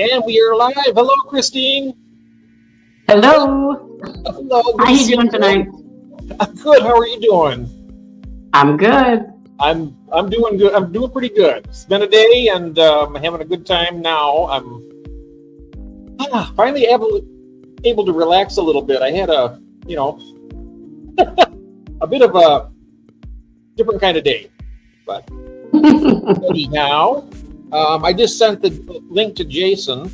And we are live. Hello, Christine. Hello. Hello. How are you doing tonight? I'm good. How are you doing? I'm good. I'm doing good. I'm doing pretty good. It's been a day, and I'm having a good time now. I'm finally able to relax a little bit. I had a a bit of a different kind of day, but anyhow, I just sent the link to Jason,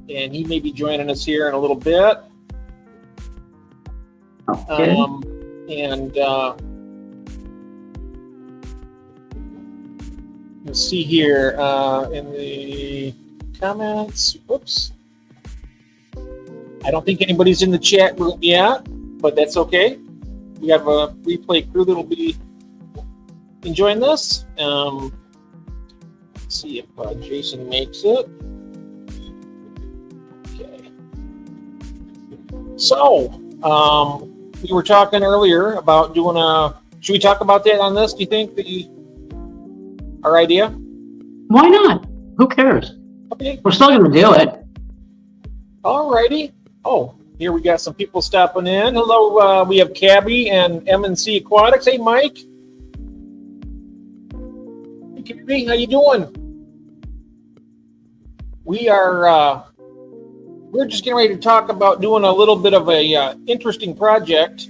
and he may be joining us here in a little bit. Okay. Let's see here in the comments. Whoops. I don't think anybody's in the chat room yet, but that's okay. We have a replay crew that'll be enjoying this. Let's see if Jason makes it. Okay. So, we were talking earlier about doing should we talk about that on this? Do you think our idea? Why not? Who cares? Okay. We're still going to do it. All righty. Oh, here we got some people stopping in. Hello, we have Cabby and M&C Aquatics. Hey, Mike. Hey, Cabby, how you doing? We're just getting ready to talk about doing a little bit of a interesting project.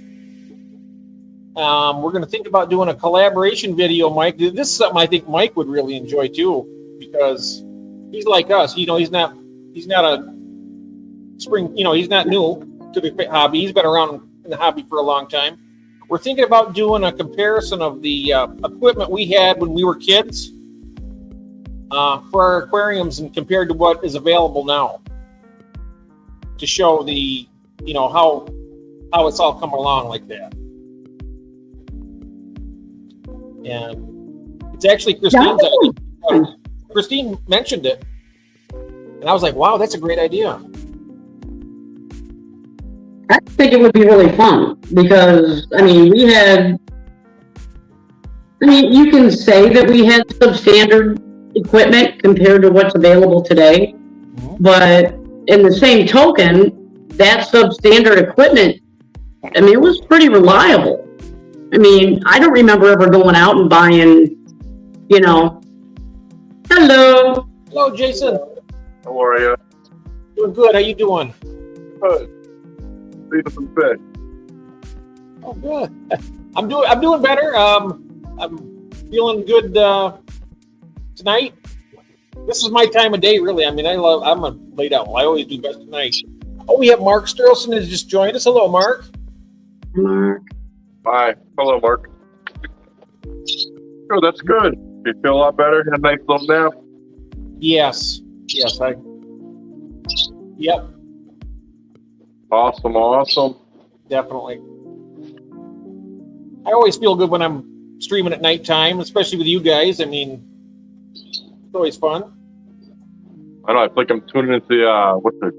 We're going to think about doing a collaboration video, Mike. This is something I think Mike would really enjoy too, because he's like us. He's not a spring. He's not new to the hobby. He's been around in the hobby for a long time. We're thinking about doing a comparison of the equipment we had when we were kids for our aquariums and compared to what is available now, to show the how it's all come along like that. And it's actually Christine's idea. Christine mentioned it, and I was like, wow, that's a great idea. I think it would be really fun because, you can say that we had substandard equipment compared to what's available today, but in the same token, that substandard equipment, it was pretty reliable. I don't remember ever going out and buying, Hello. Hello, Jason. How are you? Doing good. How you doing? Good. Feeding some fish. Oh, good. I'm doing better. I'm feeling good tonight. This is my time of day, really. I'm a late owl. I always do best at night. Oh, we have Mark Sterlson has just joined us. Hello, Mark. Mark. Hi. Hello, Mark. Oh, that's good. You feel a lot better? Had a nice little nap? Yes. Yep. Awesome. Definitely. I always feel good when I'm streaming at nighttime, especially with you guys. It's always fun. I know. I feel like I'm tuning into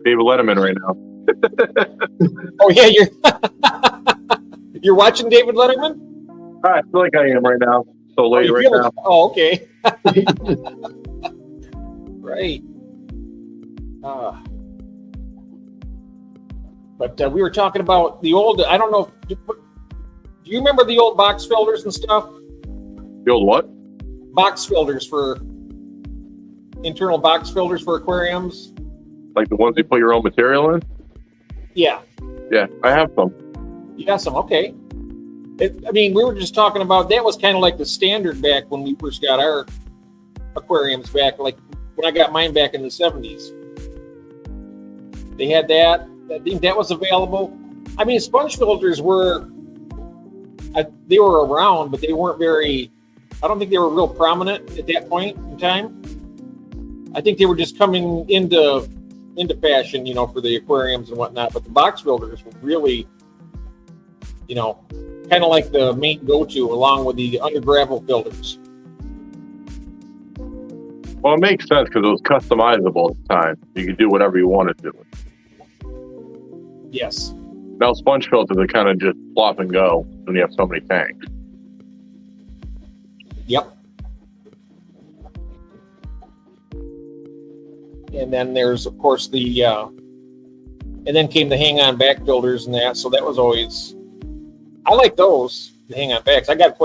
David Letterman right now. Oh yeah, you're watching David Letterman? I feel like I am right now. So late right now. Oh, okay. Right. But we were talking about the old. I don't know. Do you remember the old box filters and stuff? The old what? Box filters for internal box filters for aquariums. Like the ones you put your own material in? Yeah. Yeah, I have some. You got some, okay. We were just talking about that was kind of like the standard back when we first got our aquariums back, like when I got mine back in the 70s. They had that. I think that was available. Sponge filters they were around, but they weren't very, I don't think they were real prominent at that point in time. I think they were just coming into fashion, for the aquariums and whatnot. But the box filters were really, kind of like the main go-to along with the under gravel filters. Well, it makes sense because it was customizable at the time. You could do whatever you wanted to. Yes. Now sponge filters are kind of just plop and go when you have so many tanks. Yep. And then there's, of course, and then came the hang-on back builders and that. So that was always, I like those, the hang-on backs. I have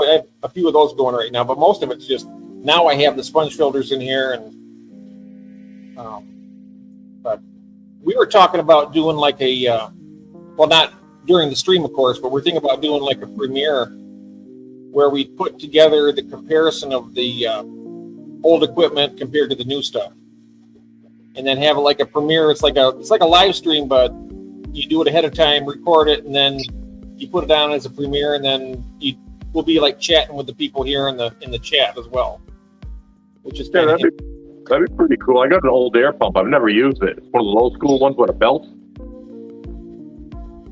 a few of those going right now, but most of it's just, now I have the sponge filters in here. And but we were talking about doing like a, well, not during the stream, of course, but we're thinking about doing like a premiere where we put together the comparison of the old equipment compared to the new stuff, and then have it like a premiere. It's like a live stream, but you do it ahead of time, record it, and then you put it on as a premiere, and then we'll be like chatting with the people here in the chat as well, which is kind of that'd be pretty cool. I got an old air pump. I've never used it. It's one of the old school ones with a belt.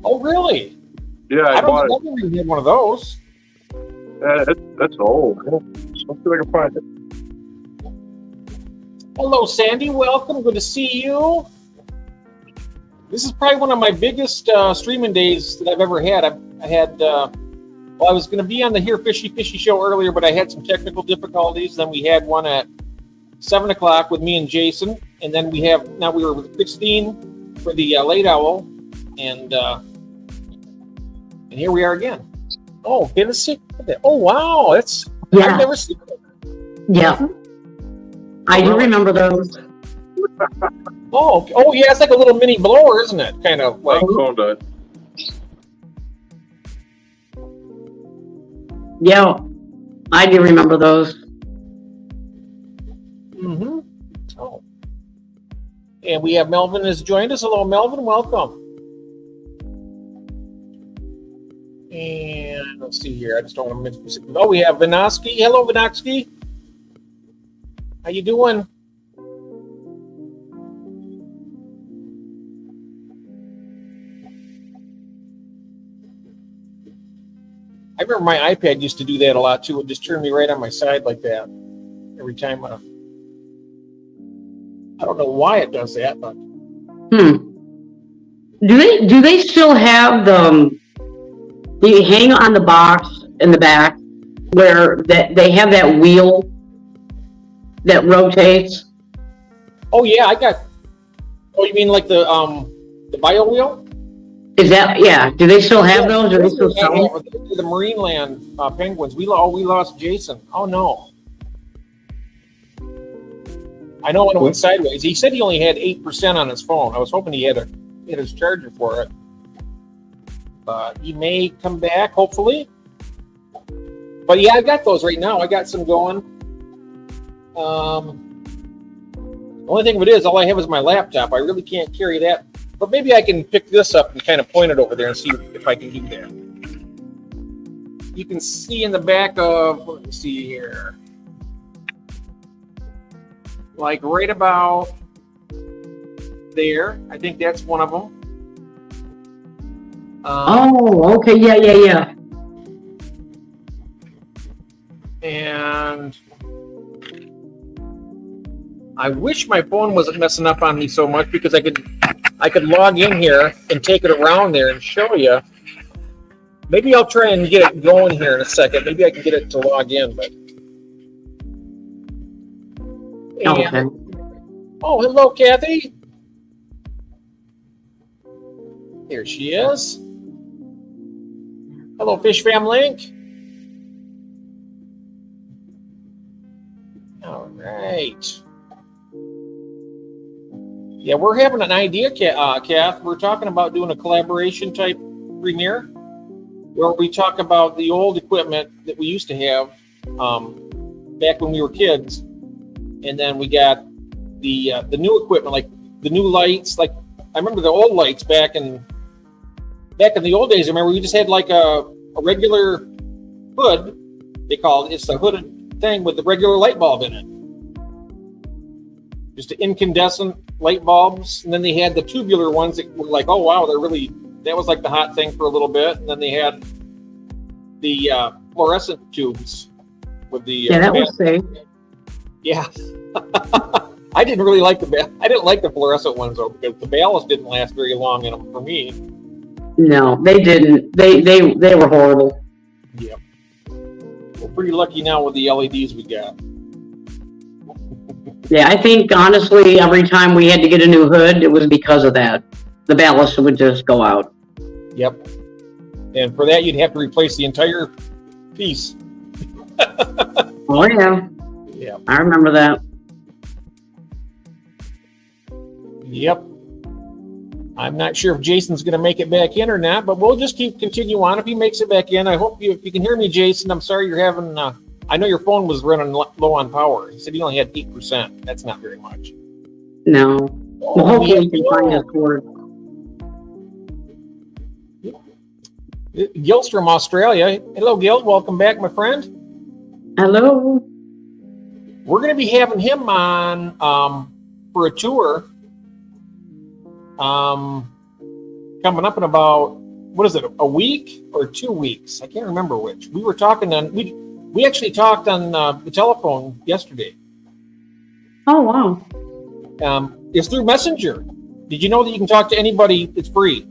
Oh, really? Yeah, I don't think we had one of those. That's old. Let's see if I can find it. Hello, Sandy. Welcome. Good to see you. This is probably one of my biggest streaming days that I've ever had. I had, well, I was going to be on the Here Fishy show earlier, but I had some technical difficulties. Then we had one at 7 o'clock with me and Jason. And then we were with Christine for the Late Owl. And here we are again. Oh, Tennessee. Oh, wow. I've never seen it. Yeah. I do remember those. Oh, yeah. It's like a little mini blower, isn't it? Kind of like. Yeah. I do remember those. Mm-hmm. Oh. And we have Melvin has joined us. Hello, Melvin. Welcome. And let's see here. I just don't want to miss. Oh, we have Vinoski. Hello, Vinoski. How you doing? I remember my iPad used to do that a lot too. It would just turn me right on my side like that every time. I don't know why it does that, but. Do they still have the? You hang on the box in the back where they have that wheel that rotates. Oh yeah, oh, you mean like the bio wheel? Is that, yeah? Do they still have those? Or are they still selling? The Marineland Penguins. We lost Jason. Oh no. I know when it went sideways. He said he only had 8% on his phone. I was hoping he had his charger for it. But he may come back, hopefully. But yeah, I got those right now. I got some going. The only thing of it is, all I have is my laptop. I really can't carry that. But maybe I can pick this up and kind of point it over there and see if I can do that. You can see in the back of, let me see here. Like right about there. I think that's one of them. Oh, okay. Yeah. And I wish my phone wasn't messing up on me so much, because I could log in here and take it around there and show you. Maybe I'll try and get it going here in a second. Maybe I can get it to log in. But Okay. Oh, hello, Kathy. Here she is. Hello, Fish Fam Link. All right. Yeah, we're having an idea, Kath. We're talking about doing a collaboration type premiere where we talk about the old equipment that we used to have back when we were kids, and then we got the new equipment, like the new lights. Like I remember the old lights back in the old days. I remember we just had like a regular hood. They call it. It's a hooded thing with the regular light bulb in it. Just the incandescent light bulbs, and then they had the tubular ones that were like, oh wow, that was like the hot thing for a little bit. And then they had the fluorescent tubes with the that was safe. Yeah. I didn't really like I didn't like the fluorescent ones though, because the ballast didn't last very long in them for me. No, they didn't. They were horrible. Yeah. We're pretty lucky now with the LEDs we got. Yeah, I think honestly, every time we had to get a new hood, it was because of that. The ballast would just go out. Yep. And for that, you'd have to replace the entire piece. Oh yeah, Yeah. I remember that. Yep. I'm not sure if Jason's going to make it back in or not, but we'll just continue on. If he makes it back in, I hope if you can hear me, Jason. I'm sorry you're having. I know your phone was running low on power. He said you only had 8%. That's not very much. No. Well, hopefully you can find us cord. Gil's from Australia. Hello, Gil. Welcome back, my friend. Hello. We're going to be having him on for a tour. Coming up in about, what is it, a week or 2 weeks? I can't remember which. We were talking on, we actually talked on the telephone yesterday. Oh, wow. It's through Messenger. Did you know that you can talk to anybody? It's free.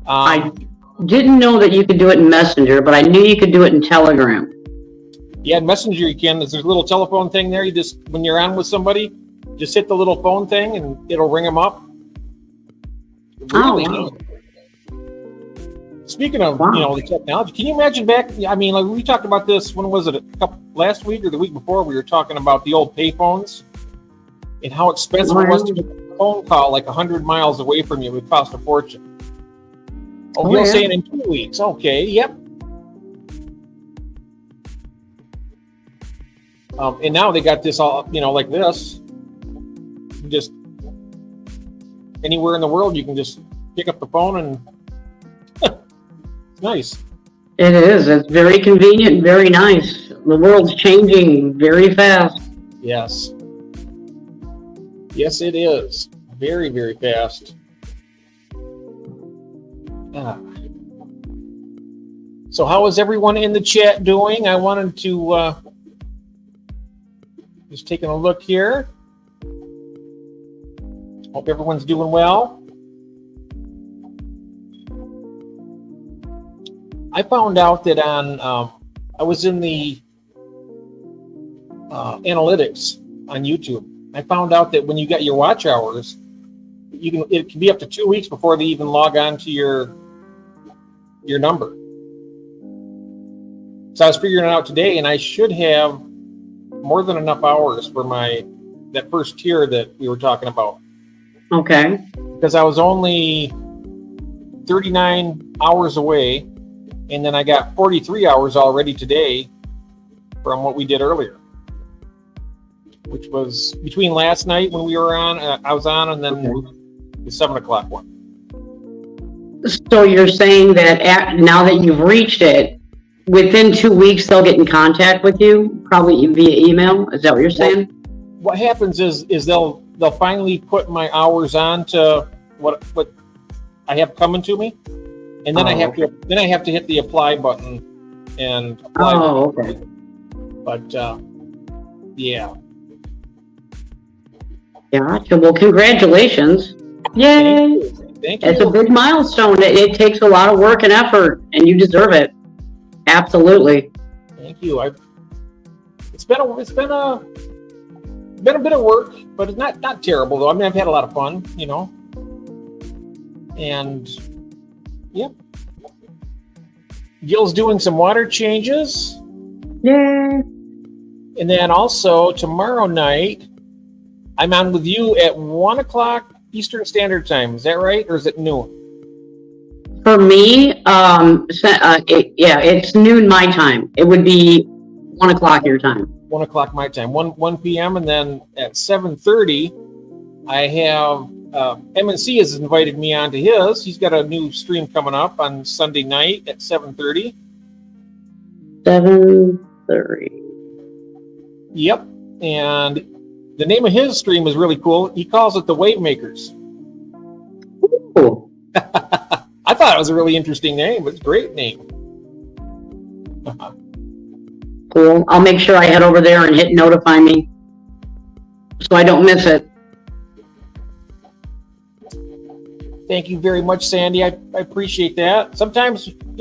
I didn't know that you could do it in Messenger, but I knew you could do it in Telegram. Yeah, in Messenger you can. There's a little telephone thing there. You just, when you're on with somebody, just hit the little phone thing and it'll ring them up. Really? Oh, wow. Speaking of, Wow. the technology, can you imagine back? I mean, like we talked about this. When was it? Last week or the week before? We were talking about the old payphones and how expensive it was to make a phone call like 100 miles away from you. It would cost a fortune. Oh, you're saying in 2 weeks? Okay, yep. And now they got this all, like this. Just anywhere in the world, you can just pick up the phone and it's nice. It is. It's very convenient and very nice. The world's changing very fast. Yes. Yes, it is. Very, very fast. So how is everyone in the chat doing? I wanted to just taking a look here. Hope everyone's doing well. I found out that I was in the analytics on YouTube. I found out that when you got your watch hours, it can be up to 2 weeks before they even log on to your number. So I was figuring it out today, and I should have more than enough hours for that first tier that we were talking about. Okay. Because I was only 39 hours away, and then I got 43 hours already today from what we did earlier, which was between last night when we were on, I was on, and then the 7 o'clock one. So you're saying that now that you've reached it, within 2 weeks they'll get in contact with you, probably via email? Is that what you're saying? What happens is they'll finally put my hours on to what I have coming to me, and then I have to hit the apply button and apply. Oh, okay. But yeah. Gotcha. Well, congratulations. Yay. Thank you. It's a big milestone. It takes a lot of work and effort, and you deserve it. Absolutely. Thank you. It's been a bit of work, but it's not terrible though. I mean, I've had a lot of fun, and yep. Gil's doing some water changes. Yay. And then also tomorrow night, I'm on with you at 1 o'clock Eastern Standard Time. Is that right, or is it noon? For me, it's noon my time. It would be 1 o'clock your time. 1 o'clock my time, 1 p.m. And then at 7:30, I have MNC has invited me onto his. He's got a new stream coming up on Sunday night at 7:30. 7:30. Yep. And the name of his stream is really cool. He calls it the Wave Makers. Ooh. I thought it was a really interesting name. It's a great name. Cool. I'll make sure I head over there and hit notify me so I don't miss it. Thank you very much, Sandy. I appreciate that. Sometimes, I'm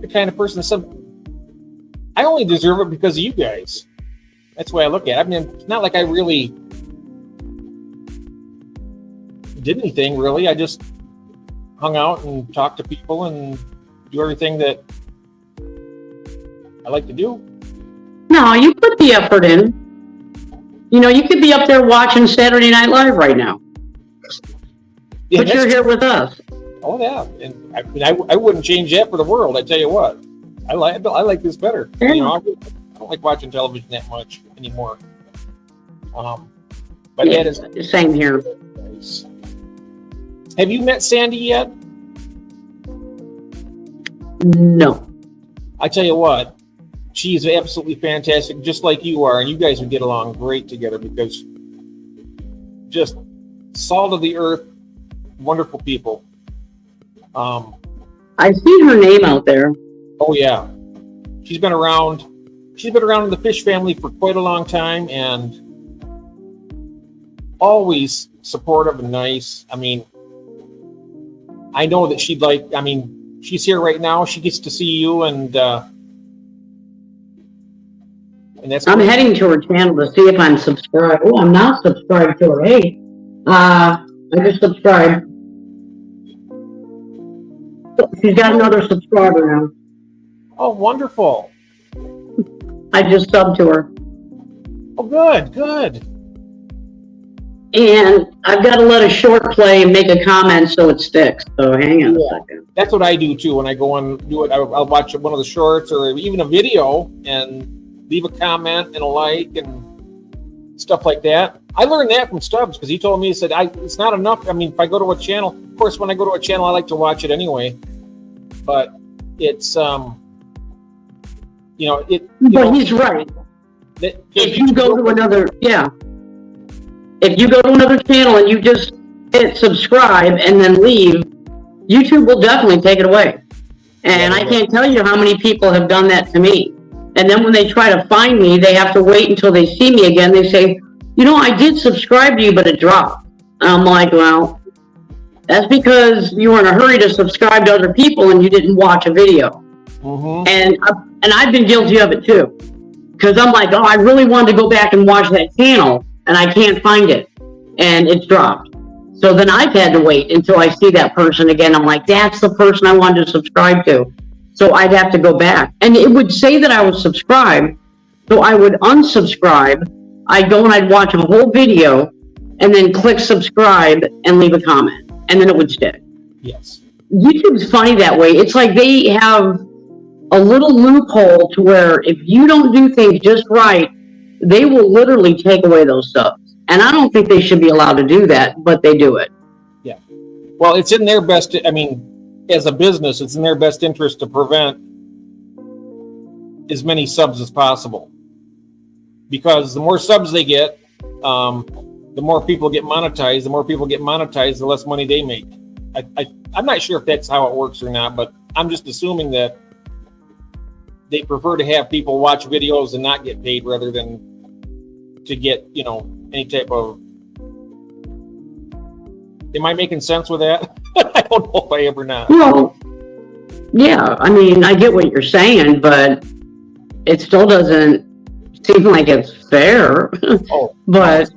the kind of person I only deserve it because of you guys. That's the way I look at it. I mean, it's not like I really did anything really. I just hung out and talked to people and do everything that I like to do. No, you put the effort in. You know, you could be up there watching Saturday Night Live right now. Yeah, But you're here with us. Oh yeah, and I mean, I wouldn't change that for the world. I tell you what, I like this better. Yeah. You know, I don't like watching television that much anymore. But Yeah, that is same here. nice. Have you met Sandy yet? No. I tell you what, she's absolutely fantastic, just like you are, and you guys would get along great together because just salt of the earth, wonderful people. I've seen her name out there. Oh yeah, she's been around in the fish family for quite a long time, and always supportive and nice. I mean, I know that she's here right now. She gets to see you, and that's I'm great. heading to her channel to see if I'm subscribed. Oh, I'm not subscribed to her. Hey, I just subscribed. She's got another subscriber now. Oh, wonderful. I just subbed to her. Oh, good. And I've got to let a short play and make a comment so it sticks. So hang on a second. That's what I do too. When I go on do it, I'll watch one of the shorts or even a video and leave a comment and a like and stuff like that. I learned that from Stubbs because he told me, he said, it's not enough. I mean, if I go to a channel, of course, when I go to a channel, I like to watch it anyway. But it's, But he's right. If you go to another, if you go to another channel and you just hit subscribe and then leave, YouTube will definitely take it away. And I can't tell you how many people have done that to me. And then when they try to find me, they have to wait until they see me again. They say, I did subscribe to you, but it dropped. And I'm like, well, that's because you were in a hurry to subscribe to other people and you didn't watch a video. Mm-hmm. And I've been guilty of it too. Because I'm like, I really wanted to go back and watch that channel, and I can't find it. And it's dropped. So then I've had to wait until I see that person again. I'm like, that's the person I wanted to subscribe to. So I'd have to go back. And it would say that I was subscribed. So I would unsubscribe. I'd go and I'd watch a whole video and then click subscribe and leave a comment. And then it would stick. Yes. YouTube's funny that way. It's like they have a little loophole to where if you don't do things just right, they will literally take away those subs. And I don't think they should be allowed to do that, but they do it. Yeah. Well, it's in their best, as a business, it's in their best interest to prevent as many subs as possible. Because the more subs they get, the more people get monetized. The more people get monetized, the less money they make. I'm not sure if that's how it works or not, but I'm just assuming that they prefer to have people watch videos and not get paid rather than to get, any type of... Am I making sense with that? I don't know if I ever not. Well, yeah, I get what you're saying, but it still doesn't seem like it's fair. Oh. But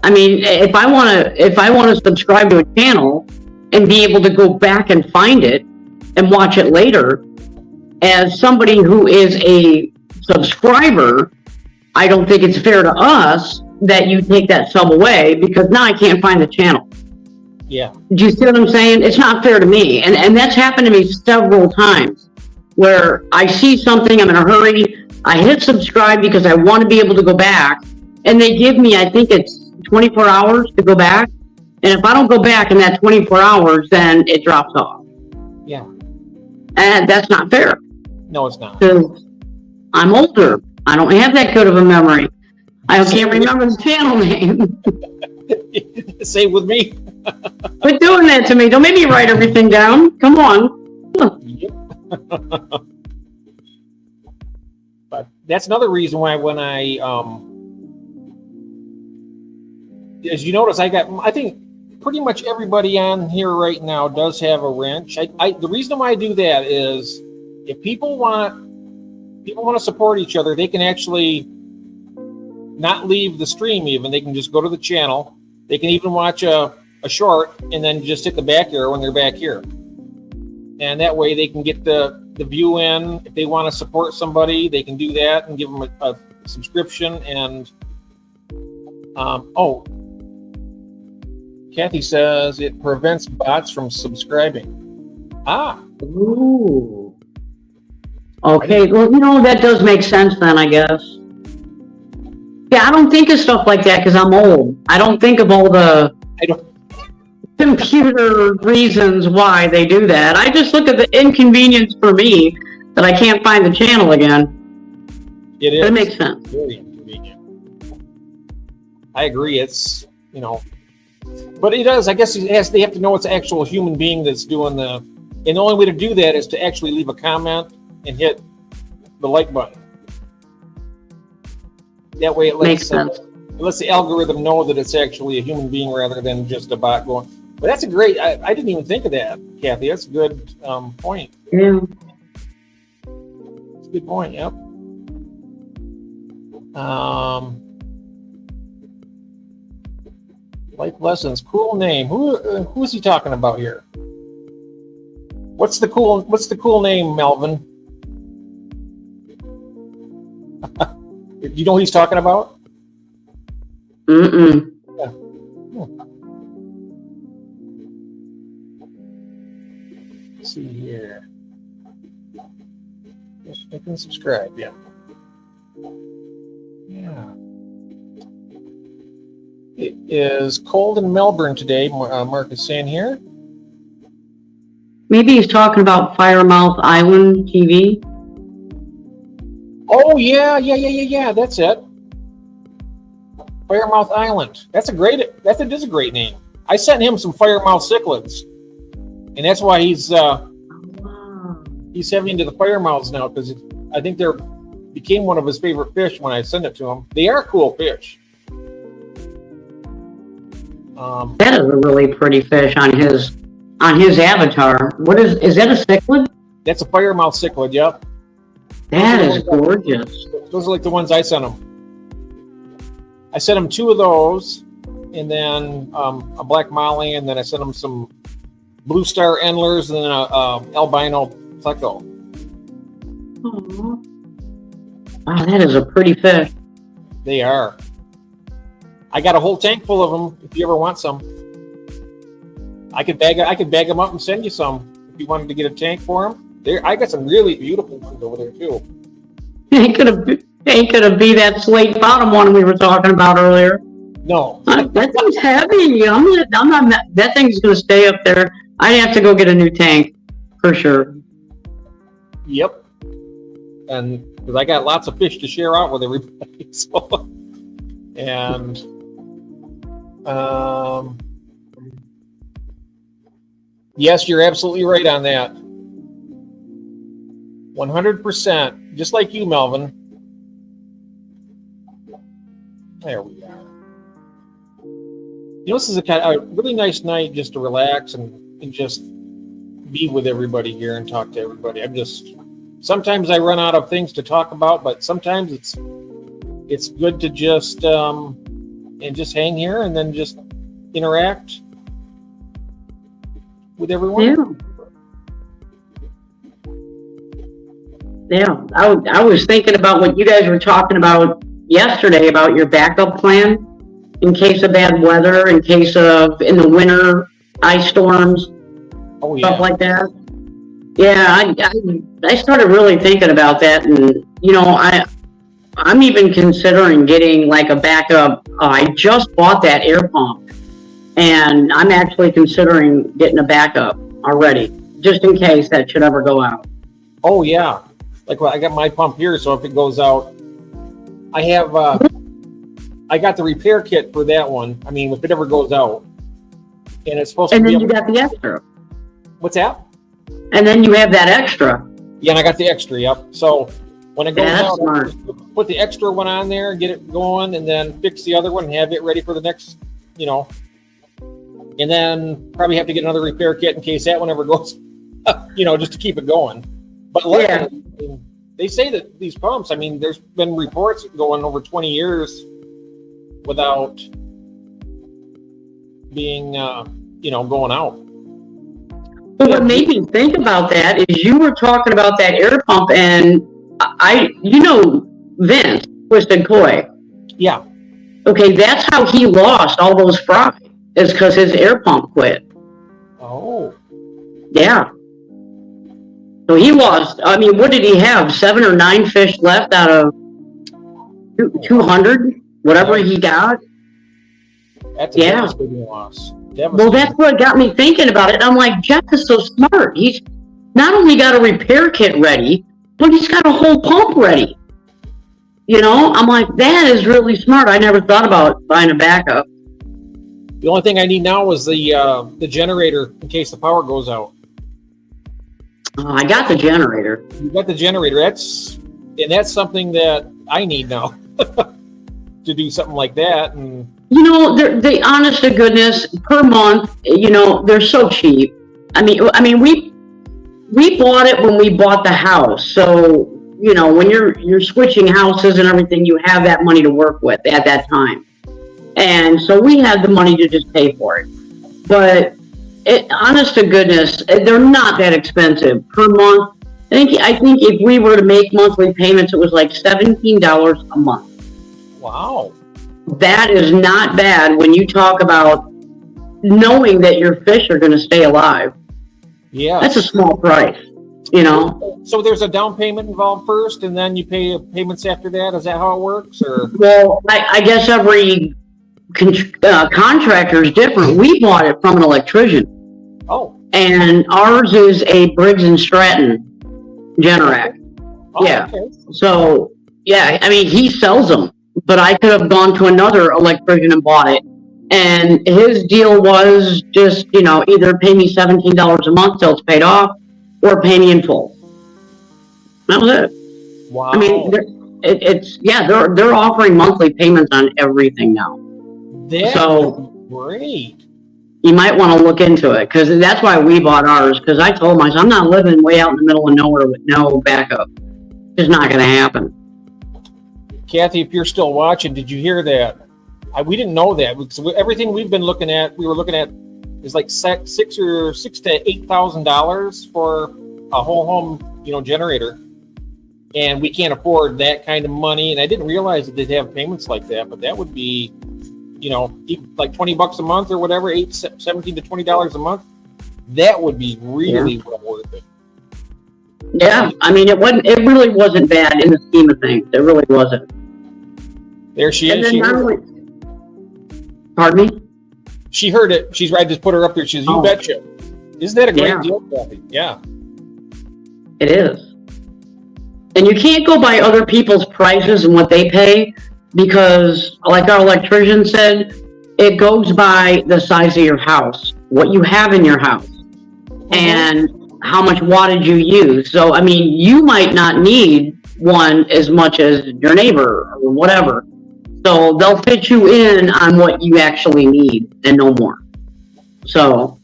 if I want to subscribe to a channel and be able to go back and find it and watch it later, as somebody who is a subscriber, I don't think it's fair to us that you take that sub away because now I can't find the channel. Yeah. Do you see what I'm saying? It's not fair to me. And that's happened to me several times where I see something, I'm in a hurry, I hit subscribe because I want to be able to go back, and they give me, I think it's 24 hours to go back. And if I don't go back in that 24 hours, then it drops off. Yeah. And that's not fair. No, it's not. Because I'm older. I don't have that good of a memory. I can't remember the channel name. Say with me. Quit doing that to me. Don't make me write everything down. Come on. Yep. But that's another reason why when I, as you notice, I think pretty much everybody on here right now does have a wrench. The reason why I do that is if people want to support each other, they can actually not leave the stream even. They can just go to the channel. They can even watch a short and then just hit the back arrow when they're back here. And that way they can get the view in. If they want to support somebody, they can do that and give them a subscription. And Kathy says it prevents bots from subscribing. Ooh. Okay, well, that does make sense then, I guess. Yeah, I don't think of stuff like that because I'm old. I don't think of all the computer reasons why they do that. I just look at the inconvenience for me that I can't find the channel again. It is. That makes sense. Very inconvenient. I agree. It's, but it does. I guess they have to know it's an actual human being that's doing and the only way to do that is to actually leave a comment and hit the like button. That way it makes sense. It lets the algorithm know that it's actually a human being rather than just a bot going. But that's a great, I didn't even think of that, Kathy. That's a good point. Yeah. That's a good point, yep. Life lessons, cool name. Who is he talking about here? What's the cool name, Melvin? Do you know who he's talking about? Mm-mm. Yeah. Let's see here. I can subscribe, yeah. Yeah. It is cold in Melbourne today, Mark is saying here. Maybe he's talking about Firemouth Island TV. Oh, yeah, that's it. Firemouth Island. That is a great name. I sent him some Firemouth cichlids. And that's why he's heavy into the Firemouths now, because I think they're became one of his favorite fish when I sent it to him. They are cool fish. That is a really pretty fish on his avatar. What is that a cichlid? That's a Firemouth cichlid, yep. That is gorgeous. Those are like the ones I sent him. I sent him 2 of those, and then a black molly, and then I sent him some blue star endlers, and then a albino pleco. Aww. Wow, that is a pretty fish. They are. I got a whole tank full of them. If you ever want some, I could bag them up and send you some. If you wanted to get a tank for them, I got some really beautiful ones over there too. Ain't gonna be that slate bottom one we were talking about earlier. No, that thing's heavy. That thing's gonna stay up there. I'd have to go get a new tank for sure. Yep. And because I got lots of fish to share out with everybody, so and yes, you're absolutely right on that. 100%, just like you, Melvin. There we are. This is a really nice night just to relax and just be with everybody here and talk to everybody. Sometimes I run out of things to talk about, but sometimes it's good to just hang here and then just interact with everyone. Yeah, I was thinking about what you guys were talking about yesterday about your backup plan in case of bad weather, in case of in the winter ice storms, stuff like that. Yeah, I started really thinking about that, and I'm even considering getting like a backup. I just bought that air pump, and I'm actually considering getting a backup already, just in case that should ever go out. Oh yeah. Like, I got my pump here, so if it goes out, I have, I got the repair kit for that one. I mean, if it ever goes out, and it's supposed to be. And then you got the extra. What's that? And then you have that extra. Yeah, and I got the extra, yep. So when it goes out, smart. Put the extra one on there, get it going, and then fix the other one and have it ready for the next, and then probably have to get another repair kit in case that one ever goes, just to keep it going. But luckily, they say that these pumps, there's been reports going over 20 years without being, going out. But what made me think about that is you were talking about that air pump, and Vince, Twisted Koi. Yeah. Okay, that's how he lost all those fry, is because his air pump quit. Oh. Yeah. So he lost, what did he have? 7 or 9 fish left out of 200, whatever he got? That's a devastating loss. Well, that's what got me thinking about it. I'm like, Jeff is so smart. He's not only got a repair kit ready, but he's got a whole pump ready. I'm like, that is really smart. I never thought about buying a backup. The only thing I need now is the generator in case the power goes out. I got the generator. You got the generator. That's something that I need now to do something like that. And they honest to goodness, per month, they're so cheap. I mean, we bought it when we bought the house. So, when you're switching houses and everything, you have that money to work with at that time. And so we had the money to just pay for it. But honest to goodness, they're not that expensive per month. I think if we were to make monthly payments, it was like $17 a month. Wow. That is not bad when you talk about knowing that your fish are going to stay alive. Yeah. That's a small price, So there's a down payment involved first, and then you pay payments after that? Is that how it works? Or? Well, I guess every contractor is different. We bought it from an electrician. Oh. And ours is a Briggs & Stratton Generac. Oh, yeah. Okay. So, yeah, he sells them. But I could have gone to another electrician and bought it. And his deal was just, either pay me $17 a month till it's paid off, or pay me in full. That was it. Wow. They're offering monthly payments on everything now. That's great. You might want to look into it, because that's why we bought ours. Because I told myself, I'm not living way out in the middle of nowhere with no backup. It's not going to happen. Kathy, if you're still watching, did you hear that? We didn't know that. Everything we were looking at is like $6,000 to $8,000 for a whole home, generator, and we can't afford that kind of money. And I didn't realize that they'd have payments like that, but that would be, like $20 a month or whatever, $17 to $20 a month. That would be really well worth it. Yeah, it really wasn't bad in the scheme of things. It really wasn't. There she is. Pardon me? She heard it. She's right. Just put her up there. She says, "You betcha." Isn't that a great deal, Kathy? Yeah. It is. And you can't go by other people's prices and what they pay, because, like our electrician said, it goes by the size of your house, what you have in your house, and how much wattage you use. So, you might not need one as much as your neighbor or whatever. So they'll fit you in on what you actually need and no more. So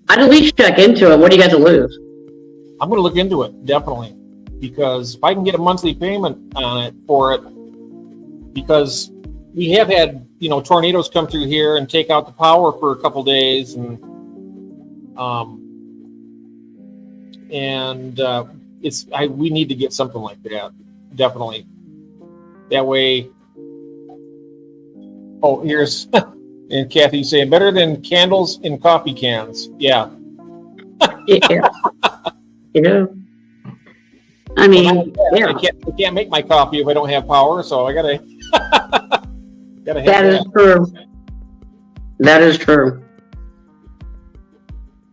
I'd at least check into it. What do you got to lose? I'm going to look into it, definitely. Because if I can get a monthly payment on it for it, because we have had, tornadoes come through here and take out the power for a couple days, and we need to get something like that, definitely. That way. Oh, here's and Kathy saying better than candles in coffee cans. Yeah. Yeah. I can't make my coffee if I don't have power, so I gotta have that. Is true. That is true.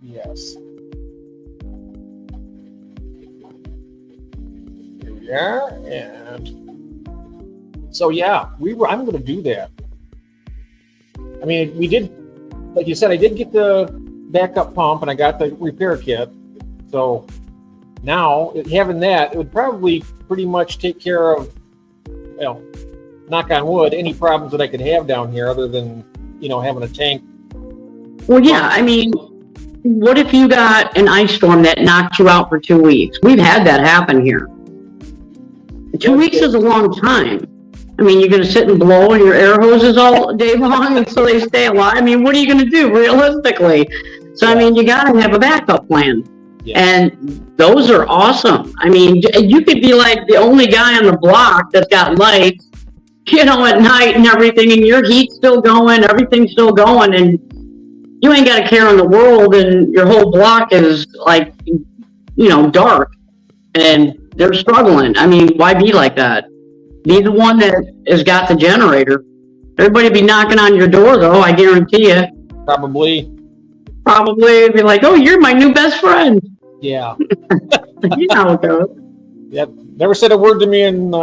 Yes. Here we are, and so I'm going to do that. We did, like you said, I did get the backup pump and I got the repair kit. So now having that, it would probably pretty much take care of, knock on wood, any problems that I could have down here other than, having a tank. Well, yeah, what if you got an ice storm that knocked you out for 2 weeks? We've had that happen here. 2 weeks is a long time. I mean, you're gonna sit and blow in your air hoses all day long until they stay alive. I mean, what are you gonna do realistically? So, I mean, you gotta have a backup plan. Yeah. And those are awesome. I mean, you could be like the only guy on the block that's got lights, at night and everything, and your heat's still going, everything's still going, and you ain't got a care in the world, and your whole block is like, dark, and they're struggling. I mean, why be like that? Be the one that has got the generator. Everybody be knocking on your door, though, I guarantee you. Probably Be like, oh, you're my new best friend. Yeah. You know how it goes. Yep. Never said a word to me in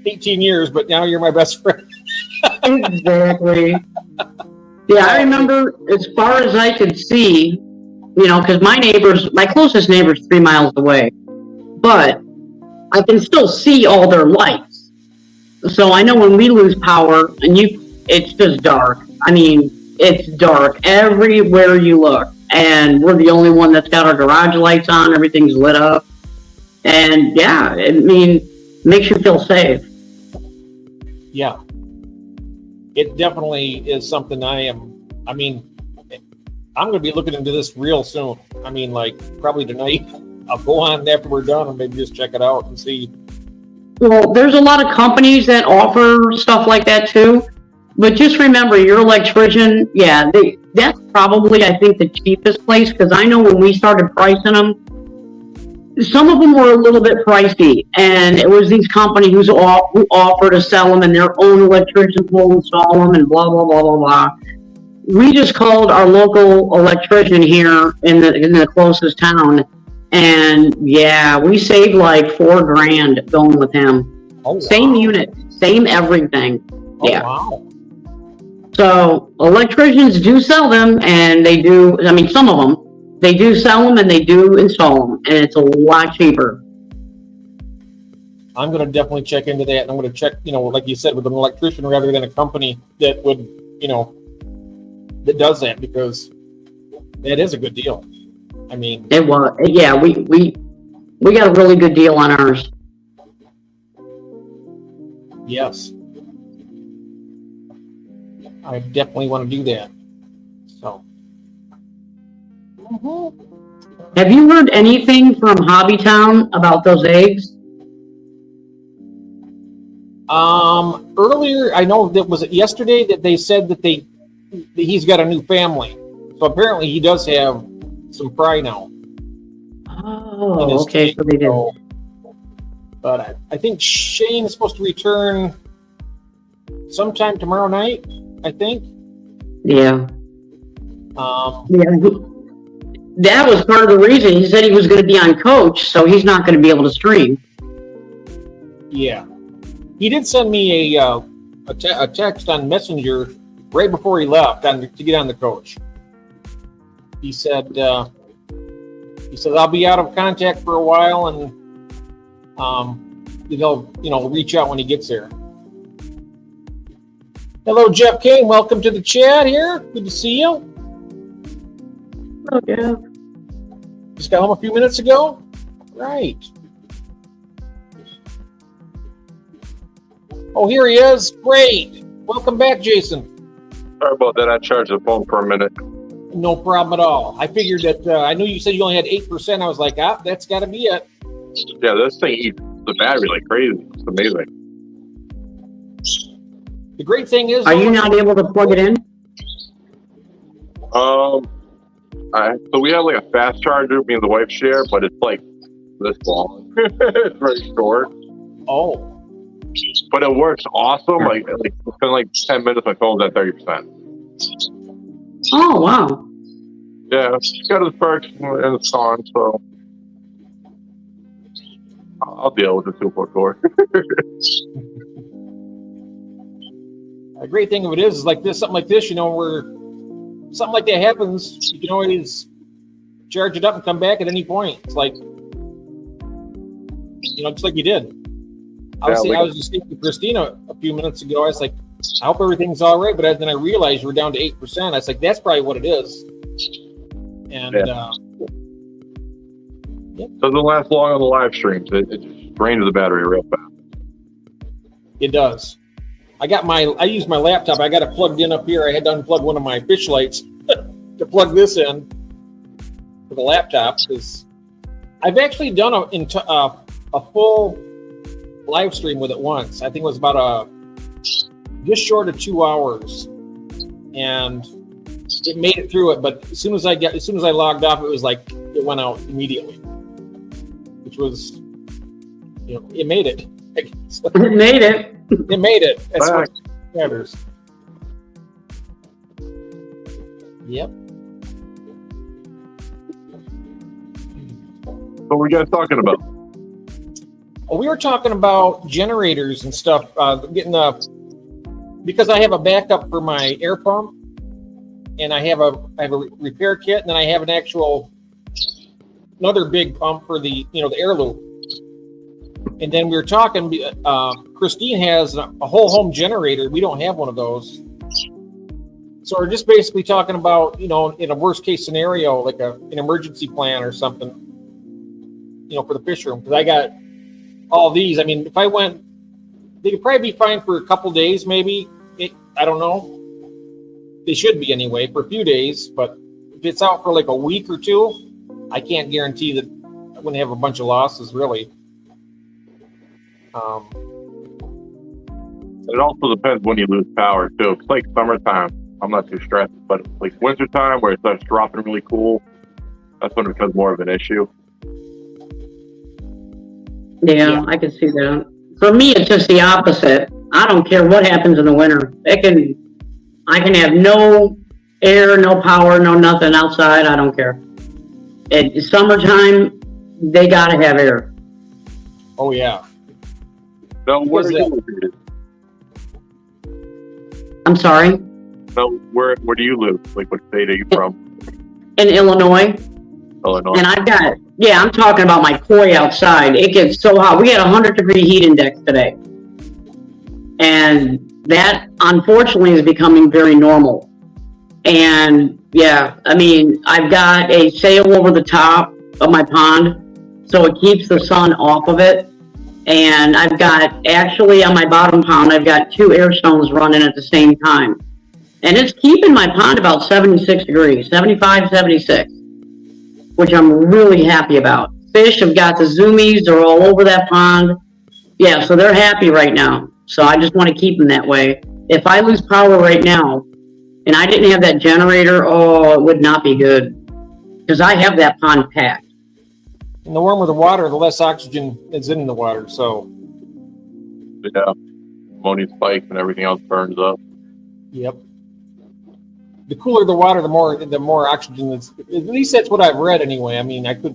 18 years, but now you're my best friend. Exactly. Yeah, I remember as far as I could see, because my closest neighbor's 3 miles away, but I can still see all their lights. So I know when we lose power and it's just dark. I mean, it's dark everywhere you look. And we're the only one that's got our garage lights on. Everything's lit up. And yeah, I mean, makes you feel safe. Yeah. It definitely is something I'm going to be looking into this real soon. I mean, like probably tonight. I'll go on after we're done and maybe just check it out and see. Well, there's a lot of companies that offer stuff like that too. But just remember, your electrician, that's probably, I think, the cheapest place, because I know when we started pricing them, some of them were a little bit pricey, and it was these companies who offer to sell them, and their own electricians will install them, and blah, blah, blah, blah, blah. We just called our local electrician here in the closest town, and we saved like $4,000 going with him. Oh, wow. Same unit, same everything. Oh, yeah. Wow. So electricians do sell them, and they do. I mean, some of them they do sell them, and they do install them, and it's a lot cheaper. I'm going to definitely check into that, and I'm going to check, like you said, with an electrician rather than a company that would, that does that, because that is a good deal. I mean, it was. Yeah, we got a really good deal on ours. Yes. I definitely want to do that. So. Have you heard anything from Hobbytown about those eggs? Earlier, I know that was it yesterday that they said that he's got a new family. So apparently he does have some fry now. Oh, okay, so they do. But I think Shane is supposed to return sometime tomorrow night, I think. Yeah. That was part of the reason. He said he was going to be on coach, so he's not going to be able to stream. Yeah. He did send me a text on Messenger right before he left to get on the coach. He said, I'll be out of contact for a while, and he'll reach out when he gets there. Hello, Jeff Kane. Welcome to the chat here. Good to see you. Oh, yeah. Just got home a few minutes ago. Right. Oh, here he is. Great. Welcome back, Jason. Sorry about that. I charged the phone for a minute. No problem at all. I figured that I knew you said you only had 8%. I was like, that's got to be it. Yeah, this thing eats the battery like crazy. It's amazing. The great thing is, are you not able to plug it in? So we have like a fast charger, me and the wife share, but it's like this long. It's very short. Oh. But it works awesome. Like within like 10 minutes, my phone's at 30%. Oh, wow. Yeah, it's got its perks and its cons, so I'll deal with the 2.4. The great thing of it is like this, something like this, where something like that happens, you can always charge it up and come back at any point. It's like, just like you did. I was just speaking to Christina a few minutes ago. I was like, I hope everything's all right. But then I realized we're down to 8%. I was like, that's probably what it is. And doesn't last long on the live streams. It just drains the battery real fast. It does. I used my laptop. I got it plugged in up here. I had to unplug one of my fish lights to plug this in for the laptop, because I've actually done a full live stream with it once. I think it was about just short of 2 hours, and it made it through it. But as soon as I logged off, it was like it went out immediately, which was, it made it. It made it. It made it. That's what matters. Yep. What were you guys talking about? Well, we were talking about generators and stuff. Because I have a backup for my air pump, and I have a repair kit, and then I have another big pump for the air loop. And then we were talking. Christine has a whole home generator. We don't have one of those. So we're just basically talking about, in a worst case scenario, like an emergency plan or something, for the fish room. Because I got all these. I mean, if I went, they could probably be fine for a couple days, maybe. I don't know. They should be anyway for a few days. But if it's out for like a week or two, I can't guarantee that I wouldn't have a bunch of losses, really. It also depends when you lose power too. If it's like summertime, I'm not too stressed, but it's like wintertime where it starts dropping really cool, that's when it becomes more of an issue. Yeah, I can see that. For me, it's just the opposite. I don't care what happens in the winter. I can have no air, no power, no nothing outside. I don't care. At summertime, they gotta have air. Oh yeah. No, where are you located? I'm sorry? No, where do you live? Like, what state are you from? In Illinois. Illinois. And I'm talking about my koi outside. It gets so hot. We had a 100-degree heat index today. And that, unfortunately, is becoming very normal. And, yeah, I mean, I've got a sail over the top of my pond, so it keeps the sun off of it. And I've got, actually, on my bottom pond, I've got 2 air stones running at the same time. And it's keeping my pond about 76 degrees, 75, 76, which I'm really happy about. Fish have got the zoomies. They're all over that pond. Yeah, so they're happy right now. So I just want to keep them that way. If I lose power right now, and I didn't have that generator, it would not be good. Because I have that pond packed. And the warmer the water, the less oxygen is in the water. So, Yeah, ammonia spikes and everything else burns up. Yep. The cooler the water, the more oxygen is. At least that's what I've read anyway. I mean, I could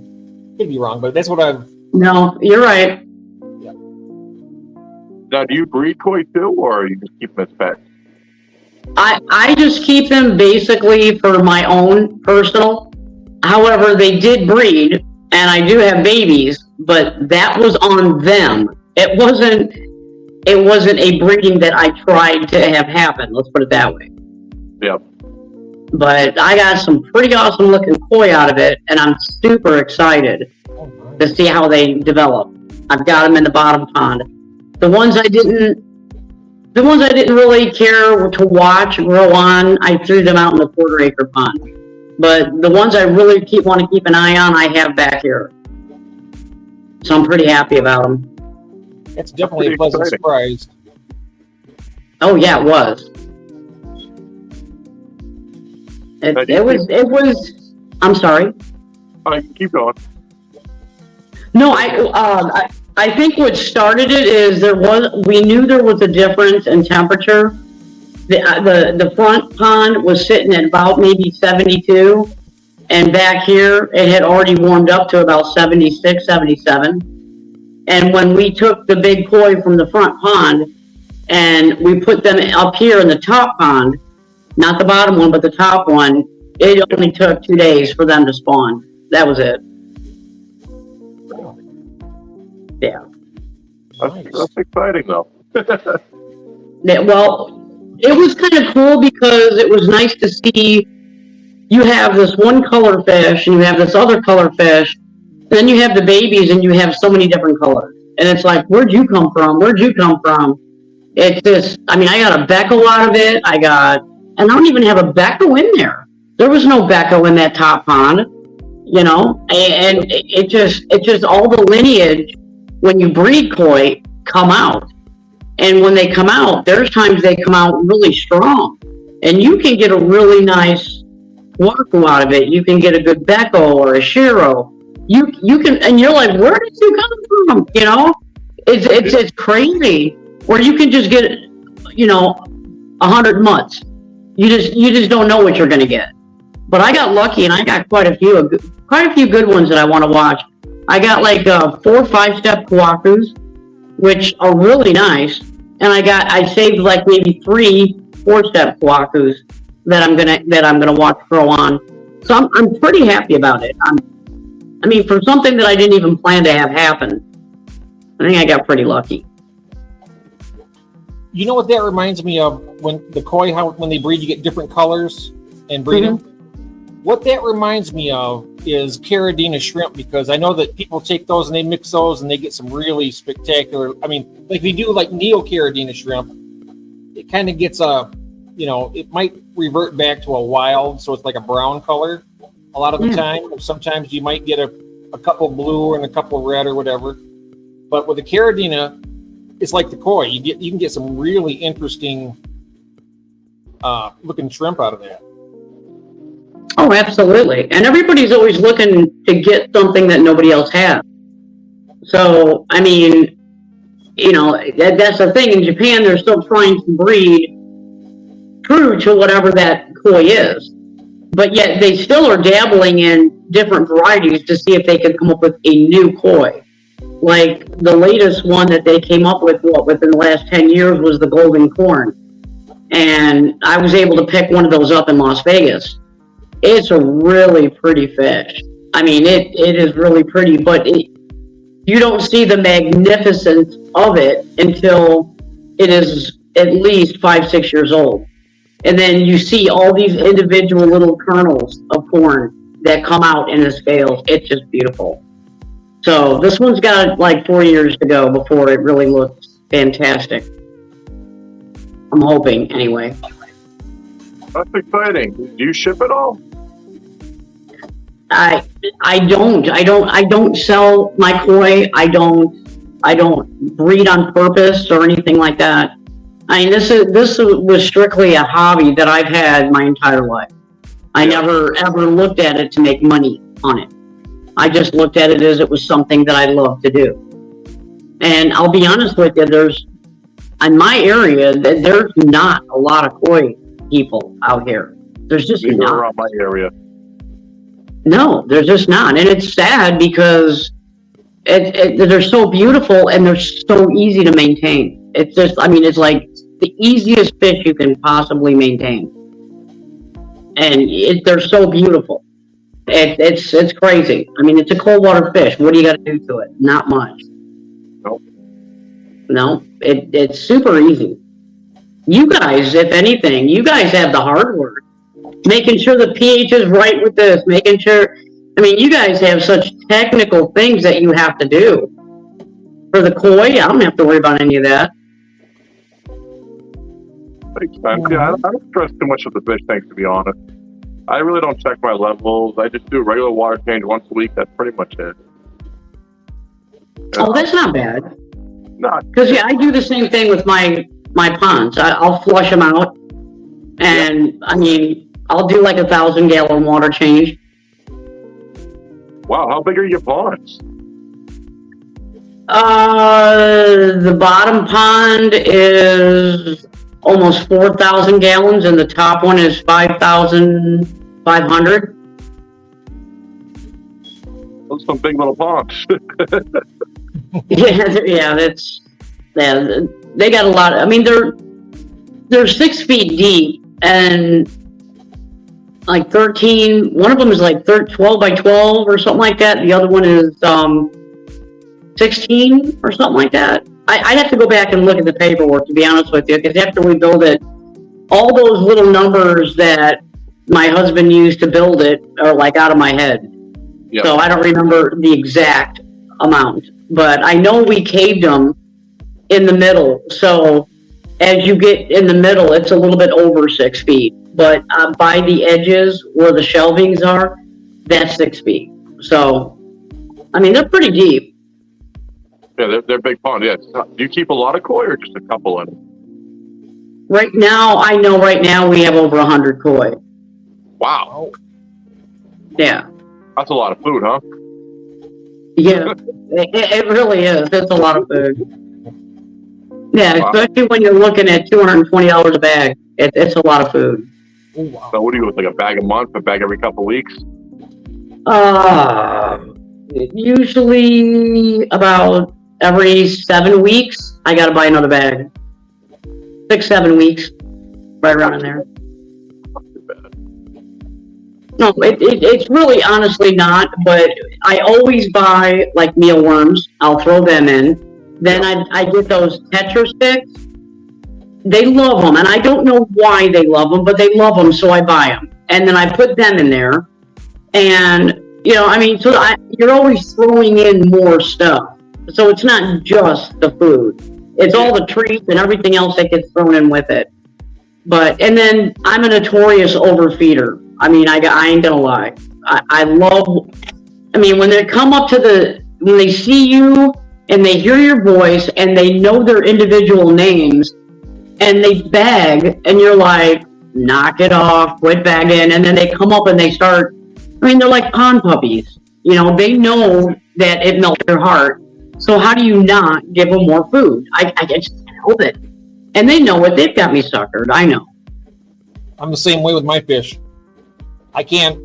be wrong, but that's what I've. No, you're right. Yeah. Now, do you breed koi too, or you just keep them as pets? I just keep them basically for my own personal. However, they did breed. And I do have babies, but that was on them. It wasn't a breeding that I tried to have happen. Let's put it that way. Yep. But I got some pretty awesome looking koi out of it, and I'm super excited to see how they develop. I've got them in the bottom pond. The ones I didn't really care to watch grow on, I threw them out in the 1/4-acre pond. But the ones I really want to keep an eye on, I have back here. So I'm pretty happy about them. It's definitely a pleasant surprise. Oh yeah, it was. It was. I'm sorry. Keep going. No, I think what started it is we knew there was a difference in temperature. The front pond was sitting at about maybe 72, and back here it had already warmed up to about 76, 77. And when we took the big koi from the front pond and we put them up here in the top pond, not the bottom one, but the top one, it only took 2 days for them to spawn. That was it. Yeah. That's exciting though. Yeah, well, it was kind of cool because it was nice to see you have this one color fish and you have this other color fish, and then you have the babies and you have so many different colors. And it's like, where'd you come from? Where'd you come from? It's just, I mean, I got a Becco out of it. And I don't even have a Becco in there. There was no Becco in that top pond, you know, and it's just all the lineage when you breed koi come out. And when they come out, there's times they come out really strong. And you can get a really nice Waku out of it. You can get a good Becco or a Shiro. You can, and you're like, where did you come from? You know, it's crazy. Or you can just get, you know, 100 mutts. You just don't know what you're going to get. But I got lucky, and I got quite a few good ones that I want to watch. I got like 4 5-step Kwakus, which are really nice, and I saved like maybe 3 4-step Kwakus that I'm gonna watch grow on. So I'm pretty happy about it. I mean, for something that I didn't even plan to have happen, I think I got pretty lucky. You know what that reminds me of? When the koi, when they breed, you get different colors and breed them. What that reminds me of is Caridina shrimp, because I know that people take those and they mix those and they get some really spectacular. I mean, like if you do like Neo-Caridina shrimp, it kind of gets you know, it might revert back to a wild, so it's like a brown color a lot of the time. Sometimes you might get a couple blue and a couple red or whatever. But with the Caridina, it's like the koi. You can get some really interesting looking shrimp out of that. Oh, absolutely. And everybody's always looking to get something that nobody else has. So, I mean, you know, that's the thing. In Japan, they're still trying to breed true to whatever that koi is. But yet they still are dabbling in different varieties to see if they can come up with a new koi. Like the latest one that they came up with, within the last 10 years was the golden corn. And I was able to pick one of those up in Las Vegas. It's a really pretty fish. I mean, it is really pretty, but you don't see the magnificence of it until it is at least 5-6 years old. And then you see all these individual little kernels of corn that come out in the scales. It's just beautiful. So this one's got like 4 years to go before it really looks fantastic. I'm hoping, anyway. That's exciting. Do you ship it all? I don't sell my koi. I don't breed on purpose or anything like that. I mean, this was strictly a hobby that I've had my entire life. I never ever looked at it to make money on it. I just looked at it as it was something that I love to do. And I'll be honest with you, in my area, there's not a lot of koi people out here. There's just not. Around my area. No, there's just not. And it's sad because they're so beautiful and they're so easy to maintain. It's just, I mean, it's like the easiest fish you can possibly maintain. And they're so beautiful. It's crazy. I mean, it's a cold water fish. What do you got to do to it? Not much. Nope. No, it's super easy. You guys, if anything, you guys have the hard work. Making sure the pH is right with this, making sure, I mean, you guys have such technical things that you have to do. For the koi, I don't have to worry about any of that. Makes sense. Yeah, I don't stress too much of the fish tanks, to be honest. I really don't check my levels. I just do a regular water change once a week. That's pretty much it. Oh, that's not bad. Not because I do the same thing with my ponds. I'll flush them out, and I mean, I'll do like 1,000-gallon water change. Wow, how big are your ponds? The bottom pond is almost 4,000 gallons, and the top one is 5,500. Those are some big little ponds. Yeah, they got a lot. I mean, they're 6 feet deep and like 13. One of them is like 12 by 12 or something like that. The other one is 16 or something like that. I'd have to go back and look at the paperwork, to be honest with you, because after we build it, all those little numbers that my husband used to build it are like out of my head. Yep. So I don't remember the exact amount, but I know we caved them in the middle. So as you get in the middle, it's a little bit over 6 feet. But by the edges where the shelvings are, that's 6 feet. So, I mean, they're pretty deep. Yeah, they're big pond. Yeah. Do you keep a lot of koi or just a couple in them? Right now, I know right now we have over 100 koi. Wow. Yeah. That's a lot of food, huh? Yeah, it really is. It's a lot of food. Yeah, Wow. especially when you're looking at $220 a bag. It's a lot of food. Oh, wow. So what do you, like a bag a month, a bag every couple of weeks? Usually about every 7 weeks, I gotta buy another bag. 6, 7 weeks, right around in there. Not too bad. No, it's really honestly not, but I always buy like mealworms. I'll throw them in. Then I get those Tetra sticks. They love them, and I don't know why they love them, but they love them, so I buy them. And then I put them in there. And, you know, I mean, you're always throwing in more stuff. So it's not just the food. It's all the treats and everything else that gets thrown in with it. And then I'm a notorious overfeeder. I mean, I ain't gonna lie. I mean, when they come up to when they see you and they hear your voice and they know their individual names and they beg and you're like, knock it off, quit begging. And then they come up and they start, I mean, they're like pond puppies. You know, they know that it melts their heart. So how do you not give them more food? I just can't help it. And they know it. They've got me suckered. I know. I'm the same way with my fish. I can't.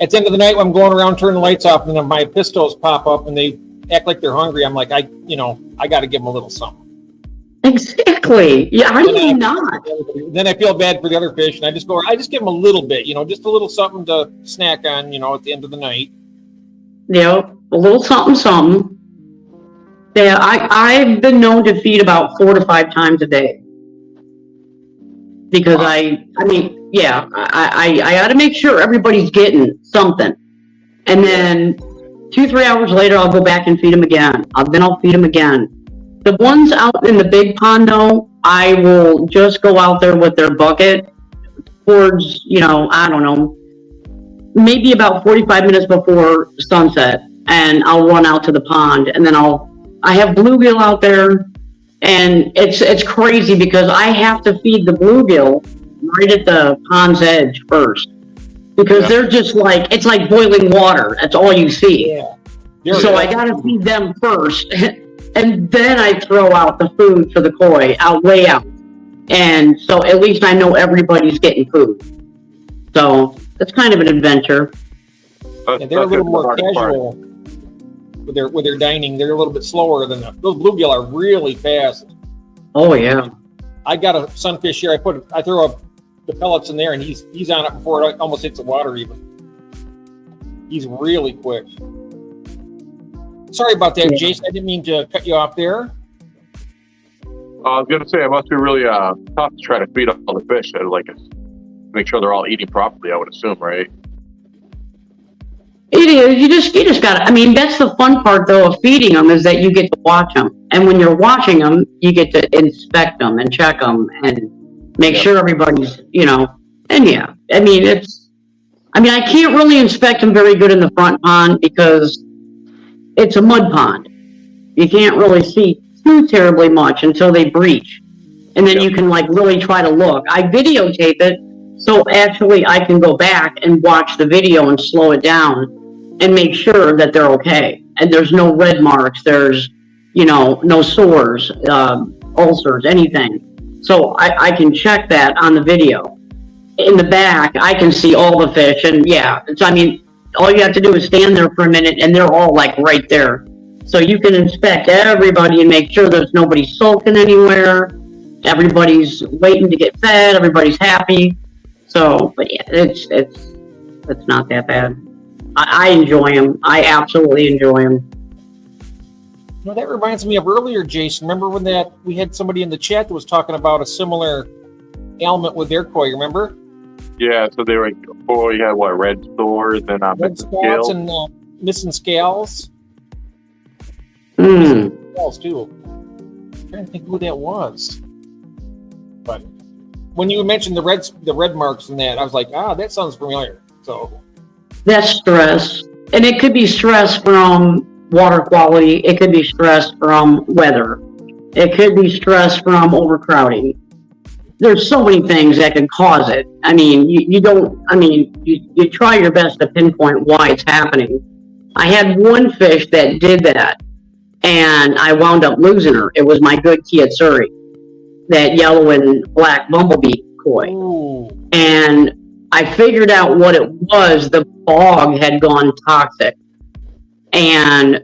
At the end of the night, when I'm going around turning the lights off, and then my pistos pop up and they act like they're hungry, I'm like, I got to give them a little something. Exactly. Yeah. How do you not? Then I feel bad for the other fish, and I just give them a little bit, just a little something to snack on, at the end of the night. Yeah, a little something. Yeah, I've been known to feed about 4 to 5 times a day. Because I got to make sure everybody's getting something. And then 2-3 hours later, I'll go back and feed them again. Then I'll feed them again. The ones out in the big pond, though, I will just go out there with their bucket towards, I don't know, maybe about 45 minutes before sunset. And I'll run out to the pond, and then I have bluegill out there. And it's crazy because I have to feed the bluegill right at the pond's edge first. Because they're just like, it's like boiling water. That's all you see. Yeah. So I got to feed them first. And then I throw out the food for the koi way out. And so at least I know everybody's getting food. So it's kind of an adventure. Yeah, they're a little more casual. With their dining, they're a little bit slower than those bluegill are really fast. Oh yeah. I got a sunfish here. I throw up the pellets in there, and he's on it before it almost hits the water. Even he's really quick. Sorry about that, Jason. I didn't mean to cut you off there. I was gonna say it must be really tough to try to feed all the fish. Like make sure they're all eating properly. I would assume, right? It is. You just got to, I mean, that's the fun part, though, of feeding them is that you get to watch them. And when you're watching them, you get to inspect them and check them and make sure everybody's, and yeah. I mean, I can't really inspect them very good in the front pond because it's a mud pond. You can't really see too terribly much until they breach. And then you can, really try to look. I videotape it, so actually I can go back and watch the video and slow it down and make sure that they're okay. And there's no red marks, there's, no sores, ulcers, anything. So I can check that on the video. In the back, I can see all the fish, and all you have to do is stand there for a minute, and they're all right there. So you can inspect everybody and make sure there's nobody sulking anywhere. Everybody's waiting to get fed. Everybody's happy. So, but yeah, it's not that bad. I enjoy them. I absolutely enjoy them. That reminds me of earlier, Jason. Remember when we had somebody in the chat that was talking about a similar ailment with their koi? Remember? Yeah. So they were before you had red sores and red spots and missing scales. Scales too. I'm trying to think who that was. But when you mentioned the red marks and that, I was like, that sounds familiar. So That's stress. And it could be stress from water quality. It could be stress from weather. It could be stress from overcrowding. There's so many things that can cause it. I mean, you try your best to pinpoint why it's happening. I had one fish that did that, and I wound up losing her. It was my good Kiyotsuchi, that yellow and black bumblebee koi. ooh. And I figured out what it was. The bog had gone toxic, and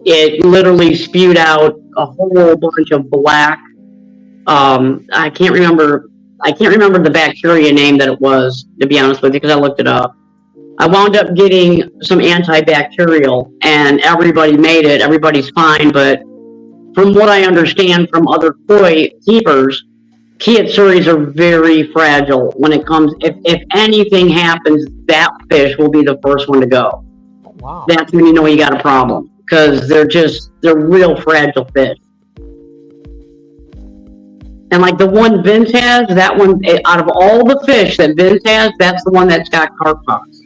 it literally spewed out a whole bunch of black. I can't remember the bacteria name that it was, to be honest with you, because I looked it up. I wound up getting some antibacterial, and everybody made it. Everybody's fine, but from what I understand from other koi keepers, Kiyotsuris are very fragile when it comes. If anything happens, that fish will be the first one to go. Oh, wow. That's when you know you got a problem, because they're real fragile fish. And like the one Vince has, that one, out of all the fish that Vince has, that's the one that's got carp pox.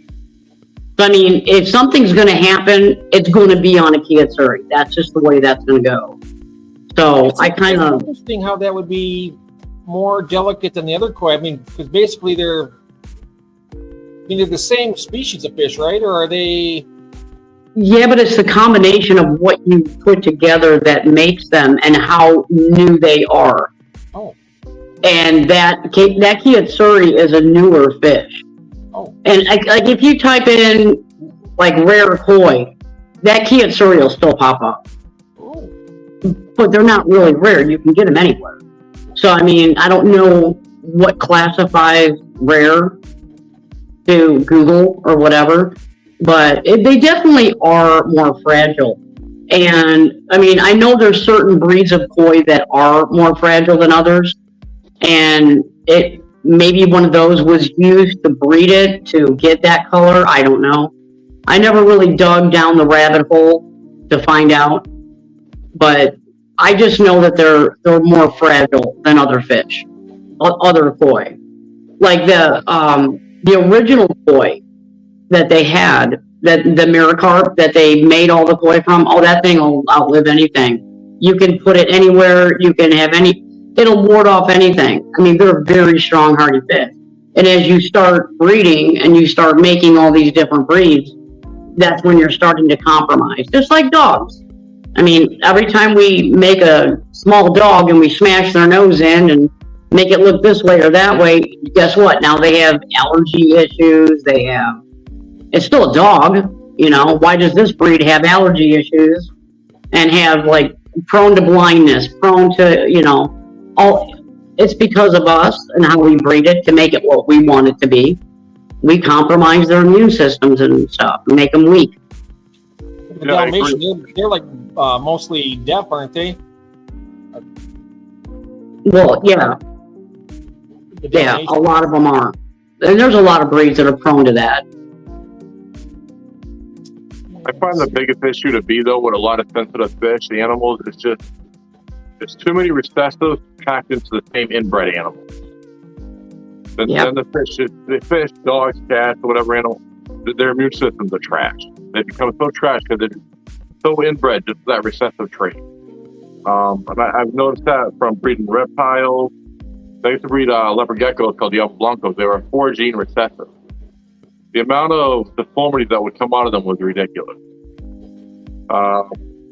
So I mean, if something's going to happen, it's going to be on a Kiyotsuchi. That's just the way that's going to go. So It's interesting how that would be more delicate than the other koi. I mean, because basically they're the same species of fish, right? Or are they? Yeah, but it's the combination of what you put together that makes them and how new they are. Oh. And that Kiyotsuchi is a newer fish. Oh. And like if you type in like rare koi, that Kiyotsuchi will still pop up. Oh. But they're not really rare. You can get them anywhere. So I mean, I don't know what classifies rare to Google or whatever, but they definitely are more fragile. And I mean, I know there's certain breeds of koi that are more fragile than others, and maybe one of those was used to breed it to get that color. I don't know. I never really dug down the rabbit hole to find out, but I just know that they're more fragile than other fish, other koi. Like the original koi that they had, that the Miracarp that they made all the koi from, that thing will outlive anything. You can put it anywhere. You can have it'll ward off anything. I mean, they're very strong, hardy fish. And as you start breeding and you start making all these different breeds, that's when you're starting to compromise. Just like dogs. I mean, every time we make a small dog and we smash their nose in and make it look this way or that way, guess what? Now they have allergy issues. It's still a dog, you know. Why does this breed have allergy issues and have like prone to blindness, prone to, you know, it's because of us and how we breed it to make it what we want it to be. We compromise their immune systems and stuff and make them weak. The Dalmatian, they're like mostly deaf, aren't they? Well, yeah. Yeah, a lot of them are. And there's a lot of breeds that are prone to that. I find the biggest issue to be, though, with a lot of sensitive fish, the animals, is just there's too many recessives packed into the same inbred animal. Then the fish, dogs, cats, whatever animal, their immune systems are trash. They become so trash because they're so inbred, just that recessive trait. And I've noticed that from breeding reptiles. I used to breed leopard geckos called the Alpha Blancos. They were 4-gene recessive. The amount of deformities that would come out of them was ridiculous.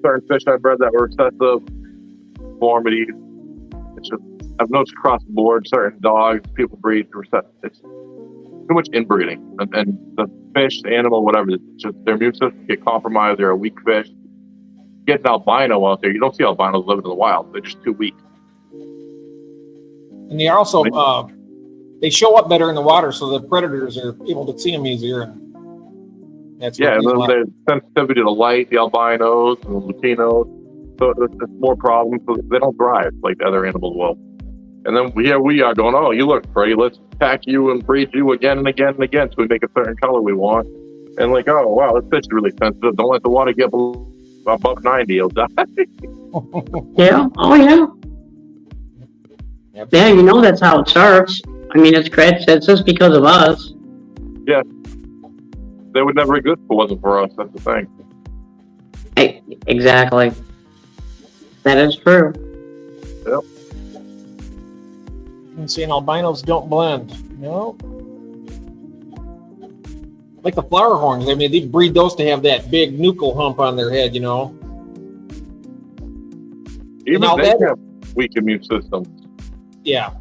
Certain fish I bred that were recessive, deformities. It's just, I've noticed across the board, certain dogs, people breed recessive. It's too much inbreeding. And the fish, the animal, whatever, it's just their immune system get compromised. They're a weak fish. Get an albino out there. You don't see albinos living in the wild. They're just too weak. And they also they show up better in the water, so the predators are able to see them easier. And that's there's sensitivity to light, the albinos and the latinos, so it's more problems. So they don't thrive like the other animals will. And then here we are going, oh, you look pretty. Let's attack you and breed you again and again and again, so we make a certain color we want. And like, oh wow, this fish is really sensitive. Don't let the water get above 90; it'll die. Yeah. Oh yeah. Yeah, you know that's how it starts. I mean, it's just because of us. Yeah. They would never exist if it wasn't for us. That's the thing. Hey, exactly. That is true. Yep. And saying albinos don't blend. No. Like the flower horns. I mean, they breed those to have that big nuchal hump on their head, you know. Even now they that- have weak immune systems. Yeah.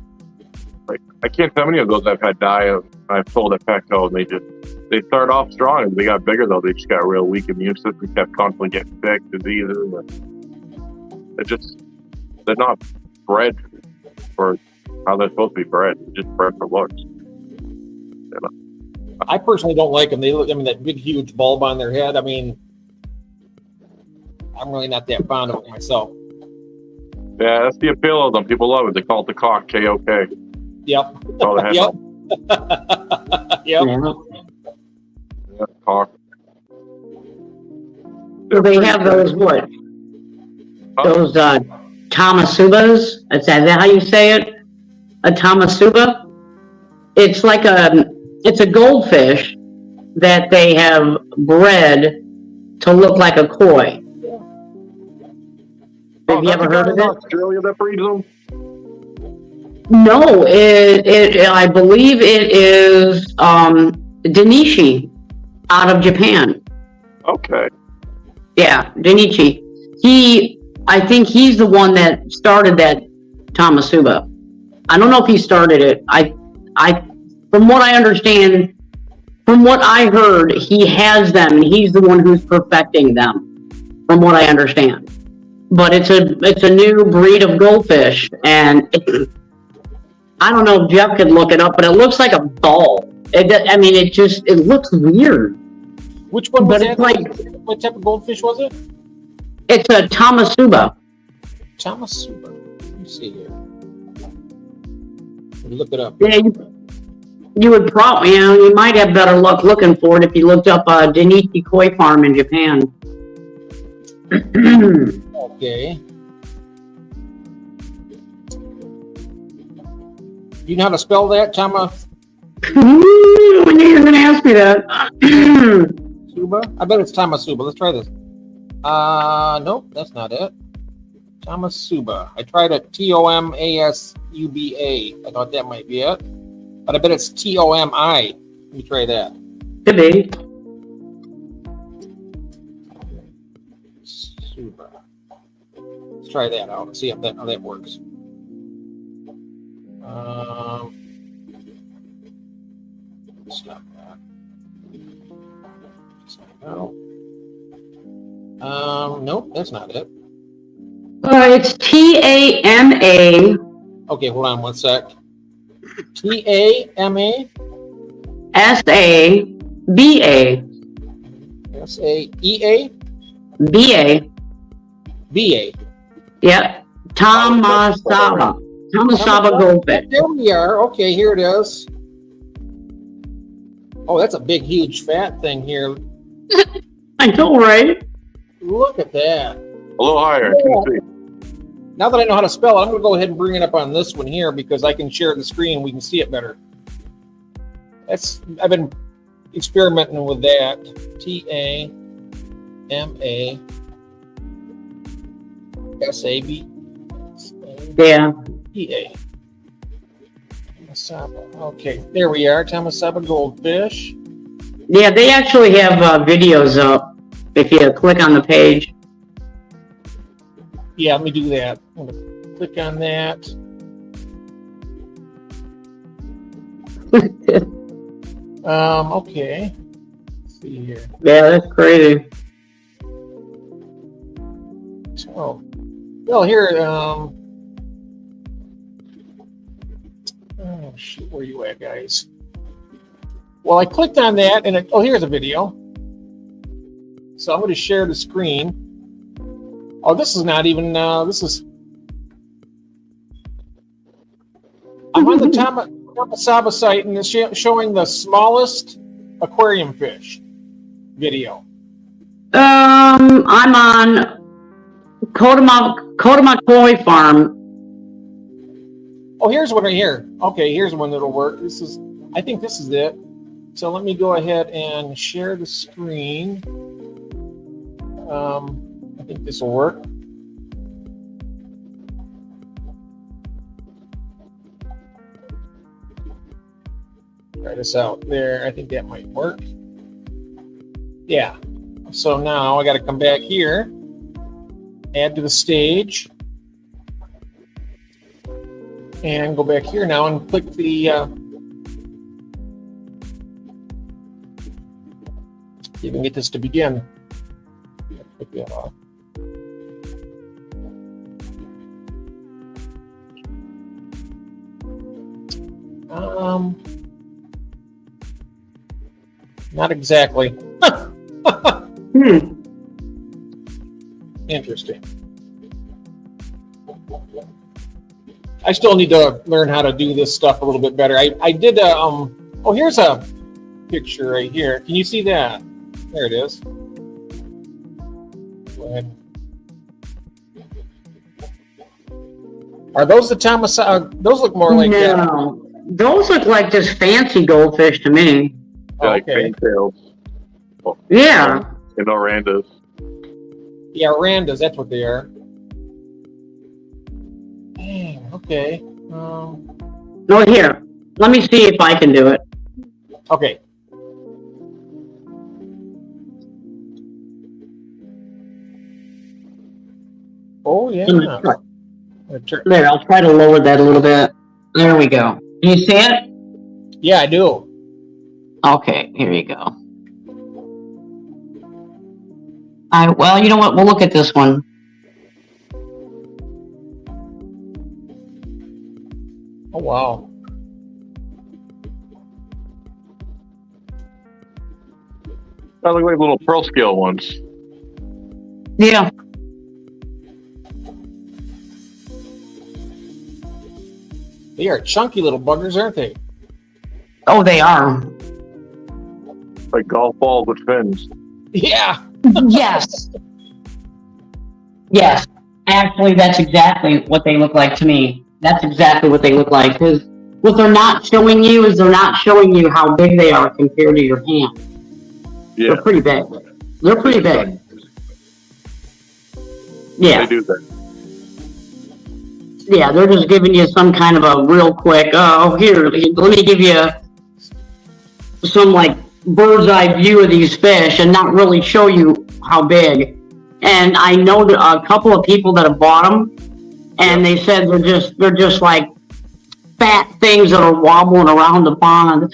Like, I can't tell how many of those I've had die of. I've sold at Petco, and they start off strong. As they got bigger, though, they just got a real weak immune system. Kept constantly getting sick, diseases. They're not bred for how they're supposed to be bred. They're just bred for looks. You know? I personally don't like them. They look, I mean, that big, huge bulb on their head. I mean, I'm really not that fond of it myself. Yeah, that's the appeal of them. People love it. They call it the cock, K-O-K. Yep. Oh, they have Yep. Yep. Yeah. Yeah, cock. So they have those what? Huh? Those tamasubas. Is that how you say it? A tamasuba. It's like it's a goldfish that they have bred to look like a koi. Have you ever heard of in it? Australia that breeds them? No, I believe it is Danishi out of Japan. Okay. Yeah, Danichi. I think he's the one that started that Tamasuba. I don't know if he started it. From what I understand, from what I heard, he has them and he's the one who's perfecting them, from what I understand. But it's a new breed of goldfish, and I don't know if Jeff could look it up, but it looks like a ball. It looks weird. Which one was But that? it's like, What type of goldfish was it? it's a Tamasuba. Tamasuba. Let me see here. Let me look it up. Yeah, you would probably, you might have better luck looking for it if you looked up a Danichi koi farm in Japan. Okay. You know how to spell that, Tamasuba? I knew you were going to ask me that. I bet it's Tamasuba. Let's try this. Nope, that's not it. Tamasuba. I tried it. Tomasuba. I thought that might be it, but I bet it's Tomi. Let me try that. Could be. Suba. Let's try that out and see how that works. Stop that. No. Nope, that's not it. It's Tama Okay, hold on one sec. Tama Saba Saea Ba. Ba. Yep. Tamasaba goldfish. There we are. Okay, here it is. Oh, that's a big, huge, fat thing here. I know, right? Look at that. A little higher. I can see. Now that I know how to spell it, I'm going to go ahead and bring it up on this one here because I can share the screen and we can see it better. I've been experimenting with that. Tamasaba. Yeah. Tamasaba. Okay, there we are. Tamasaba goldfish. Yeah, they actually have videos up if you click on the page. Yeah, let me do that. I'm going to click on that. Okay. Let's see here. Yeah, that's crazy. So, well, here, oh, shoot, where you at, guys? Well, I clicked on that, and here's a video. So I'm going to share the screen. Oh, this is not even, this is... I'm on the Tamasaba site, and it's showing the smallest aquarium fish video. I'm on Kodama Koi Farm, Oh, here's one right here. Okay, here's one that'll work. I think this is it. So let me go ahead and share the screen. I think this will work. Try this out there. I think that might work. Yeah. So now I got to come back here, add to the stage, and go back here now and click the see if we can get this to begin. Click that off. Not exactly. Interesting. I still need to learn how to do this stuff a little bit better. I did oh, here's a picture right here. Can you see that? There it is. Go ahead. Are those the Thomas? Those look more like no. Those look like just fancy goldfish to me. They're like Okay. pintails. Yeah. And orandas. Yeah, Randas. That's what they are. Dang. Okay. No, here. Let me see if I can do it. Okay. Oh yeah. There, I'll try to lower that a little bit. There we go. Can you see it? Yeah, I do. Okay, here you go. Well, you know what? We'll look at this one. Oh wow. That look like little pearl scale ones. Yeah. They are chunky little buggers, aren't they? Oh, they are. Like golf balls with fins. Yeah. Yes. Yes. Actually, that's exactly what they look like to me. That's exactly what they look like. Because what they're not showing you is they're not showing you how big they are compared to your hand. Yeah. They're pretty big. They're pretty big. Yeah. They do that. Yeah, they're just giving you some kind of a real quick, oh, here, let me give you some like bird's eye view of these fish and not really show you how big. And I know that a couple of people that have bought them, and they said they're just like fat things that are wobbling around the pond.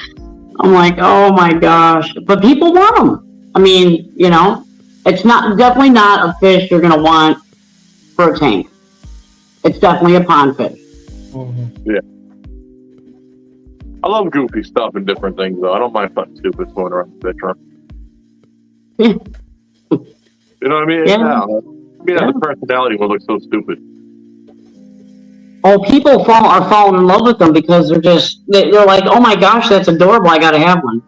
I'm like, oh my gosh. But people want them. I mean, you know, it's definitely not a fish you're going to want for a tank. It's definitely a pond fish. Mm-hmm. Yeah. I love goofy stuff and different things, though. I don't mind something stupid swimming around the fish run. Yeah. You know what I mean? Yeah. Yeah. The personality will look so stupid. Oh, people are falling in love with them because they're like, oh my gosh, that's adorable. I got to have one.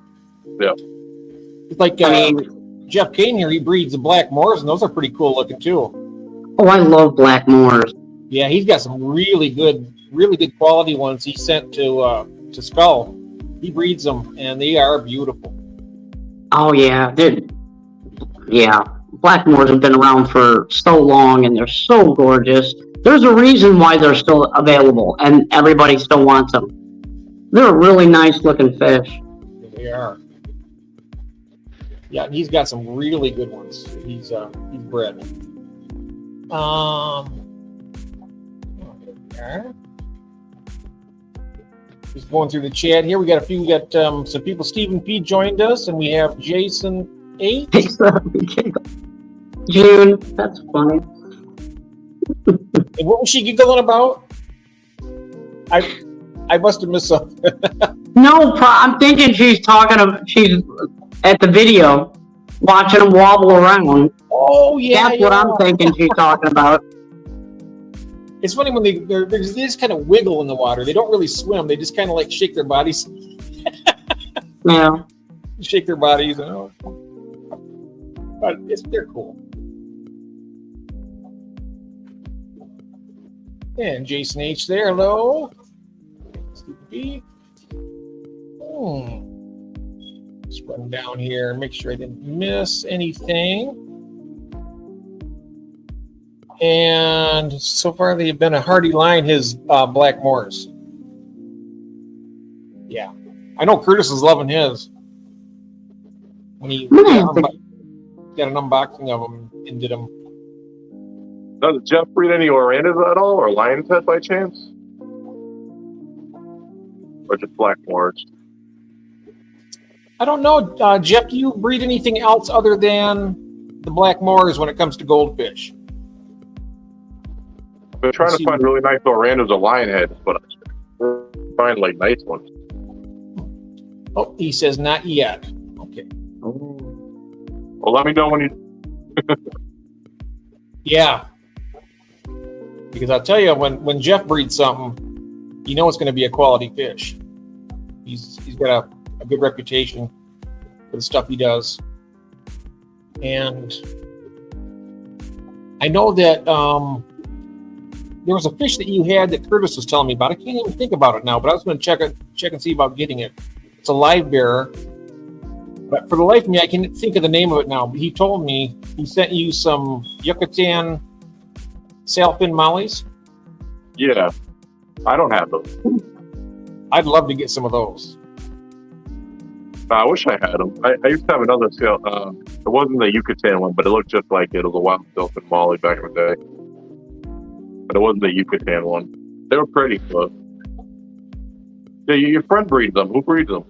Yeah. Like Jeff Kane here, he breeds the black Moors, and those are pretty cool looking too. Oh, I love black Moors. Yeah, he's got some really good quality ones he sent to Skull. He breeds them, and they are beautiful. Oh yeah, yeah. Black Moors have been around for so long, and they're so gorgeous. There's a reason why they're still available, and everybody still wants them. They're a really nice looking fish. They are. Yeah, he's got some really good ones. He's bred. Just going through the chat here. We got some people. Stephen P joined us, and we have Jason H. June, that's funny. And what was she giggling about? I must have missed something. No, I'm thinking she's at the video, watching them wobble around. Oh yeah, that's what I'm thinking she's talking about. It's funny when they just kind of wiggle in the water. They don't really swim. They just kind of like shake their bodies. Yeah. Shake their bodies. But they're cool. And Jason H there, hello. Just run down here and make sure I didn't miss anything. And so far they've been a hardy line, his Black Moors. Yeah. I know Curtis is loving his. When he got an unboxing of them and did them. Does Jeff breed any Orandas at all, or Lion's Head by chance? Or just Black Moors? I don't know, Jeff, do you breed anything else other than the Black Moors when it comes to goldfish? I've been trying to find really nice Orandas or Lion Heads, but I find like nice ones. Oh, he says not yet. Okay. Well, let me know when you... Yeah. Because I'll tell you, when Jeff breeds something, you know it's going to be a quality fish. He's got a good reputation for the stuff he does. And I know that there was a fish that you had that Curtis was telling me about. I can't even think about it now, but I was going to check and see about getting it. It's a live bearer. But for the life of me, I can't think of the name of it now. But he told me he sent you some Yucatan sailfin mollies. Yeah. I don't have those. I'd love to get some of those. I wish I had them. I used to have another sail. It wasn't the Yucatan one, but it looked just like it. It was a wild sailfin molly back in the day. But it wasn't the Yucatan one. They were pretty, but... Yeah, your friend breeds them. Who breeds them?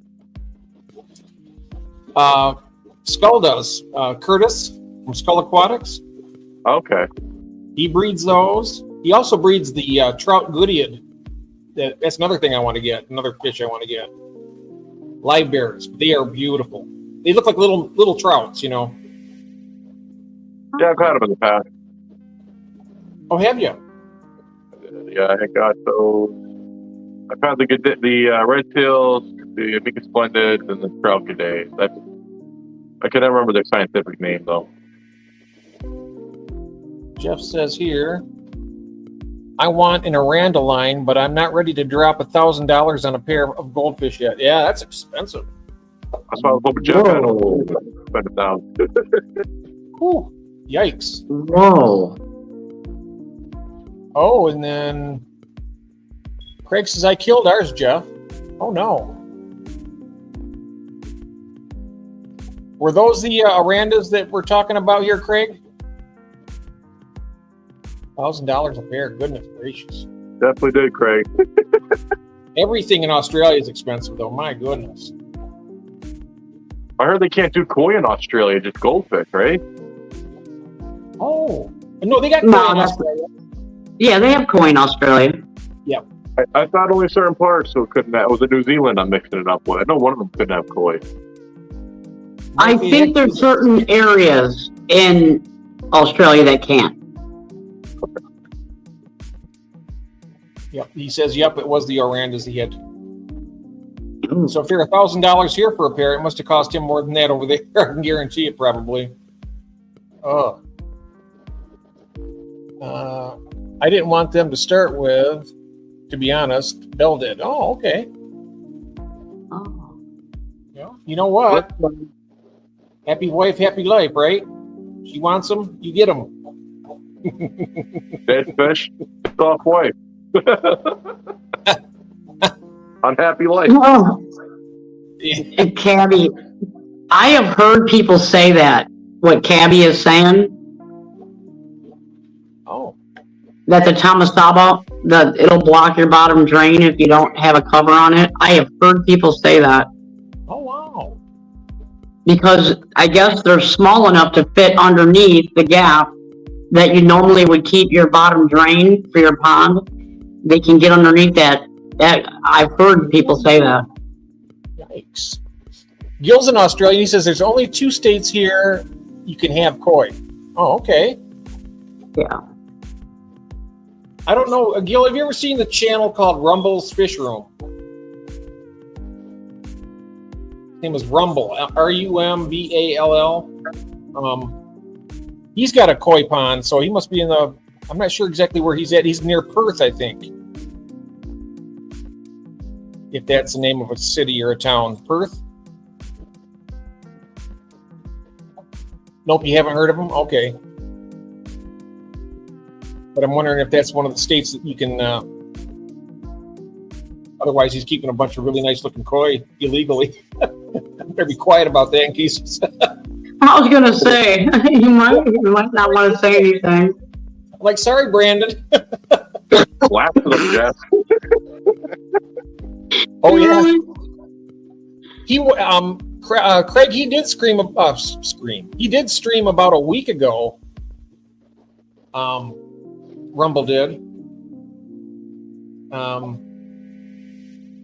Skull does. Curtis from Skull Aquatics. Okay. He breeds those. He also breeds the trout goodiad. That's another thing I want to get. Another fish I want to get. Live bearers. They are beautiful. They look like little trouts, you know. Yeah, I've had them in the past. Oh, have you? Yeah, I got those. I've had the red tails, the Amica Splendid, and the trout g'day. I can never remember their scientific name though. Jeff says here, I want an Oranda line, but I'm not ready to drop $1,000 on a pair of goldfish yet. Yeah, that's expensive. That's why I was hoping Jeff had them. Spend it down. Whew, yikes. Whoa. Oh, and then Craig says, I killed ours, Jeff. Oh, no. Were those the Orandas that we're talking about here, Craig? $1,000 a pair. Goodness gracious. Definitely did, Craig. Everything in Australia is expensive, though. My goodness. I heard they can't do koi in Australia, just goldfish, right? Oh. No, they got koi No, in that's- Australia. Yeah, they have koi in Australia. Yep. I thought only certain parts so couldn't have. It was in New Zealand I'm mixing it up with. I know one of them couldn't have koi. I think there's certain areas in Australia that can't. Yep. He says, yep, it was the Orandas he had. Ooh. So if they're $1,000 here for a pair, it must have cost him more than that over there. I can guarantee it, probably. Oh. I didn't want them to start with, to be honest. Bill did. Oh, okay. Oh. Yeah. You know what? Happy wife, happy life, right? She wants them, you get them. Dead fish, soft wife. Unhappy life. Oh. And Cabby, I have heard people say that, what Cabby is saying, Oh. that the Tamasaba, it'll block your bottom drain if you don't have a cover on it. I have heard people say that Oh, wow. because I guess they're small enough to fit underneath the gap that you normally would keep your bottom drain for your pond. They can get underneath that. I've heard people say that. Yikes. Gil's in Australia. He says there's only 2 states here you can have koi. Oh, okay. Yeah. I don't know. Gil, have you ever seen the channel called Rumble's Fish Room? His name is Rumble, Rumball. He's got a koi pond, so he must be in the... I'm not sure exactly where he's at. He's near Perth, I think. if that's the name of a city or a town. Perth? Nope, you haven't heard of them? Okay. But I'm wondering if that's one of the states that you can, otherwise he's keeping a bunch of really nice looking koi illegally. Better be quiet about that in case. I was gonna say, you might not want to say anything. Like, sorry, Brandon. Laugh to the Jeff. Oh yeah. He Craig, he did scream. He did stream about a week ago. Rumble did.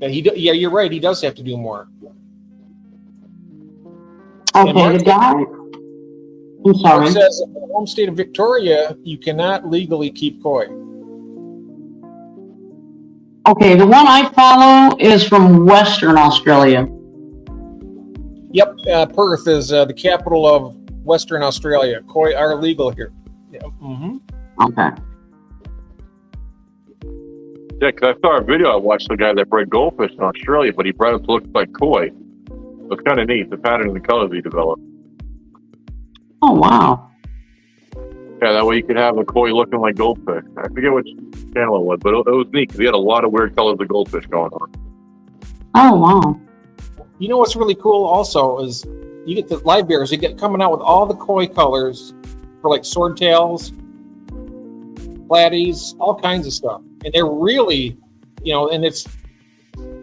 Yeah, you're right. He does have to do more. Okay, the guy. I'm sorry. It says in the home state of Victoria, you cannot legally keep koi. Okay, the one I follow is from Western Australia. Yep, Perth is the capital of Western Australia. Koi are legal here. Yeah. Mm-hmm. Okay. Yeah, because I saw a video. I watched the guy that bred goldfish in Australia, but he bred them to look like koi. It's kind of neat, the pattern and the colors he developed. Oh, wow. Yeah, that way you could have a koi looking like goldfish. I forget which channel it was, but it was neat because he had a lot of weird colors of goldfish going on. Oh, wow. You know what's really cool also is you get the live bears, they get coming out with all the koi colors for like swordtails, platies, all kinds of stuff. And they're really, and it's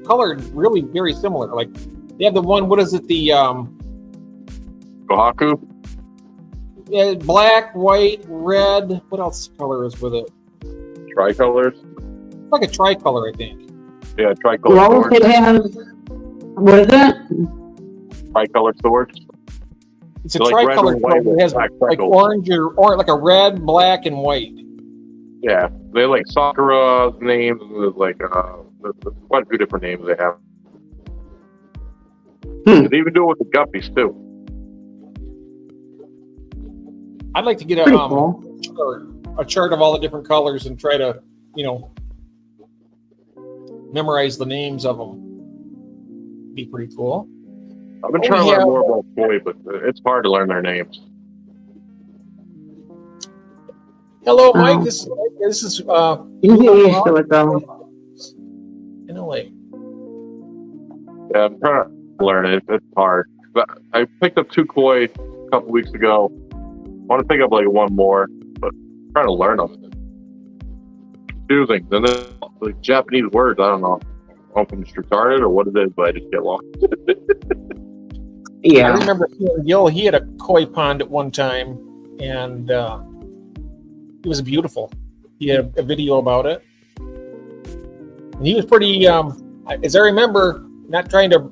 colored really very similar. Like they have the one, what is it, the Kohaku? Yeah, black, white, red. What else color is with it? Tricolors? It's like a tricolor, I think. Yeah, tricolor Well, swords. it has, what is it? Tricolor swords. It's a They're like tricolor red and white color. It has with black like freckles. orange or like a red, black, and white. Yeah, they like Sakura names. There's like there's quite a few different names they have. They even do it with the guppies too. I'd like to get Pretty cool. a chart of all the different colors and try to, memorize the names of them. Be pretty cool. I've been trying to learn more about koi, but it's hard to learn their names. Hello, Mike. This is You get used to it, though. in LA. Yeah, I'm trying to learn it. It's hard. But I picked up 2 koi a couple weeks ago. I want to pick up like 1 more, but I'm trying to learn them. Confusing. And then like Japanese words, I don't know. I don't know if I'm just retarded or what it is, but I just get lost. Yeah. I remember Gil, he had a koi pond at one time, and it was beautiful. He had a video about it. And he was pretty, as I remember, not trying to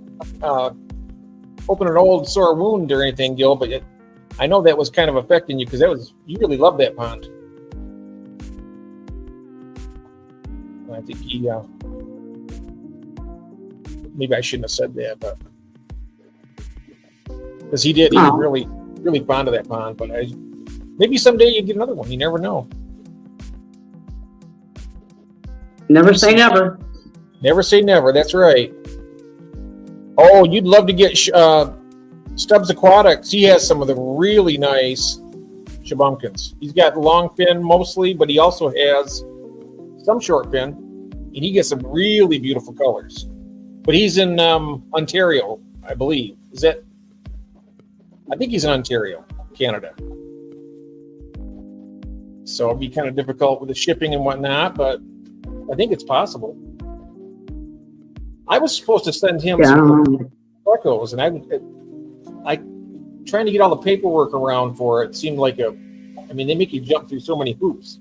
open an old sore wound or anything, Gil, but I know that was kind of affecting you because you really loved that pond. And I think he, maybe I shouldn't have said that, but because he did, he was really, really fond of that pond. But maybe someday you get another one. You never know. Never say never. Never say never. That's right. Oh, you'd love to get Stubbs Aquatics. He has some of the really nice shabunkins. He's got long fin mostly, but he also has some short fin, and he gets some really beautiful colors. But he's in Ontario, I believe. Is that? I think he's in Ontario, Canada. So it'd be kind of difficult with the shipping and whatnot, but I think it's possible. I was supposed to send him some Precos, and I trying to get all the paperwork around for it seemed like they make you jump through so many hoops.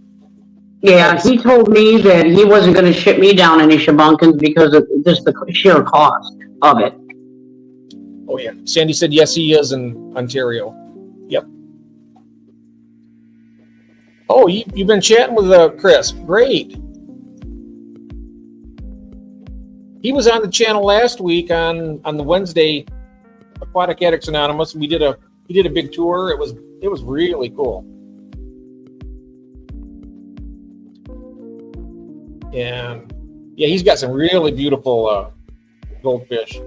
Yeah, he told me that he wasn't going to ship me down any shabunkins because of just the sheer cost of it. Oh yeah, Sandy said yes, he is in Ontario. Yep. Oh, you've been chatting with Chris. Great. He was on the channel last week on the Wednesday Aquatic Addicts Anonymous. He did a big tour. It was really cool. And yeah, he's got some really beautiful goldfish.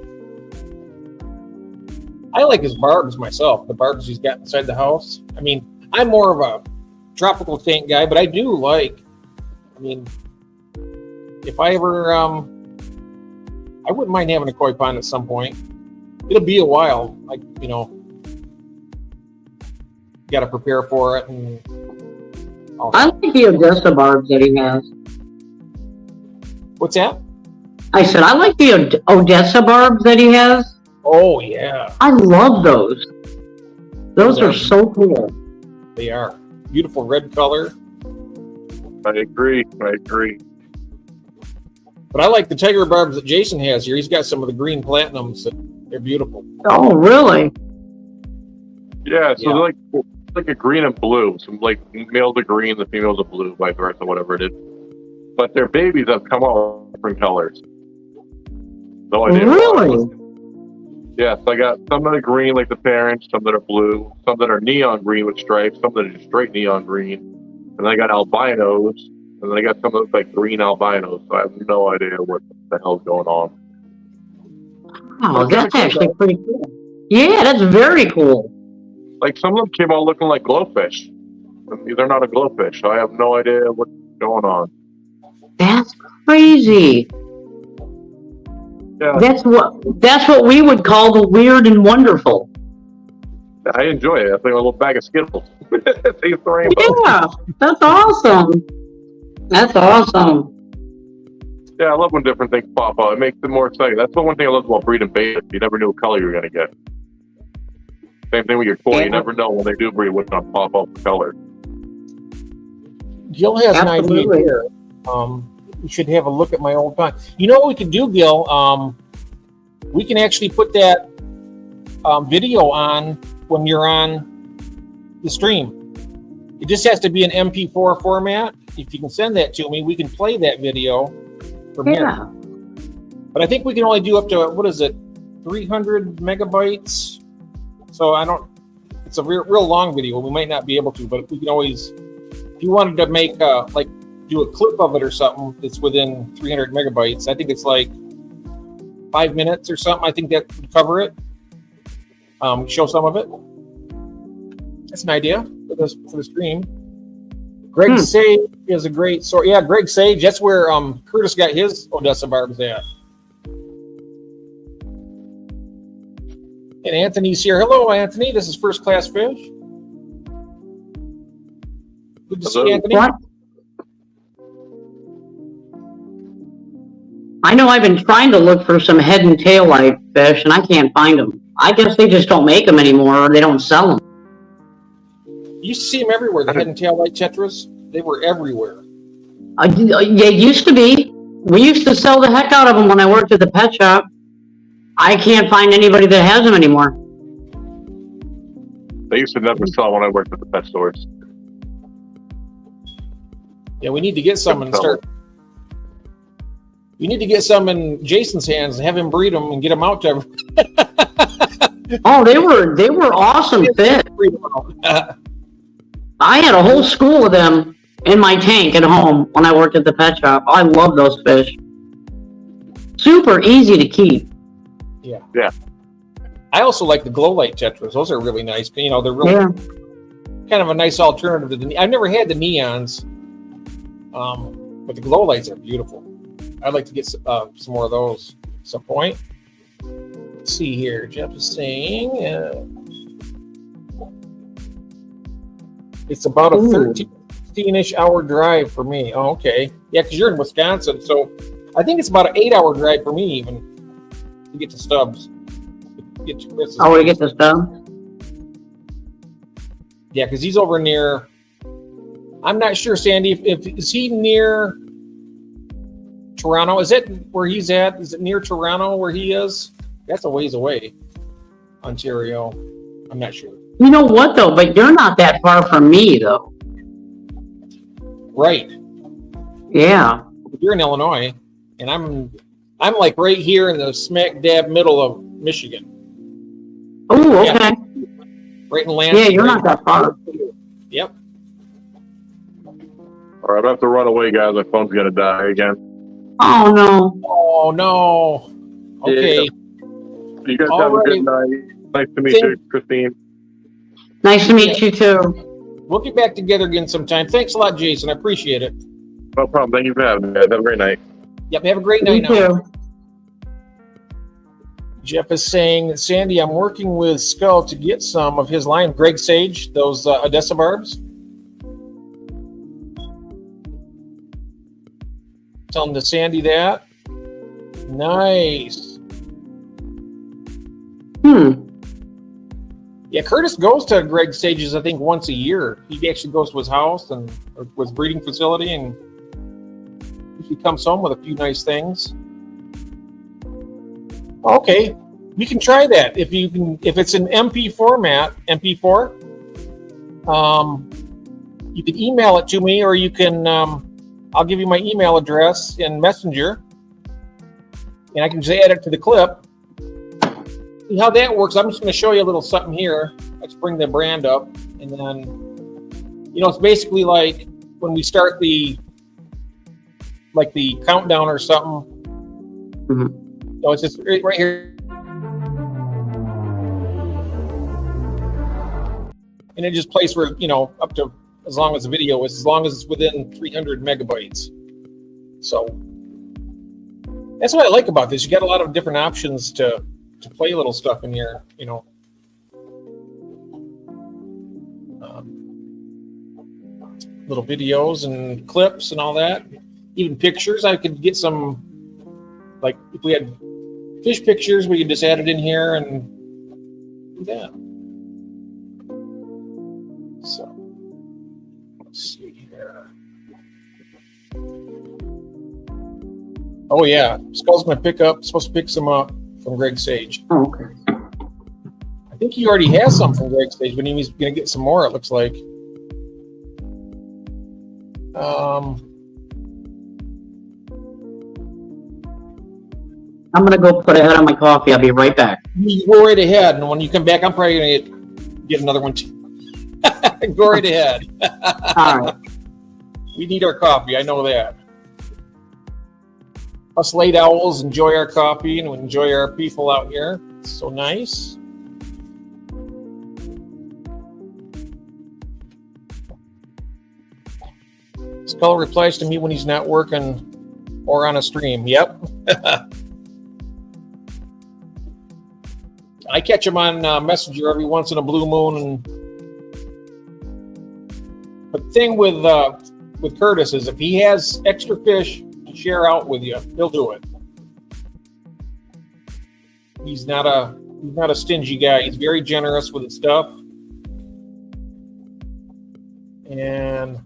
I like his barbs myself, the barbs he's got inside the house. I mean, I'm more of a tropical tank guy, but I do like, I mean, if I ever, I wouldn't mind having a koi pond at some point. It'll be a while, like, you know, got to prepare for it. And I like the Odessa barbs that he has. What's that? I said, I like the Odessa barbs that he has. Oh, yeah. I love those. Those are so cool. They are. Beautiful red color. I agree. But I like the tiger barbs that Jason has here. He's got some of the green platinums that they're beautiful. Oh, really? Yeah, so they're like a green and blue. Some like males are green, the females are blue, vice versa, whatever it is. But their babies have come out in different colors. No idea. Really? Yes, I got some that are green like the parents, some that are blue, some that are neon green with stripes, some that are just straight neon green. And I got albinos, and then I got some that look like green albinos. So I have no idea what the hell's going on. Oh, that's actually pretty cool. Yeah, that's very cool. Like some of them came out looking like glowfish. And they're not a glowfish, so I have no idea what's going on. That's crazy. Yeah. That's what we would call the weird and wonderful. I enjoy it. I think a little bag of Skittles. Taste the rainbow. Yeah, that's awesome. That's awesome. Yeah, I love when different things pop up. It makes it more exciting. That's the one thing I love about breeding beta. You never knew what color you were going to get. Same thing with your koi. You never know when they do breed what's going to pop up the color. Gil has Absolutely. an idea here. We should have a look at my old pond. You know what we can do, Gil? We can actually put that video on when you're on the stream. It just has to be an MP4 format. If you can send that to me, we can play that video from here. But I think we can only do up to, what is it, 300 megabytes? So it's a real long video. We might not be able to, but we can always, if you wanted to make, do a clip of it or something that's within 300 megabytes, I think it's like 5 minutes or something. I think that would cover it. Show some of it. That's an idea for the stream. Greg Sage is a great source. Yeah, Greg Sage. That's where Curtis got his Odessa barbs at. And Anthony's here. Hello, Anthony. This is First Class Fish. Good to see Anthony. What? I know I've been trying to look for some head and tail light fish, and I can't find them. I guess they just don't make them anymore, or they don't sell them. You used to see them everywhere. The head and tail light tetras. They were everywhere. They used to be. We used to sell the heck out of them when I worked at the pet shop. I can't find anybody that has them anymore. They used to never sell when I worked at the pet stores. Yeah, we need to get some and start. We need to get some in Jason's hands and have him breed them and get them out to everyone. Oh, they were awesome fish. I had a whole school of them in my tank at home when I worked at the pet shop. I love those fish. Super easy to keep. Yeah. I also like the glow light tetras. Those are really nice. You know, they're really kind of a nice alternative to the. I've never had the neons, but the glow lights are beautiful. I'd like to get some more of those at some point. Let's see here. Jeff is saying it's about a 13-ish hour drive for me. Oh, okay. Yeah, because you're in Wisconsin, so I think it's about an 8-hour drive for me even to get to Stubbs. To get to Chris's. Oh, to get to Stubbs? Yeah, because he's over near. I'm not sure, Sandy. Is he near Toronto? Is it where he's at? Is it near Toronto where he is? That's a ways away. Ontario. I'm not sure. You know what though? But you're not that far from me though. Right. Yeah. You're in Illinois, and I'm like right here in the smack dab middle of Michigan. Oh, okay. Yeah. Right in Lansing. Yeah, you're not that far. Yep. All right, I'm going to have to run away, guys. My phone's going to die again. Oh, no. Oh, no. Okay. You guys have a good night. Nice to meet you, Christine. Nice to meet you too. We'll get back together again sometime. Thanks a lot, Jason. I appreciate it. No problem. Thank you for having me, guys. Have a great night. Yep, have a great You night now. too. Jeff is saying, Sandy, I'm working with Skull to get some of his line, Greg Sage, those Odessa barbs. Tell him to Sandy that. Nice. Yeah, Curtis goes to Greg Sage's, I think, once a year. He actually goes to his house and or his breeding facility, and he comes home with a few nice things. Okay, you can try that if you can. If it's in MP format, MP4, you can email it to me, or you can. I'll give you my email address in Messenger, and I can just add it to the clip. See how that works? I'm just going to show you a little something here. Let's bring the brand up, and then it's basically like when we start the countdown or something. So it's just right here. And it just plays for, up to as long as the video is, as long as it's within 300 megabytes. So that's what I like about this. You got a lot of different options to play little stuff in here, little videos and clips and all that. Even pictures. I could get some, like if we had fish pictures, we could just add it in here and do that. So let's see here. Oh yeah, Skull's supposed to pick some up from Greg Sage. Oh, okay. I think he already has some from Greg Sage, but he's gonna get some more, it looks like. I'm gonna go put a head on my coffee. I'll be right back. You go right ahead, and when you come back, I'm probably gonna get another one too. Go right ahead. All right. We need our coffee. I know that. Us late owls enjoy our coffee and we enjoy our people out here. It's so nice. Skull replies to me when he's not working or on a stream. Yep. I catch him on Messenger every once in a blue moon. But the thing with Curtis is if he has extra fish to share out with you, he'll do it. He's not a stingy guy. He's very generous with his stuff. And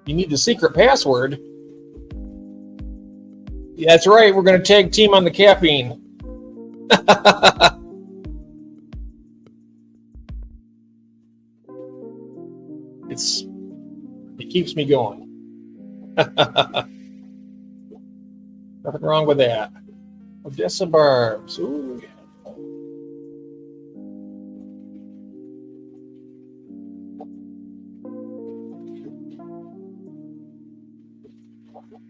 you need the secret password. Yeah, that's right. We're going to tag team on the caffeine. It keeps me going. Nothing wrong with that. Odessa barbs. Ooh, yeah.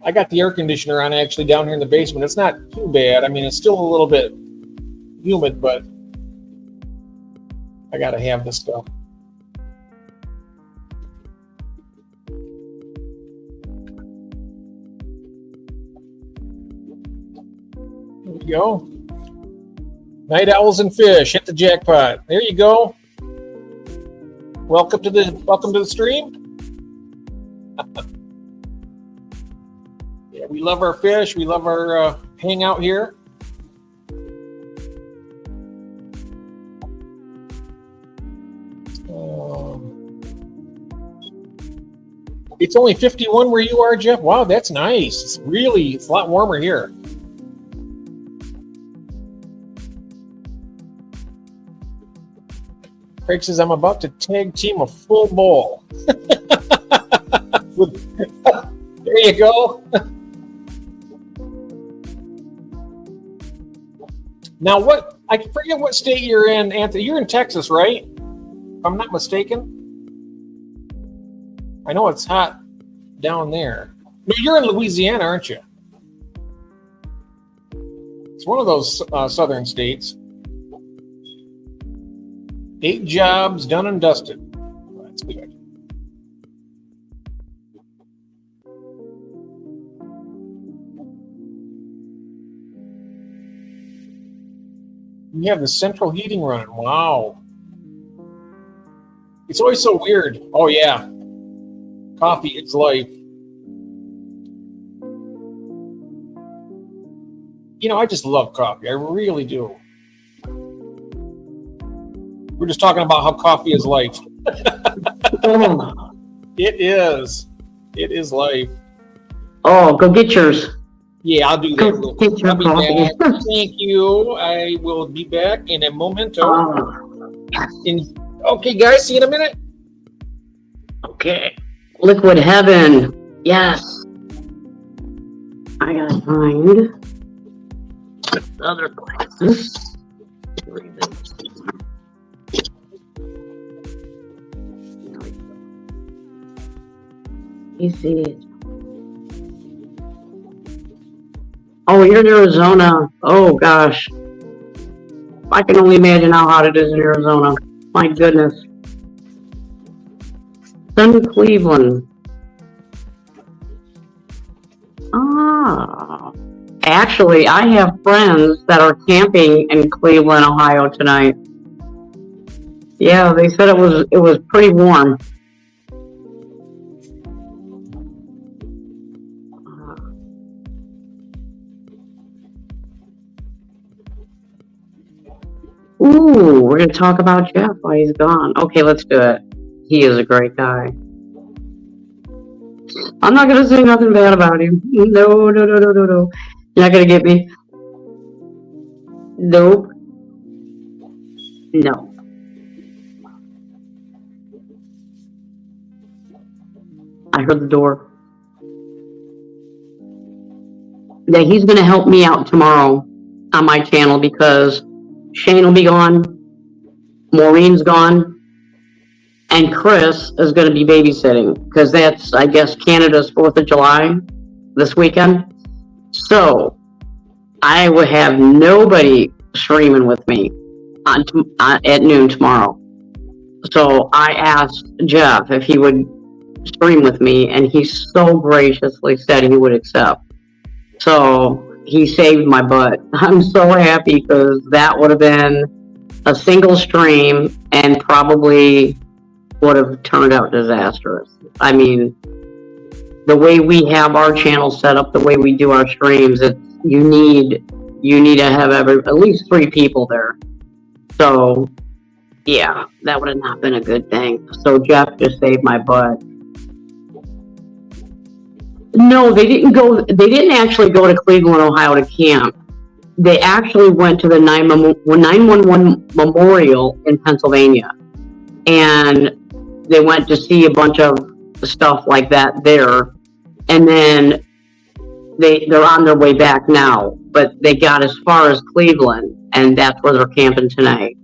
I got the air conditioner on actually down here in the basement. It's not too bad. I mean, it's still a little bit humid, but I got to have this stuff. There we go. Night owls and fish. Hit the jackpot. There you go. Welcome to the stream. Yeah, we love our fish. We love our hangout here. It's only 51 where you are, Jeff. Wow, that's nice. It's a lot warmer here. Craig says, I'm about to tag team a full bowl. There you go. Now, I forget what state you're in, Anthony. You're in Texas, right? If I'm not mistaken. I know it's hot down there. No, you're in Louisiana, aren't you? one of those southern states. 8 jobs done and dusted. That's good. You have the central heating running. Wow. It's always so weird. Oh, yeah. Coffee, it's life. You know, I just love coffee. I really do. We're just talking about how coffee is life. Oh, It is. It is life. oh, go get yours. Yeah, I'll do that. Go Real quick. get your I'll be coffee. back. Thank you. I will be back in a momento. Oh, Okay, guys, see you in a minute. okay. Liquid heaven. Yes. I gotta find other glasses. You see it. Oh, you're in Arizona. Oh gosh. I can only imagine how hot it is in Arizona. My goodness. Sunny Cleveland. Ah. Actually, I have friends that are camping in Cleveland, Ohio tonight. Yeah, they said it was pretty warm. Ooh, we're gonna talk about Jeff while he's gone. Okay, let's do it. He is a great guy. I'm not gonna say nothing bad about him. No, no, no, no, no, no. You're not gonna get me. Nope. No. I heard the door. Yeah, he's gonna help me out tomorrow on my channel because Shane will be gone, Maureen's gone, and Chris is going to be babysitting because that's, I guess, Canada's 4th of July this weekend. So I will have nobody streaming with me at noon tomorrow. So I asked Jeff if he would stream with me, and he so graciously said he would accept. So he saved my butt. I'm so happy because that would have been a single stream and probably would have turned out disastrous. I mean, the way we have our channel set up, the way we do our streams, you need to have at least 3 people there. So yeah, that would have not been a good thing. So Jeff just saved my butt. No, they didn't actually go to Cleveland, Ohio to camp. They actually went to the 911 Memorial in Pennsylvania. And they went to see a bunch of stuff like that there. And then they're on their way back now. But they got as far as Cleveland, and that's where they're camping tonight.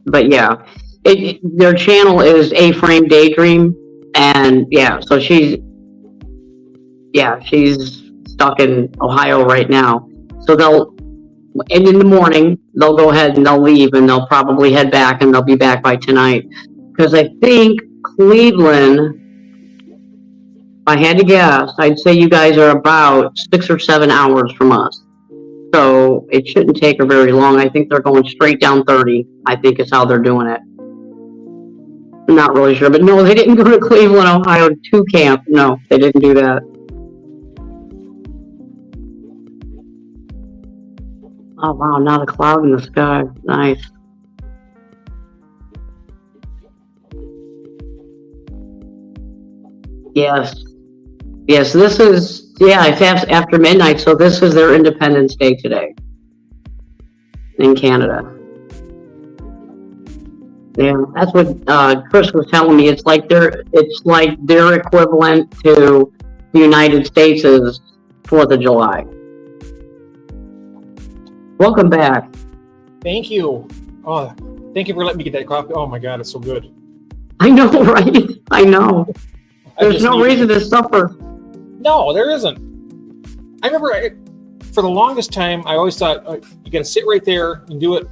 But yeah, their channel is A-Frame Daydream. And yeah, so she's stuck in Ohio right now. So and in the morning, they'll go ahead and they'll leave and they'll probably head back and they'll be back by tonight. Because I think Cleveland, if I had to guess, I'd say you guys are about 6 or 7 hours from us. So it shouldn't take her very long. I think they're going straight down 30, I think is how they're doing it. I'm not really sure, but no, they didn't go to Cleveland, Ohio to camp. No, they didn't do that. Oh wow, not a cloud in the sky. Nice. Yes. Yes, this is, it's after midnight, so this is their Independence Day today in Canada. Yeah, that's what Chris was telling me. It's like their equivalent to the United States' 4th of July. Welcome back. Thank you. Oh, thank you for letting me get that coffee. Oh my God, it's so good. I know, right? I know. There's no reason to suffer. No, there isn't. I remember for the longest time, I always thought you got to sit right there and do it.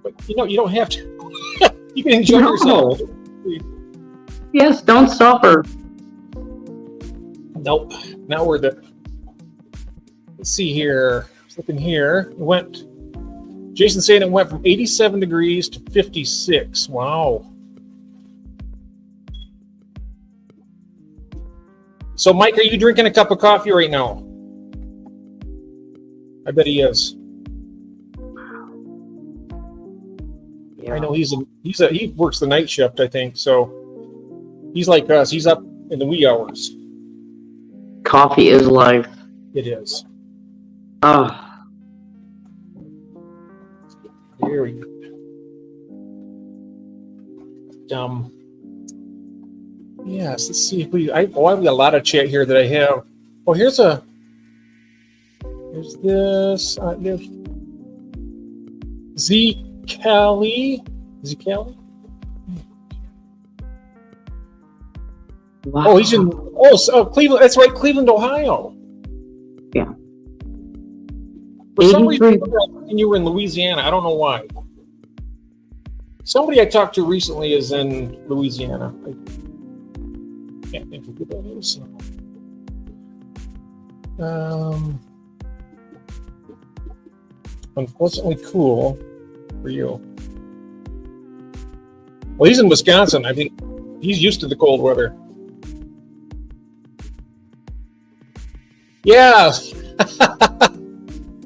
But you don't have to. You can enjoy yourself. Yes, don't suffer. Nope, not worth it. Let's see here. Looking here, Jason's saying it went from 87 degrees to 56. Wow. So, Mike, are you drinking a cup of coffee right now? I bet he is. Yeah. I know he works the night shift, I think. So he's like us. He's up in the wee hours. Coffee is life. It is. Oh. There we go. Yes, let's see if I've got a lot of chat here that I have. Oh, here's this. There's Z Kelly. Wow. Oh, he's in. Cleveland. That's right, Cleveland, Ohio. Yeah. For some reason, you were in Louisiana. I don't know why. Somebody I talked to recently is in Louisiana. I can't think of who that is. Unpleasantly cool for you. Well, he's in Wisconsin. I think he's used to the cold weather. Yeah.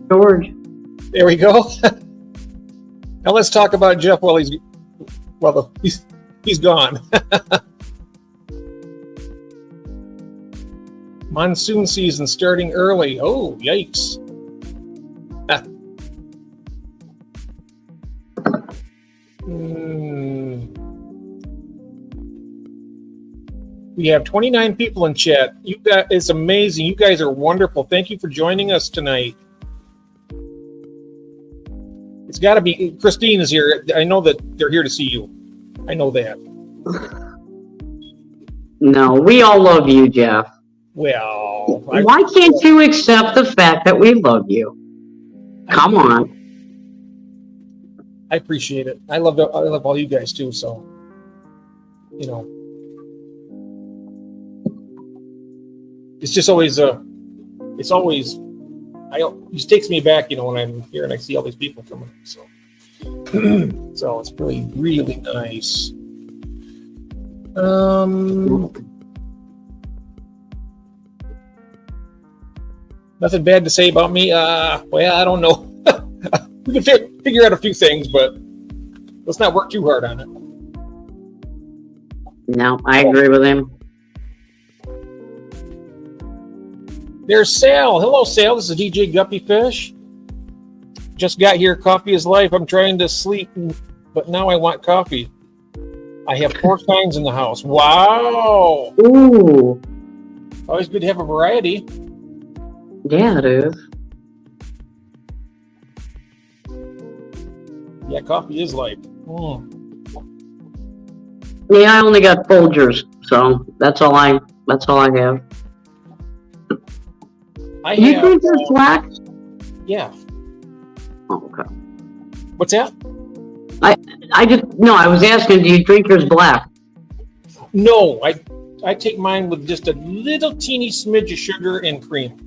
George. There we go. Now let's talk about Jeff while he's gone. Monsoon season starting early. Oh, yikes. We have 29 people in chat. It's amazing. You guys are wonderful. Thank you for joining us tonight. It's got to be Christine is here. I know that they're here to see you. I know that. No, we all love you, Jeff. Well, why can't you accept the fact that we love you? Come on. I appreciate it. I love all you guys too. So, it's just always it just takes me back, when I'm here and I see all these people coming. So, so it's really, really nice. Nothing bad to say about me. Well, I don't know. We can figure out a few things, but let's not work too hard on it. No, I agree with him. There's Sal. Hello, Sal. This is DJ Guppy Fish. Just got here. Coffee is life. I'm trying to sleep, but now I want coffee. I have 4 kinds in the house. Wow. Ooh. Always good to have a variety. Yeah, it is. Yeah, coffee is life. Yeah, I only got Folgers, so that's all I have. You drink your black? Yeah. Oh, okay. What's that? I was asking, do you drink yours black? No, I take mine with just a little teeny smidge of sugar and cream.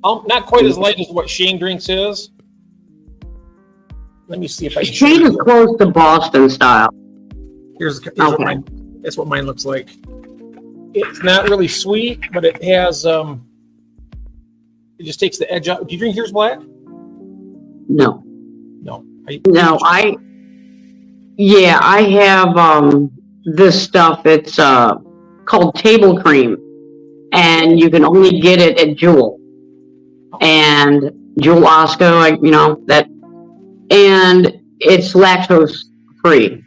Not quite as light as what Shane drinks is. Let me see if I can. Shane is close to Boston style. Here's okay. That's what mine looks like. It's not really sweet, but it has it just takes the edge out. Do you drink yours black? No. No. I have this stuff. It's called table cream, and you can only get it at Jewel and Jewel Osco, and it's lactose free.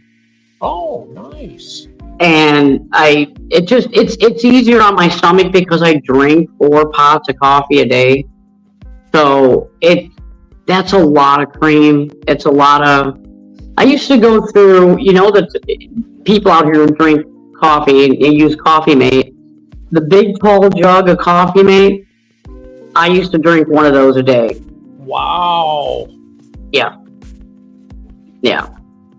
Oh, nice. And it's easier on my stomach because I drink 4 pots of coffee a day. So that's a lot of cream. It's a lot of, I used to go through, that people out here drink coffee and use Coffee Mate. the big tall jug of coffee mate, I used to drink one of those a day. Wow. Yeah.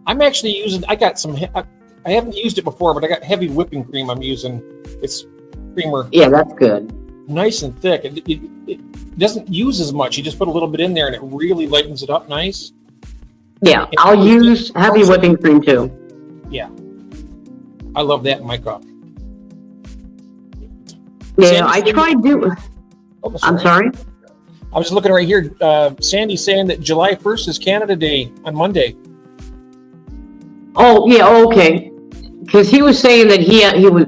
I'm actually using, I got some, I haven't used it before, but I got heavy whipping cream I'm using. It's creamer. Yeah, that's good. Nice and thick. It doesn't use as much. You just put a little bit in there and it really lightens it up nice. Yeah, I'll use heavy whipping cream too. Yeah. I love that in my coffee. Yeah, I tried doing. Oh, I'm sorry. I was looking right here. Sandy's saying that July 1st is Canada Day on Monday. Oh, yeah, okay. Because he was saying that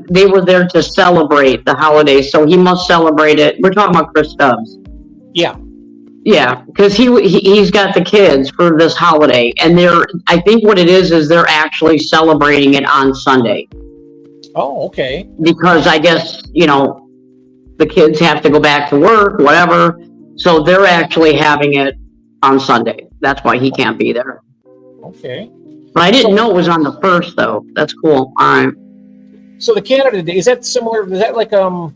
they were there to celebrate the holiday, so he must celebrate it. We're talking about Chris Stubbs. Yeah. Yeah, because he's got the kids for this holiday, and I think what it is they're actually celebrating it on Sunday. Oh, okay. Because I guess, the kids have to go back to work, whatever, so they're actually having it on Sunday. That's why he can't be there. Okay. But I didn't know it was on the 1st, though. That's cool. All right. So the Canada Day, is that similar? Is that like an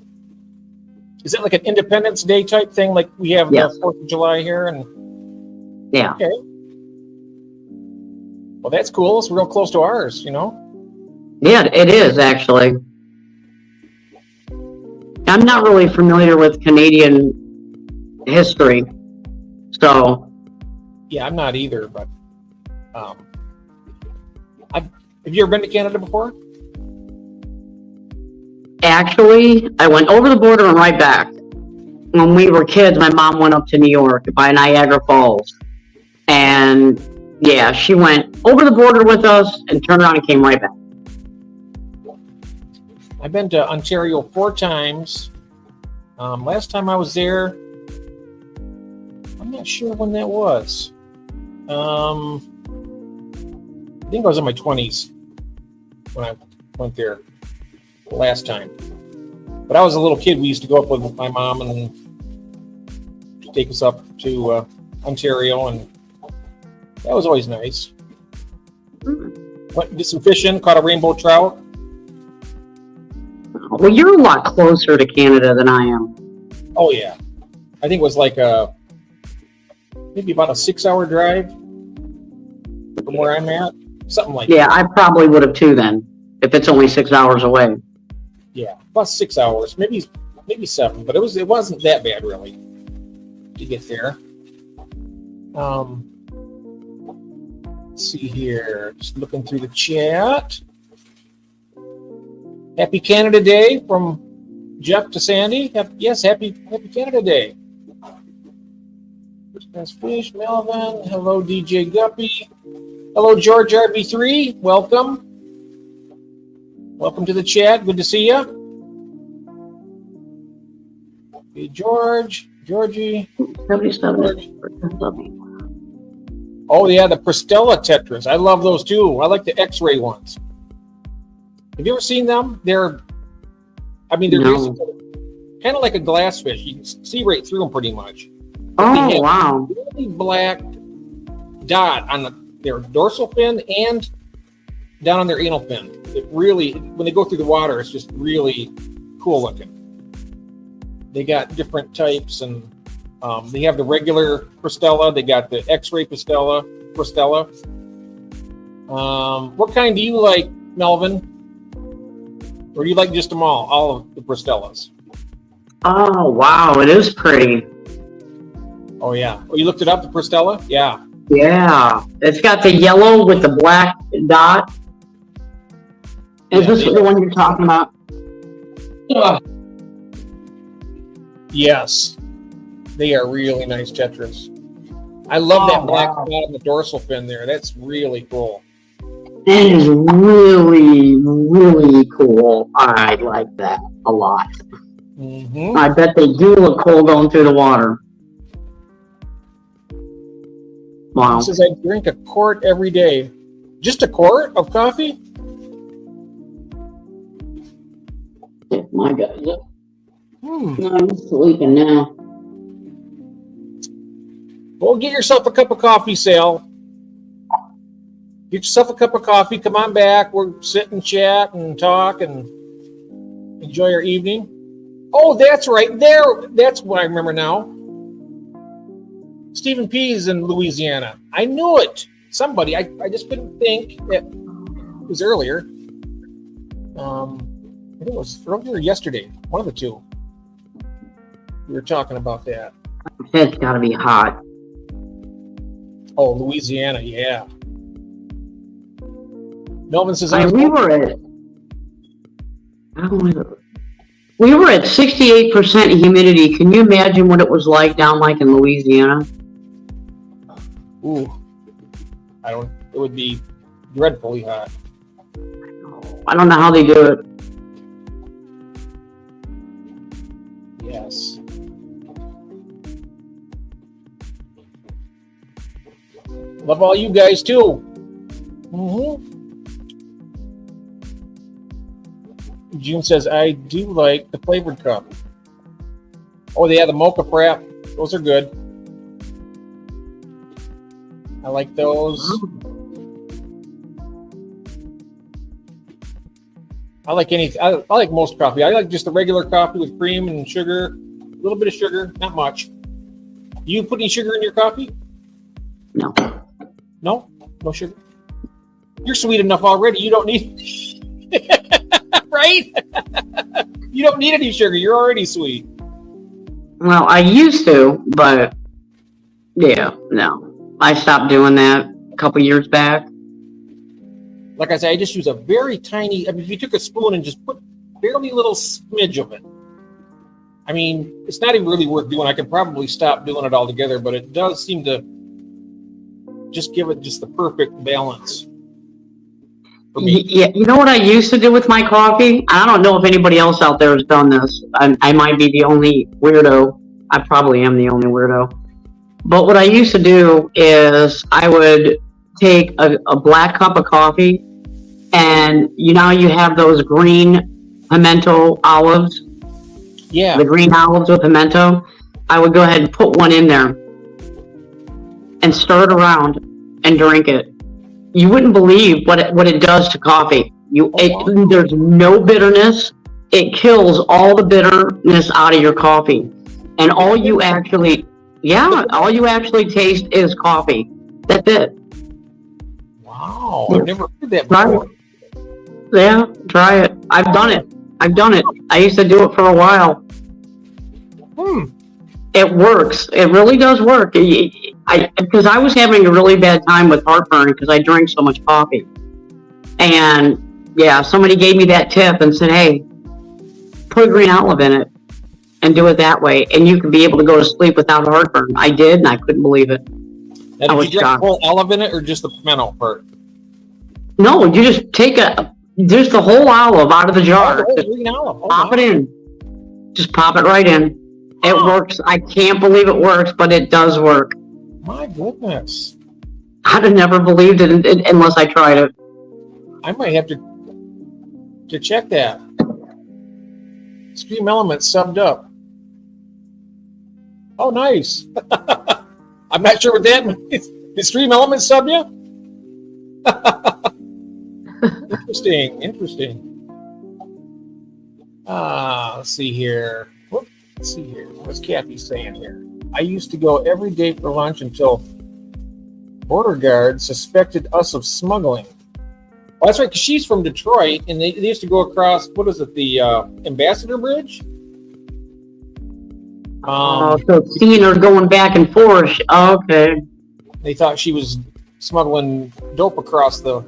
Independence Day type thing, like we have Yes. the 4th of July here? And Yeah. okay. Well, that's cool. It's real close to ours, Yeah, it is, actually. I'm not really familiar with Canadian history, so. Yeah, I'm not either, but have you ever been to Canada before? Actually, I went over the border and right back. When we were kids, my mom went up to New York by Niagara Falls. And yeah, she went over the border with us and turned around and came right back. I've been to Ontario 4 times. Last time I was there, I'm not sure when that was. I think I was in my 20s when I went there the last time. But I was a little kid. We used to go up with my mom and take us up to Ontario, and that was always nice. Went, did some fishing, caught a rainbow trout. Well, you're a lot closer to Canada than I am. Oh yeah, I think it was like maybe about a 6-hour drive from where I'm at, something like Yeah, that. I probably would have too then, if it's only 6 hours away. Yeah, about 6 hours, maybe 7, but it wasn't that bad really to get there. Let's see here, just looking through the chat. Happy Canada Day from Jeff to Sandy. Yes, happy Canada Day. First Fish, Melvin. Hello, DJ Guppy. Hello, George RB3. Welcome. Welcome to the chat. Good to see you. Hey, Georgie. 77. Oh, yeah, the Pristella Tetras. I love those too. I like the X-ray ones. Have you ever seen them? They're No. kind of like a glass fish. You can see right through them pretty much. Oh, wow. A really black dot on their dorsal fin and down on their anal fin. It really, when they go through the water, it's just really cool looking. They got different types, and they have the regular Pristella. They got the X-ray Pristella. What kind do you like, Melvin? Or do you like just them all of the Pristellas? Oh, wow. It is pretty. Oh, yeah. Oh, you looked it up, the Pristella? Yeah. Yeah. It's got the yellow with the black dot. Is Yeah, this the one you're talking about? Yes. They are really nice tetras. I love that black wow. spot on the dorsal fin there. That's really cool. That is really, really cool. I like that a lot. Mm-hmm. I bet they do look cool going through the water. Wow. He says I drink a quart every day. Just a quart of coffee? My God. I'm sleeping now. Well, get yourself a cup of coffee, Sal. Get yourself a cup of coffee. Come on back. We'll sit and chat and talk and enjoy our evening. Oh, that's right. There, that's what I remember now. Stephen P's in Louisiana. I knew it. Somebody. I just couldn't think that it was earlier. I think it was earlier or yesterday. One of the two. We were talking about that. It's got to be hot. Oh, Louisiana, yeah. Melvin says, We were at 68% humidity. Can you imagine what it was like down like in Louisiana? ooh, it would be dreadfully hot. I don't know how they do it. Yes. Love all you guys too. June says, I do like the flavored cup. Oh, yeah, the mocha frap. Those are good. I like those. I like I like most coffee. I like just the regular coffee with cream and sugar. A little bit of sugar, not much. Do you put any sugar in your coffee? No. No? No sugar? You're sweet enough already. You don't need... Right? You don't need any sugar. You're already sweet. Well, I used to, but yeah, no. I stopped doing that a couple years back. Like I said, I just use a very tiny... I mean, if you took a spoon and just put barely a little smidge of it, I mean, it's not even really worth doing. I could probably stop doing it altogether, but it does seem to just give it just the perfect balance for me. Yeah, you know what I used to do with my coffee? I don't know if anybody else out there has done this. I might be the only weirdo. I probably am the only weirdo. But what I used to do is I would take a black cup of coffee, and you have those green pimento olives. Yeah. The green olives with pimento. I would go ahead and put one in there and stir it around and drink it. You wouldn't believe what it does to coffee. Wow. There's no bitterness. It kills all the bitterness out of your coffee. And all you actually taste is coffee. That's it. Wow. I've never heard that Try before. it. Yeah, try it. I've done it. I used to do it for a while. It works. It really does work. Because I was having a really bad time with heartburn because I drank so much coffee. And yeah, somebody gave me that tip and said, hey, put a green olive in it and do it that way. And you can be able to go to sleep without heartburn. I did, and I couldn't believe it. Now, did you drink the whole olive in it or just the pimento part? No, you just take just the whole olive out of the jar. Oh, the whole green olive. Oh, Pop wow. it in. Just pop it right in. It works. I can't believe it works, but it does work. My goodness. I'd have never believed it unless I tried it. I might have to check that. Stream Elements subbed up. Oh, nice. I'm not sure what that means. Did Stream Elements sub you? Interesting. Let's see here. Let's see here. What's Kathy saying here? I used to go every day for lunch until border guards suspected us of smuggling. Oh, that's right, because she's from Detroit, and they used to go across, what is it, the Ambassador Bridge? So seeing her going back and forth. Okay. They thought she was smuggling dope across from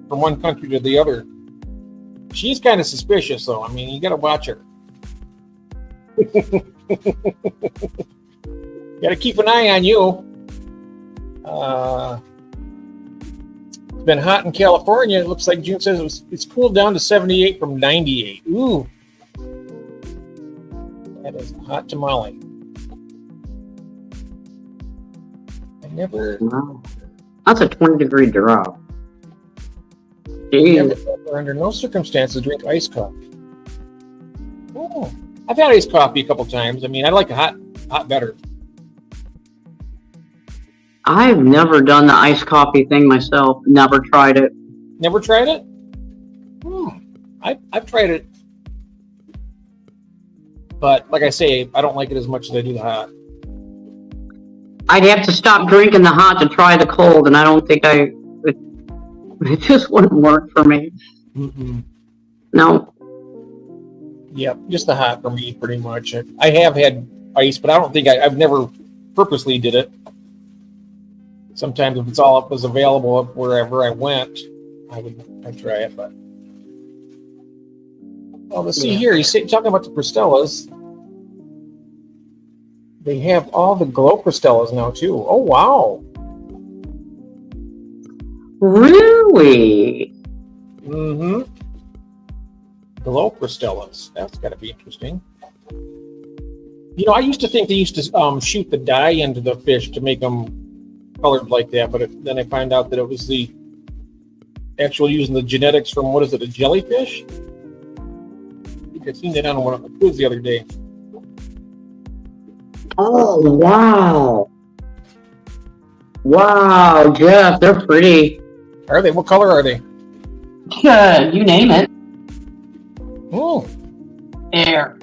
one country to the other. She's kind of suspicious, though. I mean, you got to watch her. Got to keep an eye on you. It's been hot in California. It looks like June says it's cooled down to 78 from 98. Ooh. That is a hot tamale. Wow. That's a 20-degree drop. Jeez. Never, under no circumstances, drink iced coffee. Oh, I've had iced coffee a couple times. I mean, I like a hot better. I've never done the iced coffee thing myself. Never tried it. Never tried it? I've tried it But like I say, I don't like it as much as I do the hot. I'd have to stop drinking the hot to try the cold, and I don't think it just wouldn't work for me. No. Yep, just the hot for me, pretty much. I have had ice, but I don't think I've never purposely did it. Sometimes if it's all up was available up wherever I went, I'd try it. But let's see here. He's talking about the Cristellas. They have all the glow Cristellas now too. Oh wow! Really? Mm-hmm. Glow Cristellas. That's got to be interesting. You know, I used to think they used to shoot the dye into the fish to make them colored like that, but then I find out that it was the actual using the genetics from, what is it, a jellyfish? I think I seen that on one of the quiz the other day. Oh, wow. Wow, Jeff, they're pretty. Are they? What color are they? Good, you name it. Oh. There.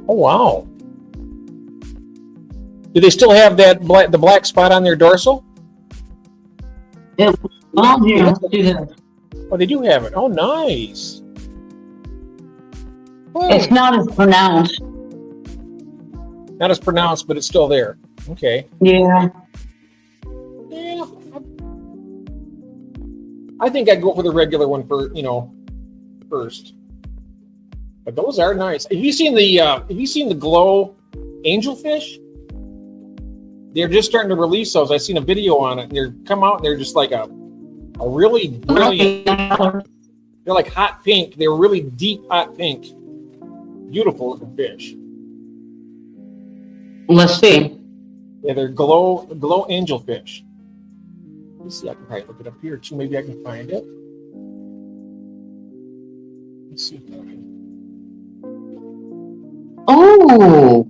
Oh, wow. Do they still have the black spot on their dorsal? Yeah. Oh, here, let's do that. Oh, they do have it. Oh, nice. It's not as pronounced. Not as pronounced, but it's still there. Okay. Yeah. Yeah. I think I'd go for the regular one first. But those are nice. Have you seen the glow angelfish? They're just starting to release those. I seen a video on it. They're come out and they're just like a really brilliant. They're like hot pink. They're really deep hot pink. Beautiful looking fish. Let's see. Yeah, they're glow angelfish. Let's see. I can probably look it up here too. Maybe I can find it. Let's see. Oh.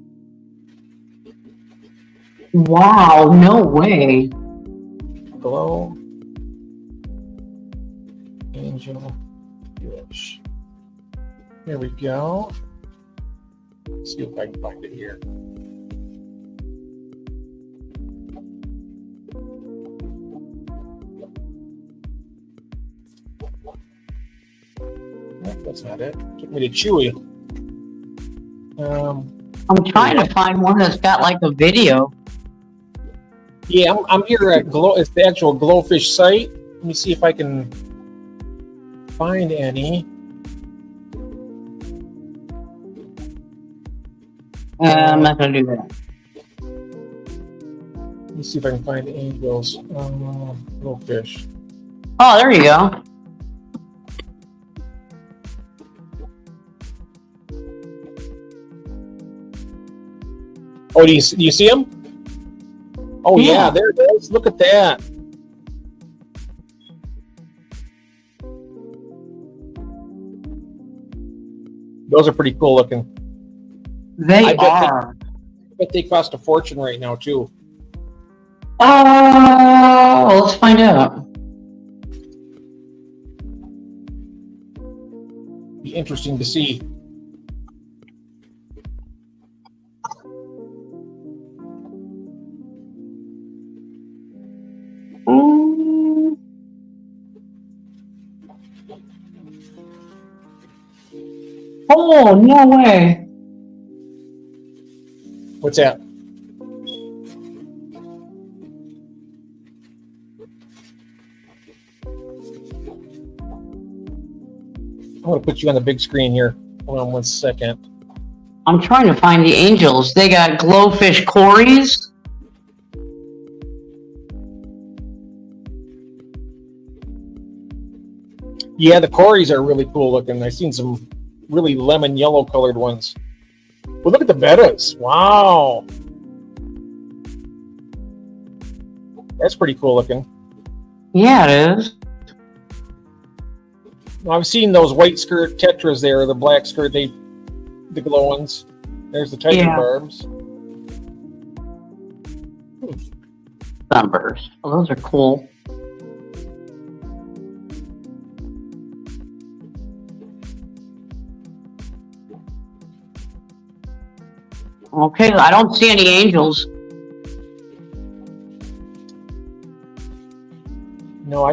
Wow, no way. Glow angel fish. There we go. Let's see if I can find it here. Nope, that's not it. Took me to Chewy. I'm trying to find one that's got like a video. Yeah, I'm here at Glow. It's the actual Glowfish site. Let me see if I can find any. I'm not gonna do that. Let me see if I can find angels. Glowfish. Oh, there you go. Oh, do you see them? Oh yeah, there it is. Look at that. Those are pretty cool looking. They are. I bet they cost a fortune right now too. Oh, let's find out. Be interesting to see. Oh, no way. What's that? I'm going to put you on the big screen here. Hold on 1 second. I'm trying to find the angels. They got glowfish cories. Yeah, the cories are really cool looking. I've seen some really lemon yellow colored ones. Well, look at the bettas. Wow. That's pretty cool looking. Yeah, it is. I've seen those white skirt tetras there, the black skirt, the glow ones. There's the tiger barbs. Sunburst. Well, those are cool. Okay, I don't see any angels. No,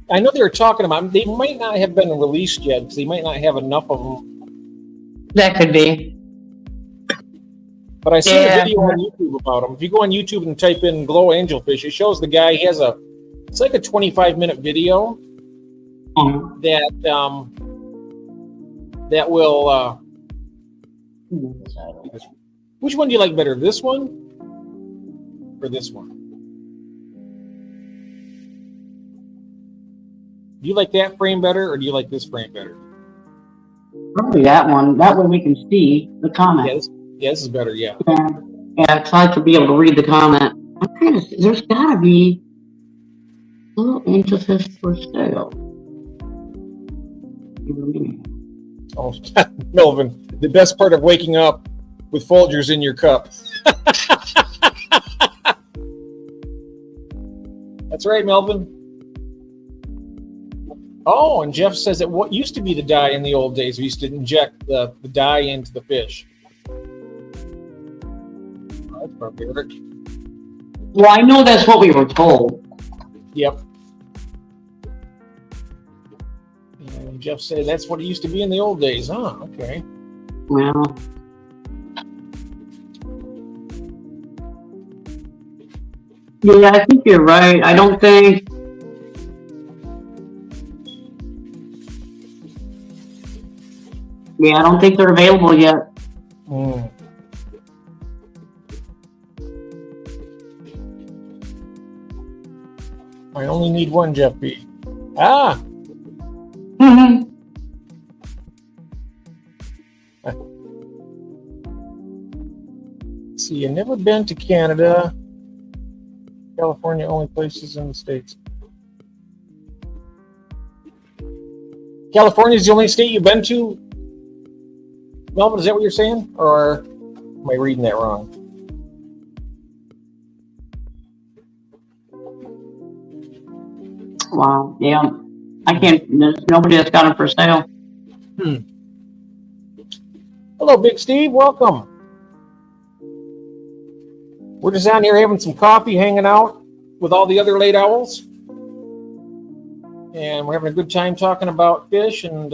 I know they were talking about. They might not have been released yet because they might not have enough of them. That could be. But I see a Yeah. video on YouTube about them. If you go on YouTube and type in glow angelfish, it shows the guy. He has it's like a 25-minute video that will. Which one do you like better, this one or this one? Do you like that frame better, or do you like this frame better? Probably that one. That way we can see the comment. Yeah, this is better. Yeah. Yeah, it's like to be able to read the comment. There's gotta be a little angelfish for sale. Oh, Melvin, the best part of waking up with Folgers in your cup. That's right, Melvin. Oh, and Jeff says that what used to be the dye in the old days, we used to inject the dye into the fish. Oh, that's barbaric. Well, I know that's what we were told. Yep. And Jeff said that's what it used to be in the old days. Huh, okay. Well, yeah, I think you're right. I don't think. Yeah, I don't think they're available yet. I only need one, Jeff B. Ah! See, you've never been to Canada. California, only places in the States. California is the only state you've been to? Melvin, is that what you're saying? Or am I reading that wrong? Wow, yeah. I can't, there's nobody that's got them for sale. Hello, Big Steve. Welcome. We're just down here having some coffee, hanging out with all the other late owls. And we're having a good time talking about fish and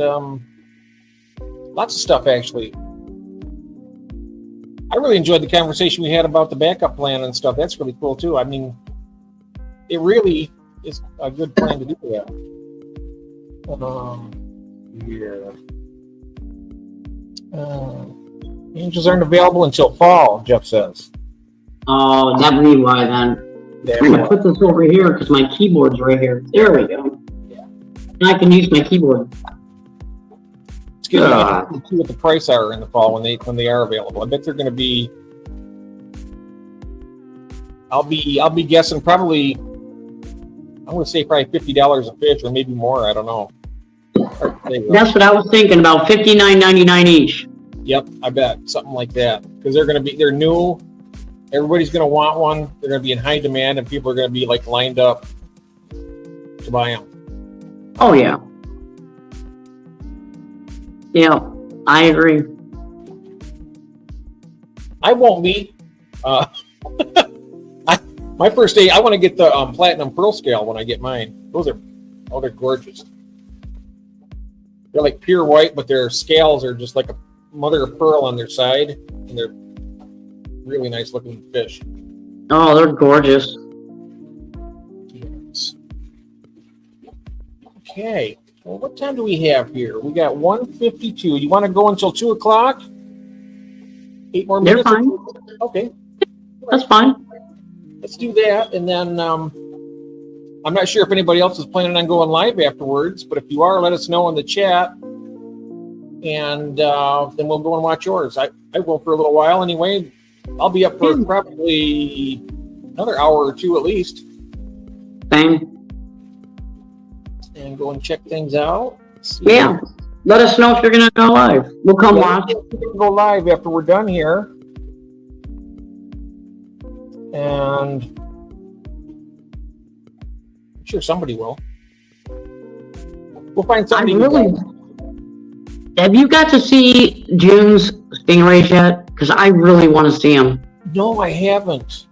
lots of stuff, actually. I really enjoyed the conversation we had about the backup plan and stuff. That's really cool, too. I mean, it really is a good plan to do that. Angels aren't available until fall, Jeff says. Oh, that would be why then. I'm going to put this over here because my keyboard's right here. There we go. Yeah. I can use my keyboard. It's good to see what the price are in the fall when they are available. I bet they're going to be. I'll be guessing probably. I'm going to say probably $50 a fish or maybe more. I don't know. That's what I was thinking, about $59.99 each. Yep, I bet something like that because they're new. Everybody's going to want one. They're going to be in high demand, and people are going to be like lined up to buy them. Oh yeah. Yeah, I agree. I won't be. My first day, I want to get the platinum pearl scale when I get mine. They're gorgeous. They're like pure white, but their scales are just like a mother of pearl on their side, and they're really nice looking fish. Oh, they're gorgeous. Yes. Okay. Well, what time do we have here? We got 1:52. You want to go until 2 o'clock? 8 more minutes? They're fine. Okay. That's fine. Let's do that, and then I'm not sure if anybody else is planning on going live afterwards, but if you are, let us know in the chat, and then we'll go and watch yours. I will for a little while anyway. I'll be up for probably another hour or two at least. Same. And go and check things out. Yeah. Let us know if you're going to go live. We'll come watch. We'll go live after we're done here. And I'm sure somebody will. We'll find somebody. Have you got to see June's stingrays yet? Because I really want to see them. No, I haven't.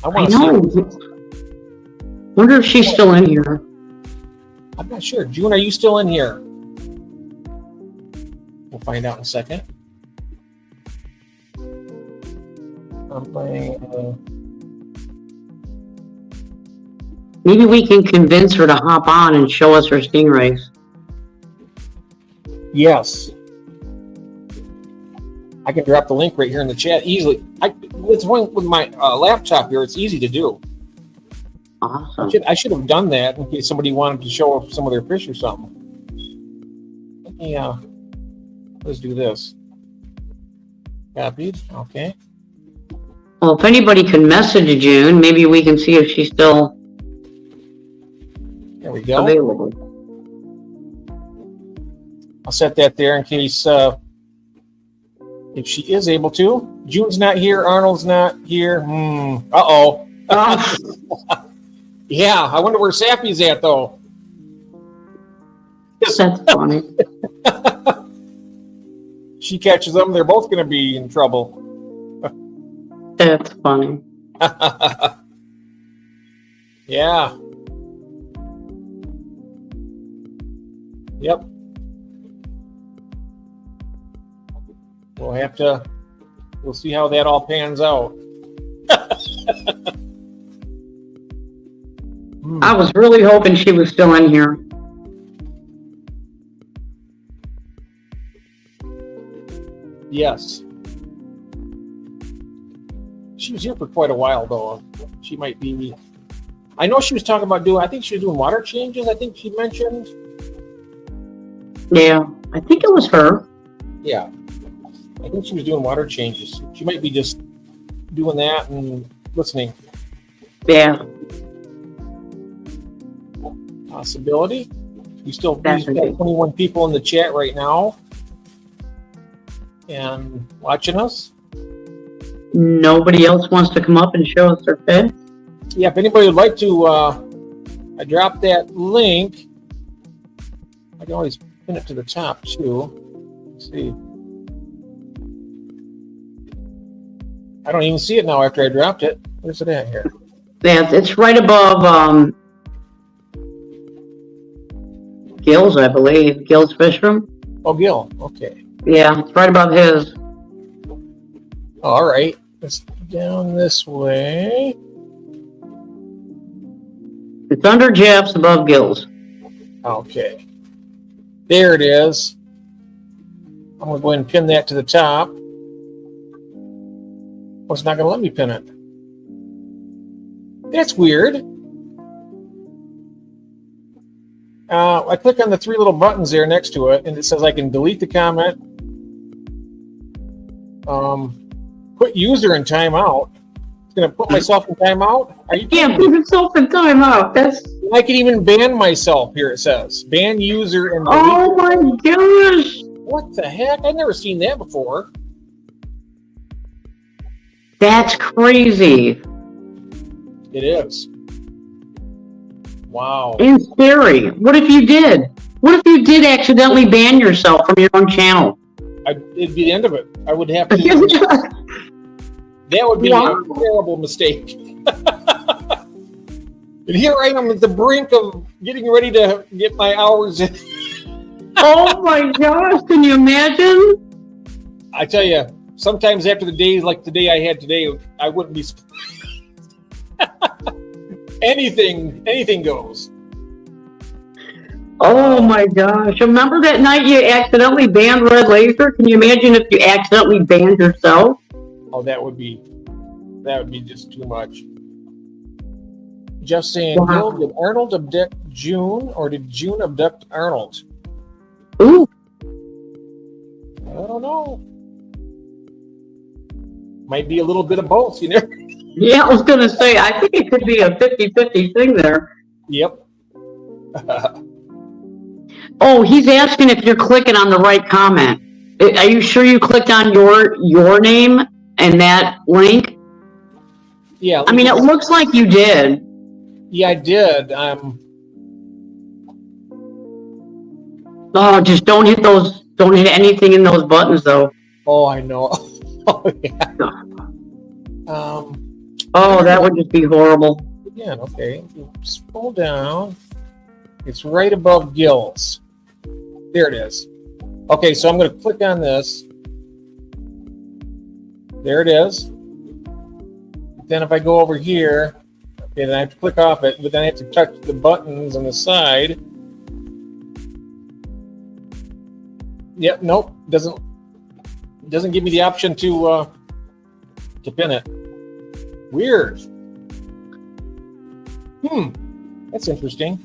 I I want to see know. them. Wonder if she's still in here. I'm not sure. June, are you still in here? We'll find out in a second. I'm playing. Maybe we can convince her to hop on and show us her stingrays. Yes. I can drop the link right here in the chat easily. It's one with my laptop here. It's easy to do. Awesome. I should have done that in case somebody wanted to show off some of their fish or something. Let me, let's do this. Copied. Okay. Well, if anybody can message June, maybe we can see if she's still There we go. available. I'll set that there in case if she is able to. June's not here. Arnold's not here. Uh-oh. Oh, Yeah, I wonder where Sappy's at, though. that's funny. She catches them, they're both going to be in trouble. That's funny. Yeah. Yep. We'll see how that all pans out. I was really hoping she was still in here. Yes. She was here for quite a while, though. She might be. I know she was talking about I think she was doing water changes, I think she mentioned. Yeah, I think it was her. Yeah. I think she was doing water changes. She might be just doing that and listening. Yeah. Possibility. We've got That's right. 21 people in the chat right now and watching us. Nobody else wants to come up and show us their fish? Yeah, if anybody would like to, I dropped that link. I can always pin it to the top too. Let's see. I don't even see it now after I dropped it. Where's it at here? Yeah, it's right above Gil's, I believe. Gil's Fish Room. Oh, Gil. Okay. Yeah, it's right above his. All right. It's down this way. It's under Jeff's, above Gil's. Okay. There it is. I'm going to go ahead and pin that to the top. Well, it's not going to let me pin it. That's weird. I click on the three little buttons there next to it, and it says I can delete the comment, put user in timeout. It's going to put myself in timeout. Are you Yeah, kidding put me? yourself in timeout. That's. I can even ban myself here, it says. Ban user and delete. Oh my gosh! What the heck? I've never seen that before. That's crazy It is. Wow. and scary. What if you did? What if you did accidentally ban yourself from your own channel? It'd be the end of it. I would have to. That would be Wow. a terrible mistake. And here I am at the brink of getting ready to get my hours in. Oh my gosh! Can you imagine? I tell you, sometimes after the days like the day I had today, I wouldn't be. Anything goes. Oh my gosh! Remember that night you accidentally banned Red Laser? Can you imagine if you accidentally banned yourself? Oh, that would be just too much. Just saying, Wow. Gil, did Arnold abduct June, or did June abduct Arnold? Ooh, I don't know. Might be a little bit of both, you know? yeah, I was gonna say, I think it could be a 50-50 thing there. Yep. Oh, he's asking if you're clicking on the right comment. Are you sure you clicked on your name and that link? Yeah. I mean, it looks like you did. Yeah, I did. Oh, just don't hit those Don't hit anything in those buttons though. Oh, I know. Oh, yeah. Oh, that would just be horrible. Again, okay. If you scroll down, it's right above gills. There it is. Okay, so I'm going to click on this. There it is. Then if I go over here, okay, then I have to click off it, but then I have to touch the buttons on the side. Yep, nope, doesn't give me the option to pin it. Weird. That's interesting.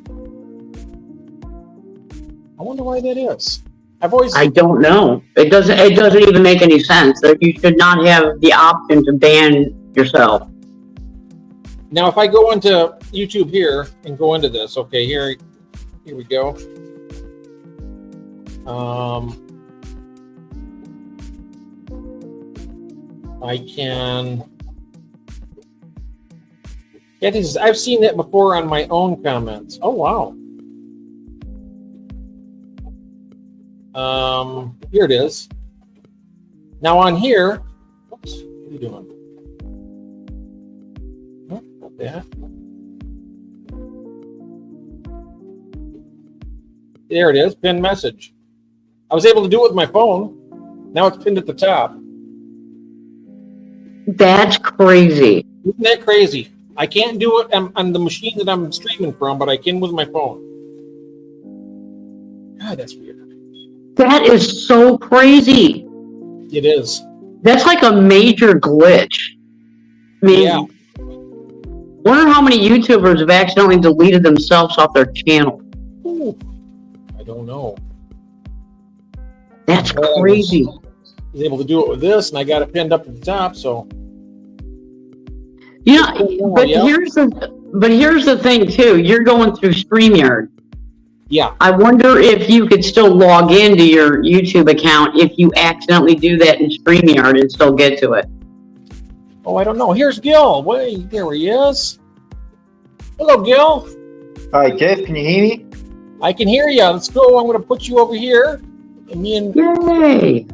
I wonder why that is. I don't know. It doesn't even make any sense. That you should not have the option to ban yourself. Now, if I go into YouTube here and go into this, okay, here we go. I can. Yeah, I've seen that before on my own comments. Oh wow. Here it is. Now on here, oops, what are you doing? Oh, not that. There it is, pinned message. I was able to do it with my phone. Now it's pinned at the top. That's crazy. Isn't that crazy? I can't do it on the machine that I'm streaming from, but I can with my phone. God, that's weird. That is so crazy. It is. That's like a major glitch. I mean, Yeah. Wonder how many YouTubers have accidentally deleted themselves off their channel. Ooh, I don't know. That's crazy. I was able to do it with this, and I got it pinned up at the top, so. Yeah, but yeah. here's the thing too. You're going through StreamYard. Yeah. I wonder if you could still log into your YouTube account if you accidentally do that in StreamYard and still get to it. Oh, I don't know. Here's Gil. Wait, there he is. Hello, Gil. Hi, Jeff. Can you hear me? I can hear you. Let's go. I'm going to put you over here. And me and Yay!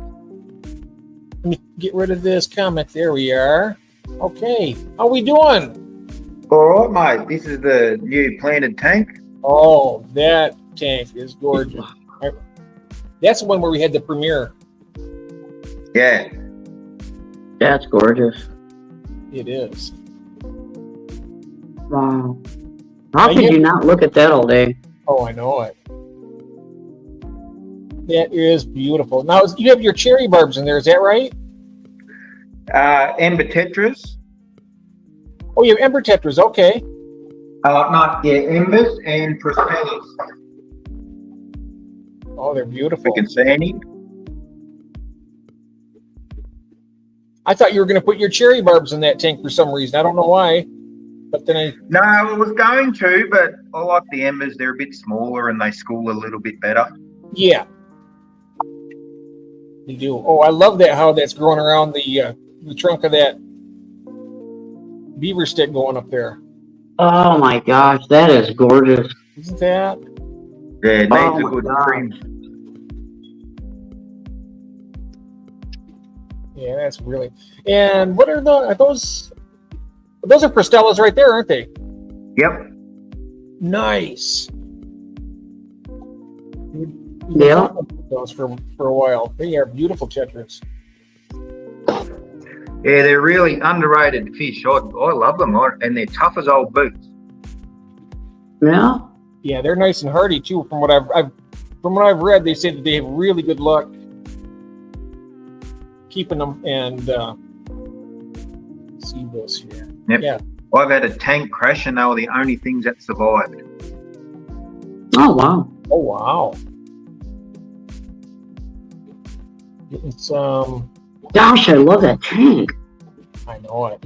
let me get rid of this comment. There we are. Okay. How we doing? All right, mate. This is the new planted tank. Oh, that tank is gorgeous. That's the one where we had the premiere. Yeah. That's gorgeous. It is. Wow. How could you not look at that all day? Oh, I know it. That is beautiful. Now, you have your cherry barbs in there. Is that right? Ember Tetras. Oh, you have ember tetras. Okay. Embers and Prosperas. Oh, they're beautiful. We can see any. I thought you were going to put your cherry barbs in that tank for some reason. I don't know why. But then No, I was going to, but I like the embers. They're a bit smaller and they school a little bit better. yeah. You do. Oh, I love that, how that's growing around the trunk of that beaver stick going up there. Oh my gosh, that is gorgeous. Isn't that? Yeah, it needs Oh a my good God. trim. Yeah, that's really. And what are those? Those are Prostellas right there, aren't they? Yep. Nice. Yeah. Those for a while. They are beautiful tetras. Yeah, they're really underrated fish. I love them, and they're tough as old boots. Yeah. Yeah, they're nice and hardy too. From what I've read, they say that they have really good luck keeping them. And see this here. Yep. Yeah. I've had a tank crash, and they were the only things that survived. Oh wow. Oh wow. It's Gosh, I love that tank. I know it.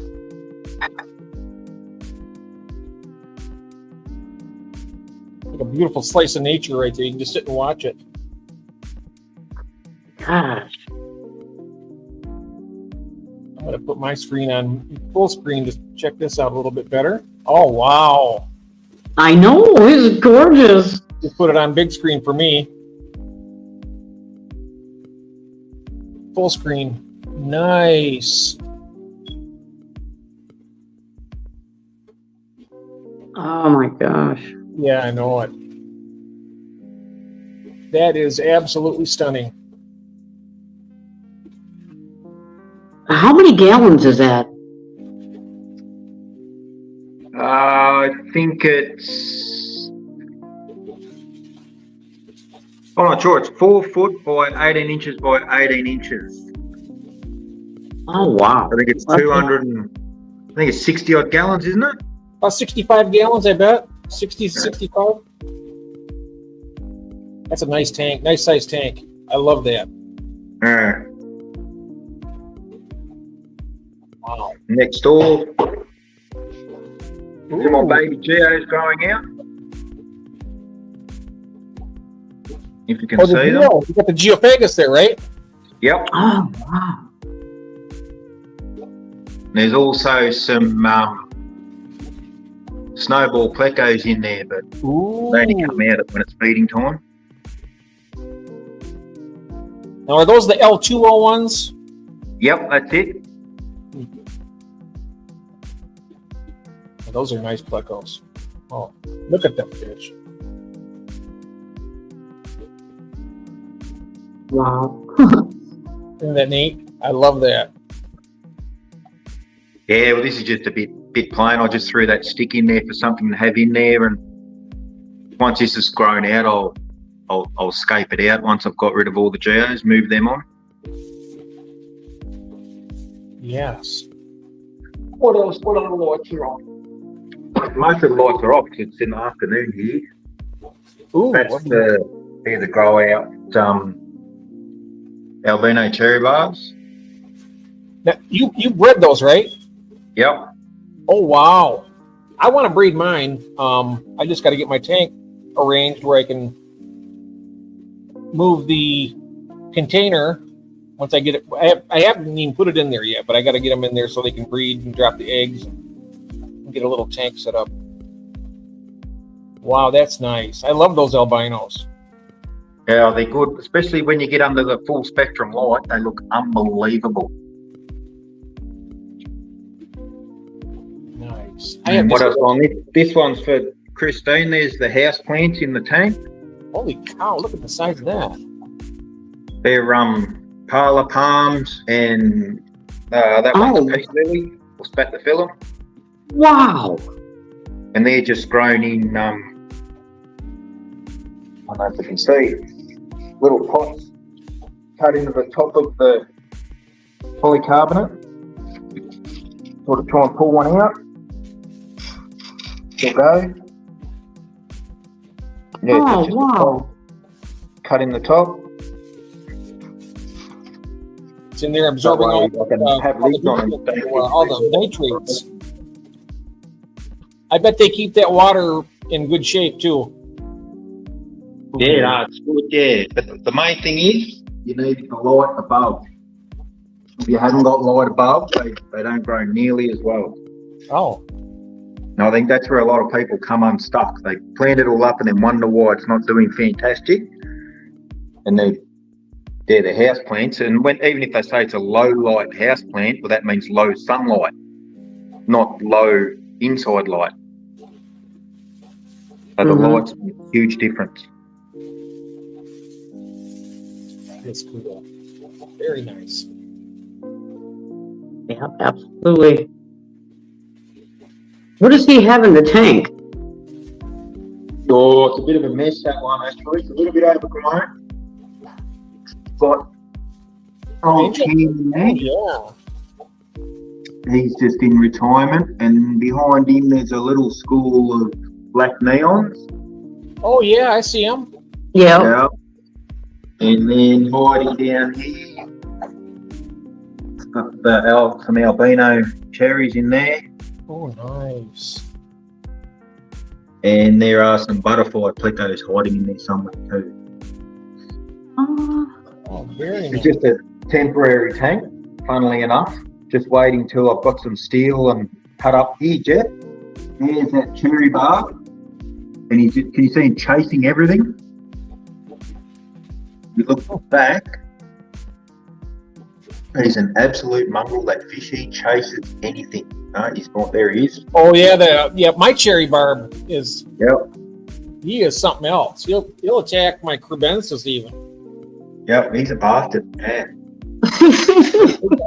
Like a beautiful slice of nature right there. You can just sit and watch it. Gosh. I'm going to put my screen on full screen to check this out a little bit better. Oh, wow. I know, it's gorgeous. Just put it on big screen for me. Full screen. Nice. Oh my gosh. Yeah, I know it. That is absolutely stunning. How many gallons is that? I think it's. I'm not sure. It's 4 foot by 18 inches by 18 inches. Oh wow. I think it's 200 and. I think it's 60 odd gallons, isn't it? About 65 gallons, I bet. 60, 65. That's a nice tank. Nice size tank. I love that. Wow. Next door. Ooh. Some more baby geos growing out. If you can Oh, see them. you got the Geophagus there, right? Yep. Oh wow. There's also some snowball plecos in there, but Ooh. they only come out when it's feeding time. Now, are those the L2O ones? Yep, that's it. Those are nice plecos. Oh, look at that fish. Wow. Isn't that neat? I love that. Yeah, well, this is just a bit plain. I just threw that stick in there for something to have in there, and once this has grown out, I'll scape it out. Once I've got rid of all the geos, move them on. Yes. What else? What other lights are on? Most of the lights are off because it's in the afternoon here. Ooh. That's the grow out albino cherry bars. Now, you bred those, right? Yep. Oh, wow. I want to breed mine. I just got to get my tank arranged where I can move the container once I get it. I haven't even put it in there yet, but I got to get them in there so they can breed and drop the eggs and get a little tank set up. Wow, that's nice. I love those albinos. Yeah, they're good, especially when you get under the full spectrum light. They look unbelievable. Nice. And what else on this? This one's for Christine. There's the house plants in the tank. Holy cow! Look at the size of that. They're parlor palms and that one's a peace lily or spathiphyllum. Wow. And they're just grown in I don't know if you can see little pots cut into the top of the polycarbonate. Sort of try and pull one out. There go. Yeah, Oh, just a wow. hole cut in the top. It's in there absorbing all the nitrates. I bet they keep that water in good shape too. Yeah, no, it's good, yeah. But the main thing is you need the light above. If you haven't got light above, they don't grow nearly as well. Oh. And I think that's where a lot of people come unstuck. They plant it all up and then wonder why it's not doing fantastic. And they're the house plants. And even if they say it's a low light house plant, well, that means low sunlight, not low inside light. So the light's a huge difference. That's cool. Very nice. Yeah, absolutely. What does he have in the tank? Oh, it's a bit of a mess, that one, actually. It's a little bit overgrown. Got old Ken in there. Yeah. He's just in retirement, and behind him there's a little school of black neons. Oh yeah, I see him. Yeah. Yeah. And then hiding down here, it's got some albino cherries in there. Oh, nice. And there are some butterfly plecos hiding in there somewhere too. Oh, very It's nice. just a temporary tank, funnily enough. Just waiting till I've got some steel and cut up here, Jeff. There's that cherry bar. And can you see him chasing everything? You look back. He's an absolute mongrel. That fish, he chases anything. He's not there. He is. Oh yeah, my cherry barb is. Yep. He is something else. He'll attack my crebensis even. Yep. He's a bastard. Yeah.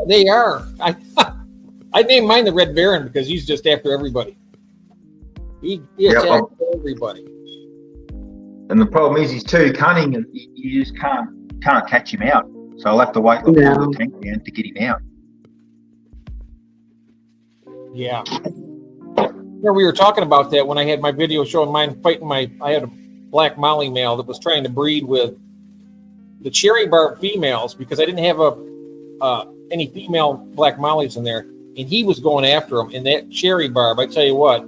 They are. I named mine the Red Baron because he's just after everybody. He attacks everybody. And the problem is he's too cunning, and you just can't catch him out. So I'll have to wait till the tank down to get him out. Yeah. Yeah, we were talking about that when I had my video showing mine fighting I had a black molly male that was trying to breed with the cherry barb females because I didn't have any female black mollies in there, and he was going after them. And that cherry barb, I tell you what,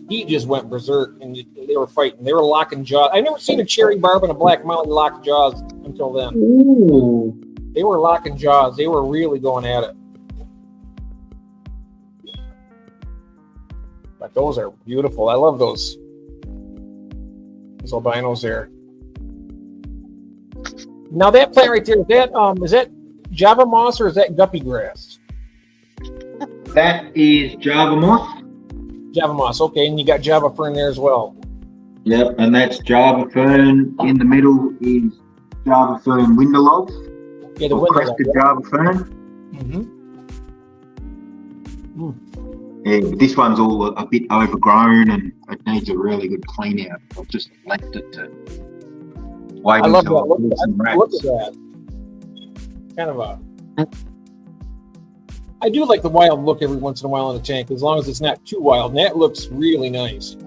he just went berserk, and they were fighting. They were locking jaws. I've never seen a cherry barb and a black molly lock jaws until then. Ooh. They were locking jaws. They were really going at it. But those are beautiful. I love those albinos there. Now that plant right there, is that Java moss or is that guppy grass? That is Java moss. Java moss, okay, and you got Java fern there as well. Yep, and that's Java fern. In the middle is Java fern winterlog. Yeah, the or crested Java fern. Yeah, but this one's all a bit overgrown and it needs a really good clean out. I've just left it to wait I love until that. I pull some rats. Look at that. Kind of I do like the wild look every once in a while in a tank, as long as it's not too wild. And that looks really nice.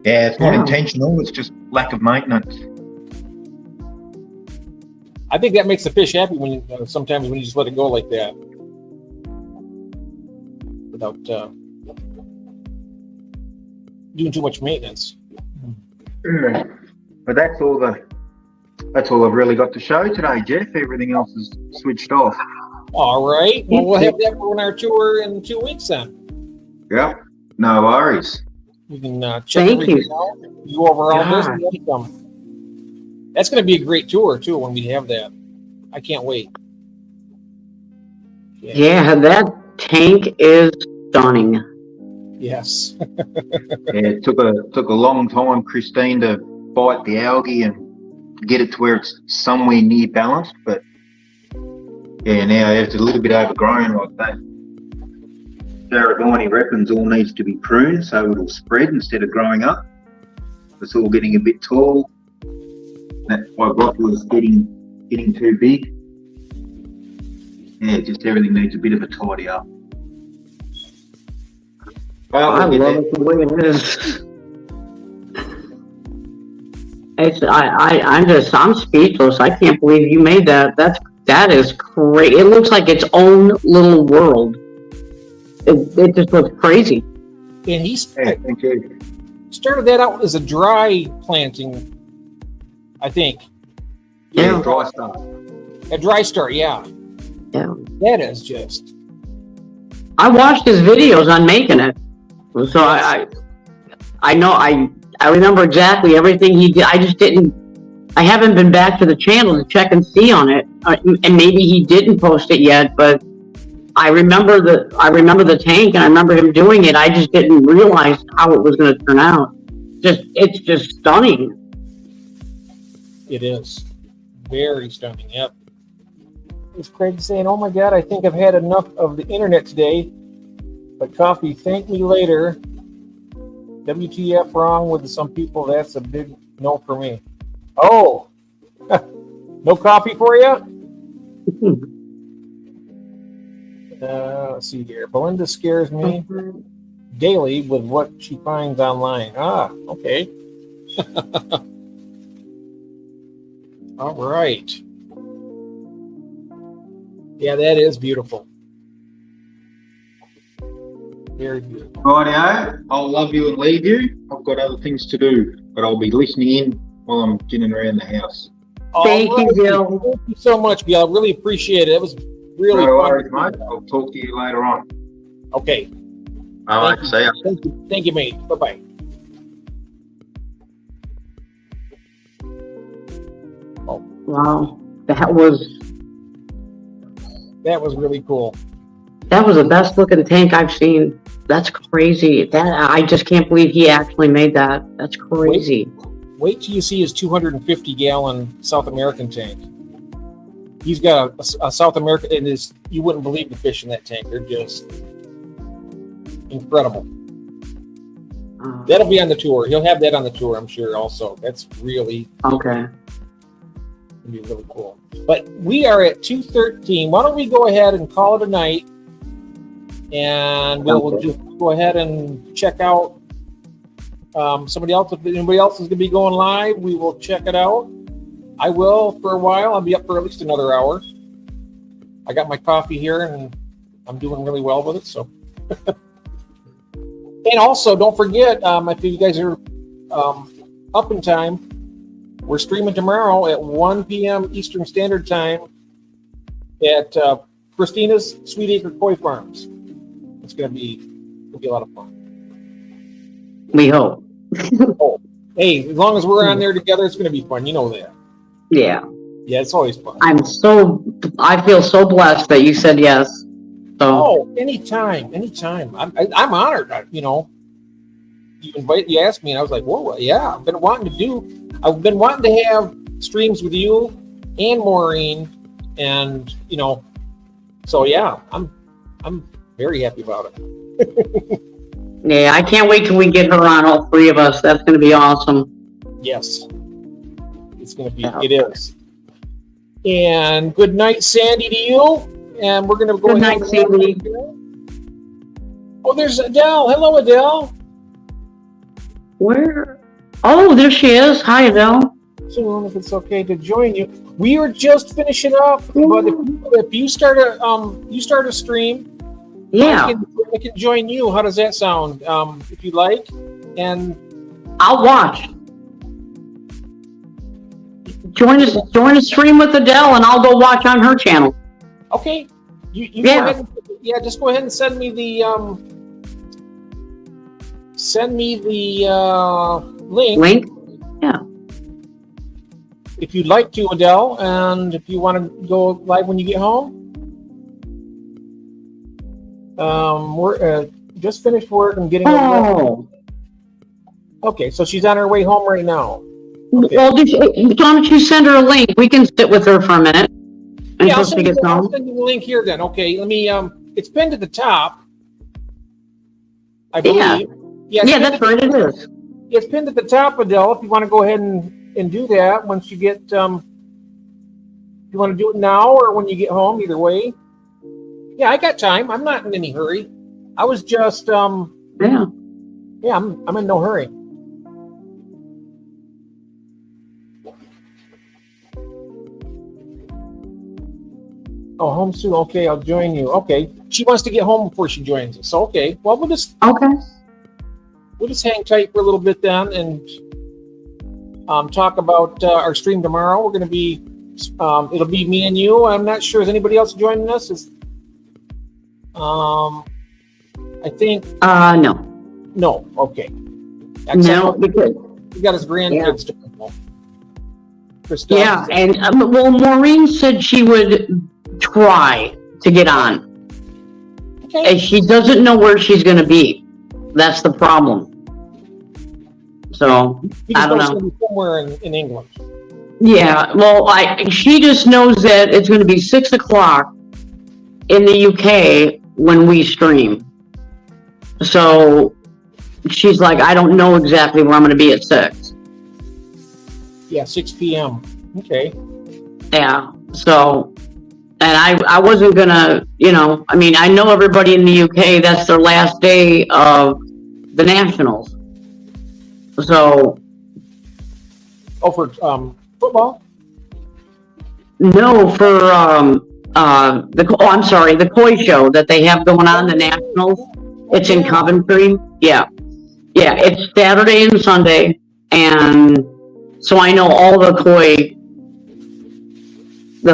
Yeah, it's not intentional. It's just lack of maintenance. I think that makes the fish happy when sometimes when you just let it go like that, without doing too much maintenance. But that's all I've really got to show today, Jeff. Everything else is switched off. All right. Well, we'll have that for our tour in 2 weeks then. Yep. No worries. You can check everything out. You go over all this and then some. That's going to be a great tour too when we have that. I can't wait. Yeah, that tank is stunning. Yes. Yeah, it took a long time, Christine, to bite the algae and get it to where it's somewhere near balanced, but yeah, now it's a little bit overgrown like that. Jared reckons all needs to be pruned so it'll spread instead of growing up. It's all getting a bit tall. That rockwool is getting too big. Yeah, just everything needs a bit of a tidy up. Well, I love it the way it is. I'm speechless. I can't believe you made that. That is great. It looks like its own little world. It just looks crazy. And thank you. Started that out as a dry planting, I think. Yeah, dry start. A dry start, yeah. Yeah. That is just. I watched his videos on making it, so I know I remember exactly everything he did. I haven't been back to the channel to check and see on it, and maybe he didn't post it yet. But I remember the tank, and I remember him doing it. I just didn't realize how it was going to turn out. It's just stunning. It is very stunning. Yep. It's Craig saying, "Oh my God, I think I've had enough of the internet today. But coffee, thank me later. WTF wrong with some people? That's a big no for me." Oh, no coffee for you? Let's see here. Belinda scares me daily with what she finds online. Ah, okay. All right. Yeah, that is beautiful. Very beautiful. Rightio, I'll love you and leave you. I've got other things to do, but I'll be listening in while I'm ginning around the house. Thank you, Bill. Thank you so much, Bill. I really appreciate it. It was really No fun. worries, mate. I'll talk to you later on. Okay. All right, see ya. Thank you, mate. Bye-bye. Wow, that was That was really cool. That was the best looking tank I've seen. That's crazy. I just can't believe he actually made that. That's crazy. Wait till you see his 250-gallon South American tank. He's got a South American, and you wouldn't believe the fish in that tank. They're just incredible. That'll be on the tour. He'll have that on the tour, I'm sure, also. That's really Okay. be really cool. But we are at 2:13. Why don't we go ahead and call it a night, and we'll just go ahead and check out somebody else. If anybody else is going to be going live, we will check it out. I will for a while. I'll be up for at least another hour. I got my coffee here, and I'm doing really well with it. So, and also don't forget, if you guys are up in time, we're streaming tomorrow at 1 p.m. Eastern Standard Time at Christina's Sweet Acre Koi Farms. It's going to be a lot of fun. We hope. Oh, hey, as long as we're on there together, it's going to be fun. You know that. Yeah. Yeah, it's always fun. I feel so blessed that you said yes. So. Oh, anytime. I'm honored. You asked me, and I was like, whoa, yeah. I've been wanting to have streams with you and Maureen, and so yeah, I'm very happy about it. Yeah, I can't wait till we get her on, all three of us. That's going to be awesome. Yes, it's going to be. Yeah. It is. And good night, Sandy, to you. And we're going to go good ahead. Good night, Sandy. Oh, there's Adele. Hello, Adele. Where? Oh, there she is. Hi, Adele. Soon, if it's okay to join you. We were just finishing up, but if you start a stream, yeah, I can join you. How does that sound? If you like, and I'll watch. Join a stream with Adele, and I'll go watch on her channel. Okay. You yeah. Go ahead just go ahead and send me the link. Link? Yeah. If you'd like to, Adele, and if you want to go live when you get home. We're just finished work and getting. Oh. Okay, so she's on her way home right now. Okay. Well, why don't you send her a link? We can sit with her for a minute. Yeah, I'll send you the link here then. Okay, let me. It's pinned at the top, I believe. Yeah, that's right. It is. It's pinned at the top, Adele. If you want to go ahead and do that once you get. If you want to do it now or when you get home, either way. Yeah, I got time. I'm not in any hurry. I was just. Yeah. Yeah, I'm in no hurry. Oh, home soon. Okay, I'll join you. Okay, she wants to get home before she joins us. So, okay, well, we'll just hang tight for a little bit then and talk about our stream tomorrow. We're going to be, it'll be me and you. I'm not sure. Is anybody else joining us? I think. No. No. Okay. No, because we got his grandkids to come. Yeah, and Maureen said she would try to get on. Okay. And she doesn't know where she's going to be. That's the problem. So I don't know. Somewhere in England. Yeah, well, she just knows that it's going to be 6 o'clock in the UK when we stream. So she's like, I don't know exactly where I'm going to be at 6. Yeah, 6 p.m. Okay. Yeah. So, and I wasn't going to, I mean, I know everybody in the UK, that's their last day of the Nationals. So. Oh, for football? No, for I'm sorry, the Koi show that they have going on, the Nationals. It's in Coventry. Yeah. Yeah, it's Saturday and Sunday. And so I know all the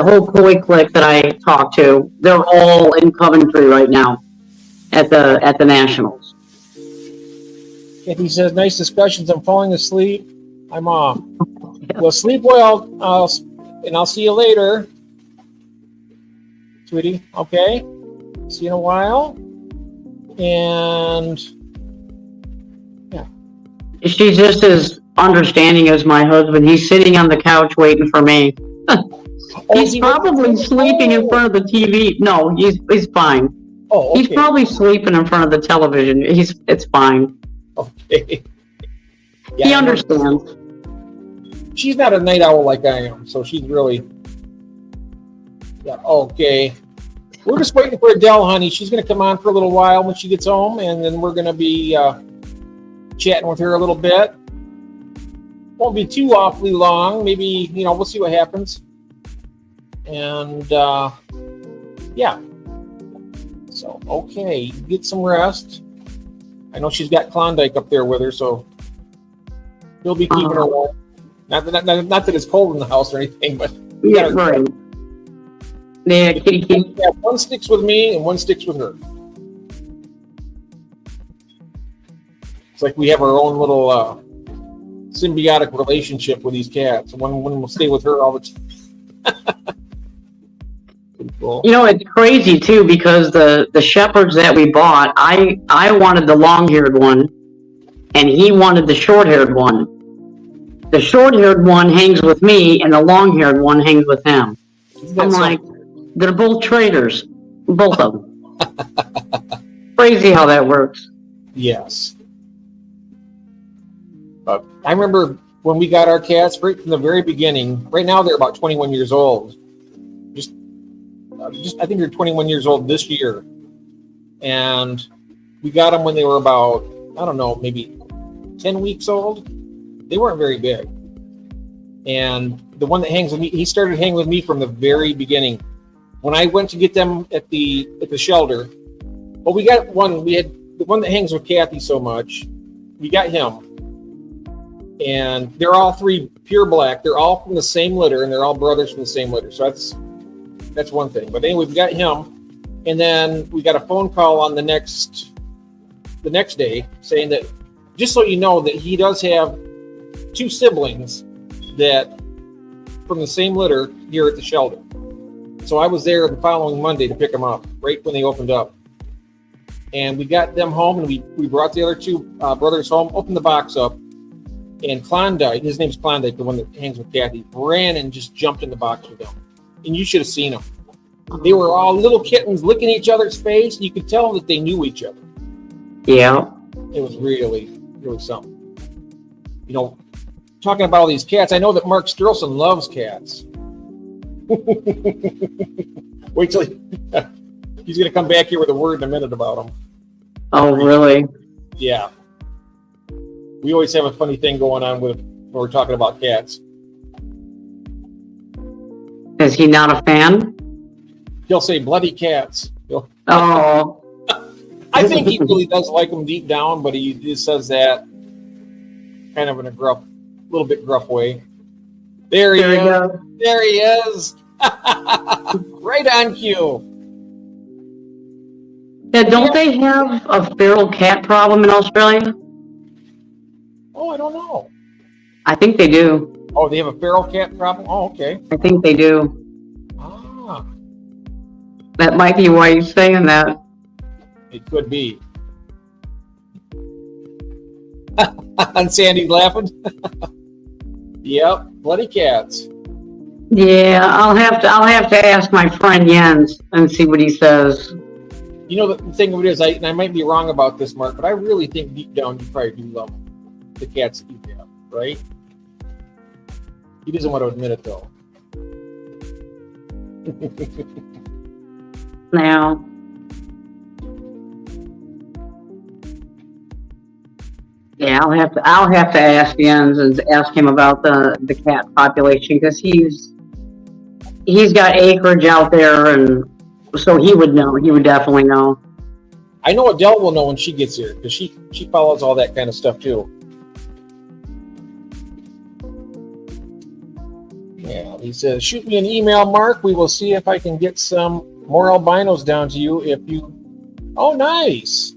whole Koi clique that I talk to, they're all in Coventry right now at the Nationals. He says, nice discussions. I'm falling asleep. I'm off. Well, sleep well, and I'll see you later. sweetie. Okay. See you in a while. And She's just as understanding as my husband. He's sitting on the couch waiting for me. He's probably sleeping in front of the TV. No, he's fine. Oh, okay. He's probably sleeping in front of the television. It's fine. Okay. Yeah, He understands. She's not a night owl like I am, so she's really. Yeah. Okay. We're just waiting for Adele, honey. She's going to come on for a little while when she gets home, and then we're going to be chatting with her a little bit. Won't be too awfully long. Maybe, we'll see what happens. And, yeah. So, okay. Get some rest. I know she's got Klondike up there with her, so he'll be keeping her warm. Not that it's cold in the house or anything, but... Yeah, right. Yeah, kitty. Yeah, one sticks with me and one sticks with her. It's like we have our own little symbiotic relationship with these cats. One will stay with her all the time. Cool. It's crazy too because the shepherds that we bought, I wanted the long-haired one, and he wanted the short-haired one. The short-haired one hangs with me, and the long-haired one hangs with him. I'm like, they're both traitors, both of them. Crazy how that works. Yes. I remember when we got our cats right from the very beginning. Right now they're about 21 years old. Just I think they're 21 years old this year. And we got them when they were about, I don't know, maybe 10 weeks old. They weren't very big. And the one that hangs with me, he started hanging with me from the very beginning. When I went to get them at the shelter, well, we had the one that hangs with Kathy so much. We got him. And they're all three pure black. They're all from the same litter, and they're all brothers from the same litter. So that's one thing. But anyway, we got him, and then we got a phone call on the next day saying that, just so you know, that he does have two siblings that from the same litter here at the shelter. So I was there the following Monday to pick them up, right when they opened up. And we got them home, and we brought the other two brothers home, opened the box up, and Klondike, his name's Klondike, the one that hangs with Kathy, ran and just jumped in the box with them. And you should have seen them. They were all little kittens licking each other's face. You could tell that they knew each other. Yeah. It was really, really something. Talking about all these cats, I know that Mark Sturlson loves cats. Wait till he's going to come back here with a word in a minute about them. Oh, really? Yeah. We always have a funny thing going on when we're talking about cats. Is he not a fan? He'll say bloody cats. Oh. I think he really does like them deep down, but he just says that kind of in a little bit gruff way. There he is. There he is. Right on cue. Yeah, don't they have a feral cat problem in Australia? Oh, I don't know. I think they do. Oh, they have a feral cat problem? Oh, okay. I think they do. Ah. That might be why he's saying that. It could be. And Sandy's laughing. Yep, bloody cats. Yeah, I'll have to ask my friend Jens and see what he says. The thing of it is, I might be wrong about this, Mark, but I really think deep down you probably do love the cats that you have, right? He doesn't want to admit it, though. Now. Yeah, I'll have to ask Jens and ask him about the cat population because he's got acreage out there, and so he would know. He would definitely know. I know Adele will know when she gets here because she follows all that kind of stuff too. Yeah, he says, shoot me an email, Mark. We will see if I can get some more albinos down to you if you... Oh, nice.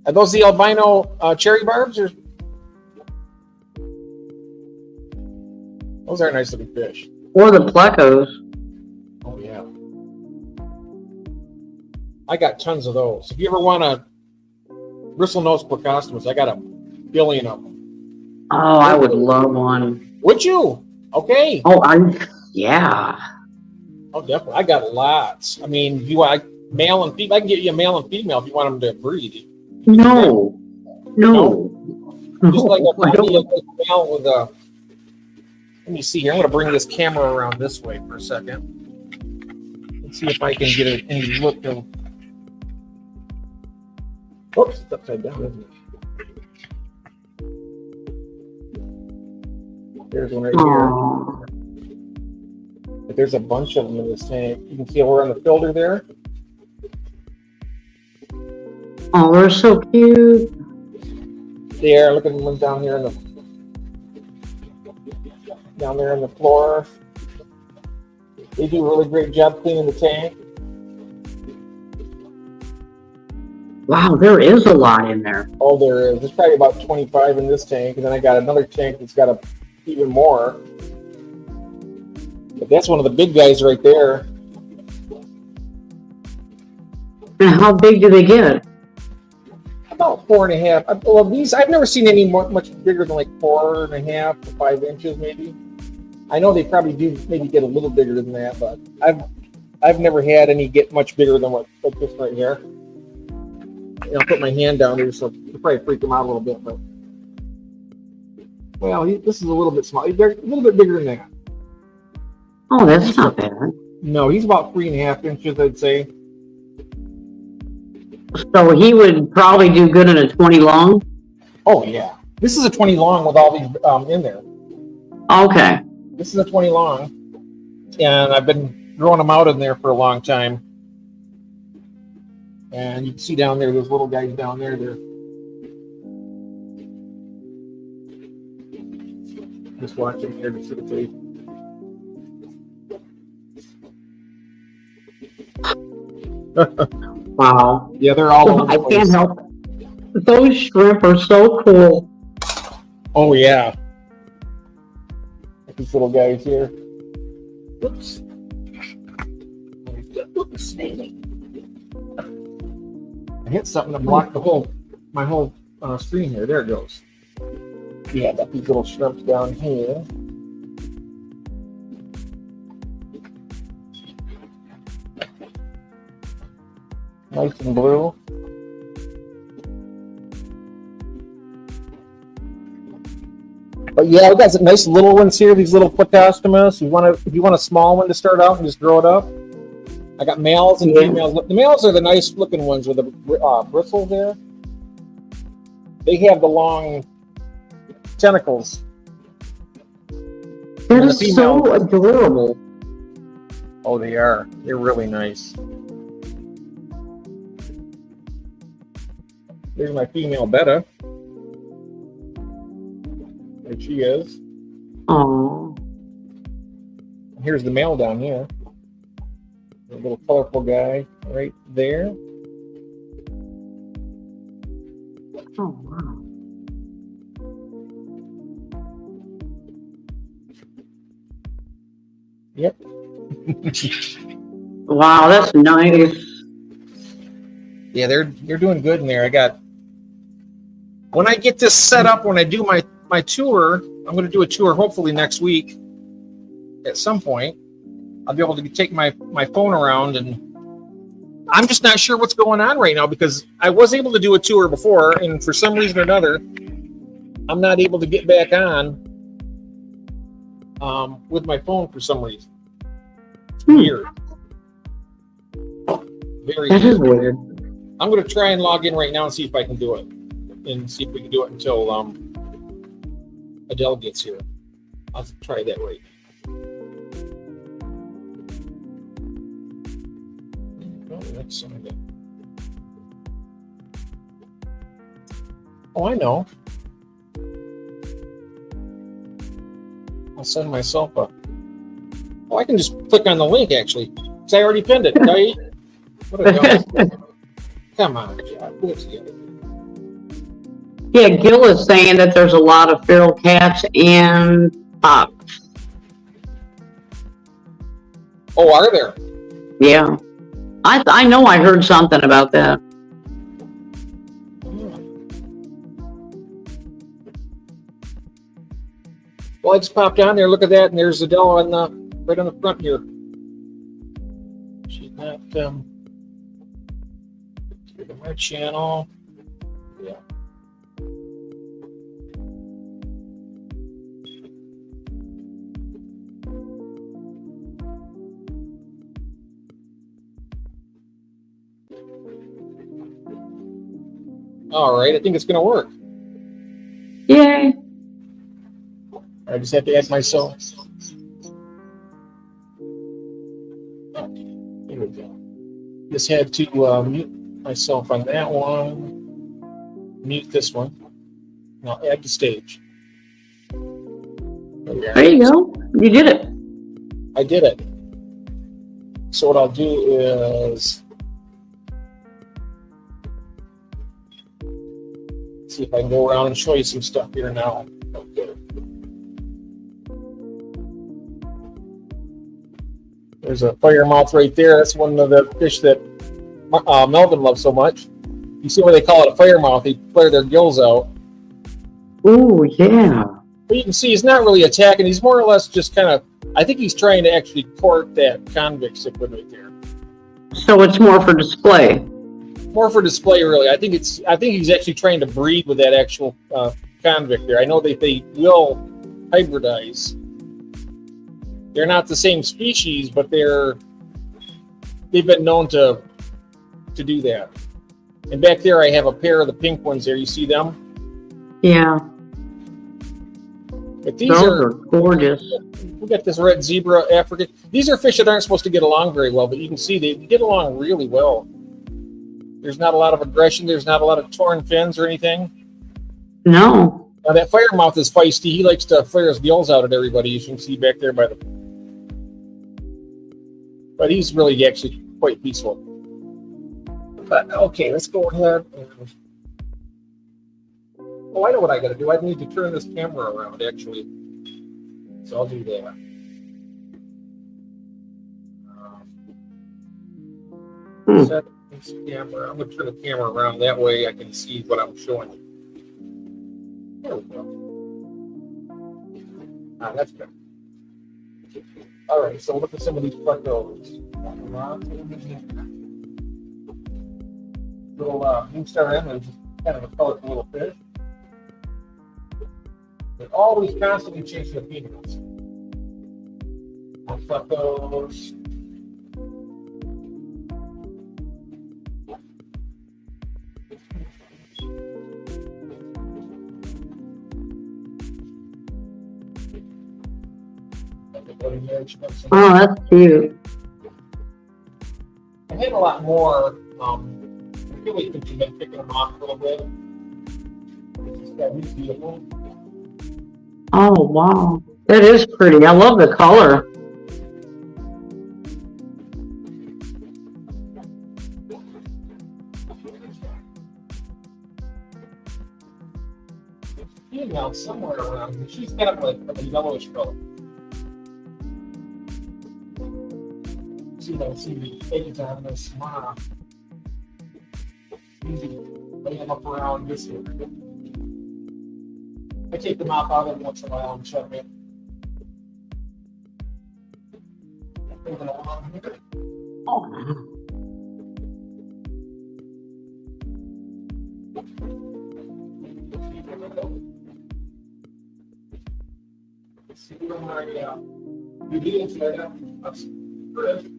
Are those the albino cherry barbs? Or... Those are nice looking fish. Or the plecos. I got tons of those. If you ever want a bristlenose plecostomus, I got a billion of them. Oh, I would love one. Would you? Okay. Oh, yeah. Oh, definitely. I got lots. I mean, you want male and female? I can get you a male and female if you want them to breed. No. Just like a I don't- male with a. Let me see here. I'm going to bring this camera around this way for a second. Let's see if I can get any look of. Oops, it's upside down, isn't it? There's one right Aw. here. But there's a bunch of them in this tank. You can see we're on the filter there. Oh, they're so cute. There, look at the one down here in the floor. They do a really great job cleaning the tank. Wow, there is a lot in there. Oh, there is. There's probably about 25 in this tank, and then I got another tank that's got even more. But that's one of the big guys right there. And how big do they get? About 4.5. Well, these I've never seen any much bigger than like 4.5 to 5 inches, maybe. I know they probably do maybe get a little bigger than that, but I've never had any get much bigger than what like this right here. And I'll put my hand down there, so it'll probably freak them out a little bit. But well, this is a little bit small. He's a little bit bigger than that. Oh, that's not bad. No, he's about 3.5 inches, I'd say. So he would probably do good in a 20 long? Oh yeah, this is a 20 long with all these in there. Okay. This is a 20 long, and I've been growing them out in there for a long time. And you can see down there, those little guys down there. They're just watching here to see the face. Wow. Yeah, they're all over I the place. can't help it. Those shrimp are so cool. Oh yeah. These little guys here. Whoops. Whoops. I hit something to block my whole screen here. There it goes. Yeah, got these little shrimps down here. Nice and blue. But yeah, we got some nice little ones here. These little plecostomus. If you want a small one to start out and just grow it up. I got males and females. The males are the nice looking ones with the bristles there. They have the long tentacles. That is so adorable. Oh, they are. They're really nice. There's my female betta. There she is. Oh. Here's the male down here. A little colorful guy right there. Oh, wow. Yep. Wow, that's nice. Yeah, they're doing good in there. When I get this set up, when I do my tour, I'm going to do a tour hopefully next week at some point. I'll be able to take my phone around, and I'm just not sure what's going on right now because I was able to do a tour before, and for some reason or another, I'm not able to get back on with my phone for some reason. It's weird. Very That is weird. I'm going to try and log in right now and see if I can do it, and see if we can do it until Adele gets here. I'll try that right. That's some of it. Oh, I know. I'll send myself a. Oh, I can just click on the link actually, because I already pinned it. Right? What a dumb. Come on, Jack. Put it together. Yeah, Gil is saying that there's a lot of feral cats and fox. Oh, are there? Yeah. I know I heard something about that. Well, I just popped on there. Look at that, and there's Adele on the right on the front here. She's not to my channel. Yeah. All right, I think it's going to work. Yay. I just have to add myself. Oh, here we go. Just had to mute myself on that one. Mute this one. Now add the stage. There you go. You did it. I did it. So what I'll do is see if I can go around and show you some stuff here now. Okay. There's a fire mouth right there. That's one of the fish that Melvin loves so much. You see where they call it a fire mouth? They flare their gills out. Oh, yeah. But you can see he's not really attacking. He's more or less just kind of, I think he's trying to actually court that convict cichlid right there. So it's more for display. More for display, really. I think he's actually trying to breed with that actual convict there. I know that they will hybridize. They're not the same species, but they've been known to do that. And back there, I have a pair of the pink ones there. You see them? Yeah. But these Those are gorgeous. We got this red zebra African. These are fish that aren't supposed to get along very well, but you can see they get along really well. There's not a lot of aggression. There's not a lot of torn fins or anything. No. Now that fire mouth is feisty. He likes to flare his gills out at everybody. As you can see back there by the. But he's really actually quite peaceful. But okay, let's go ahead. Oh, I know what I got to do. I need to turn this camera around actually. So I'll do that. Set this camera. I'm going to turn the camera around. That way I can see what I'm showing you. There we go. That's good. All right, so look at some of these front doors. Little blue star emerald, kind of a colorful little fish. They're always constantly chasing the females. Front doors. Oh, that's cute. I had a lot more. I really think you've been picking them off a little bit. He's beautiful. Oh, wow. That is pretty. I love the color. Female somewhere around here. She's kind of like a yellowish color. See the eggs on this smile. Easy lay them up around this here. I take them out every once in a while and shut them in. Moving along here. Oh. See where my ingredients right now. That's good.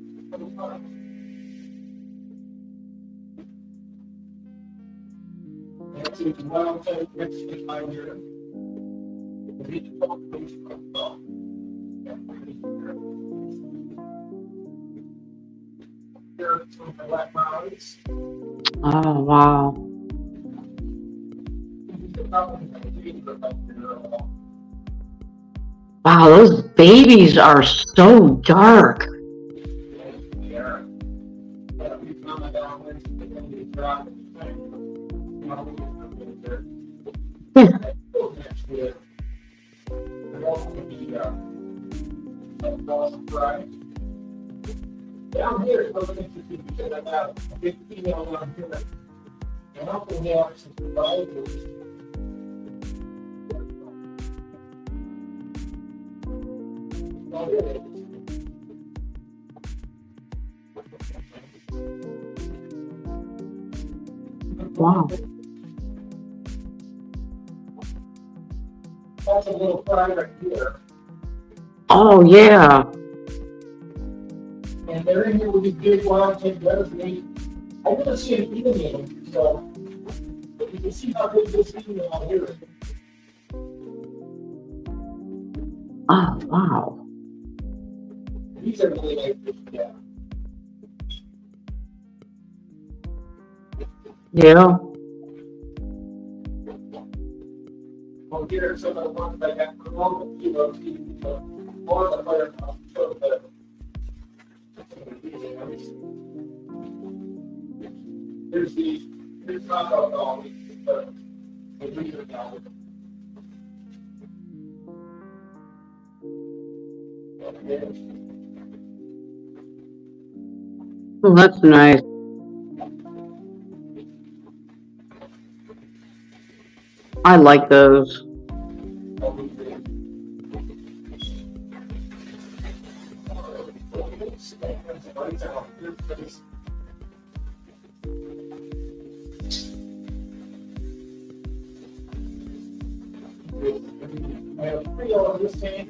So you can wild type mix fish out here. The beach talk comes from here some black mountains. Oh, wow. Wow, those babies are so dark. Down here, it's really interesting because I got a big female down here. And up in there, some survivors. Oh, here it is. Wow. That's a little fry right here. Oh, yeah. And they're in here with these big wild type letters. I never see an eating them, so but you can see how big this female out here is. Oh, wow. These are really nice. Yeah. Yeah. Well, here are some of the ones I got from all the kilos, more of the fire so the here's not all the reason now. Oh, that's nice. I like those. I have 3 on this tank.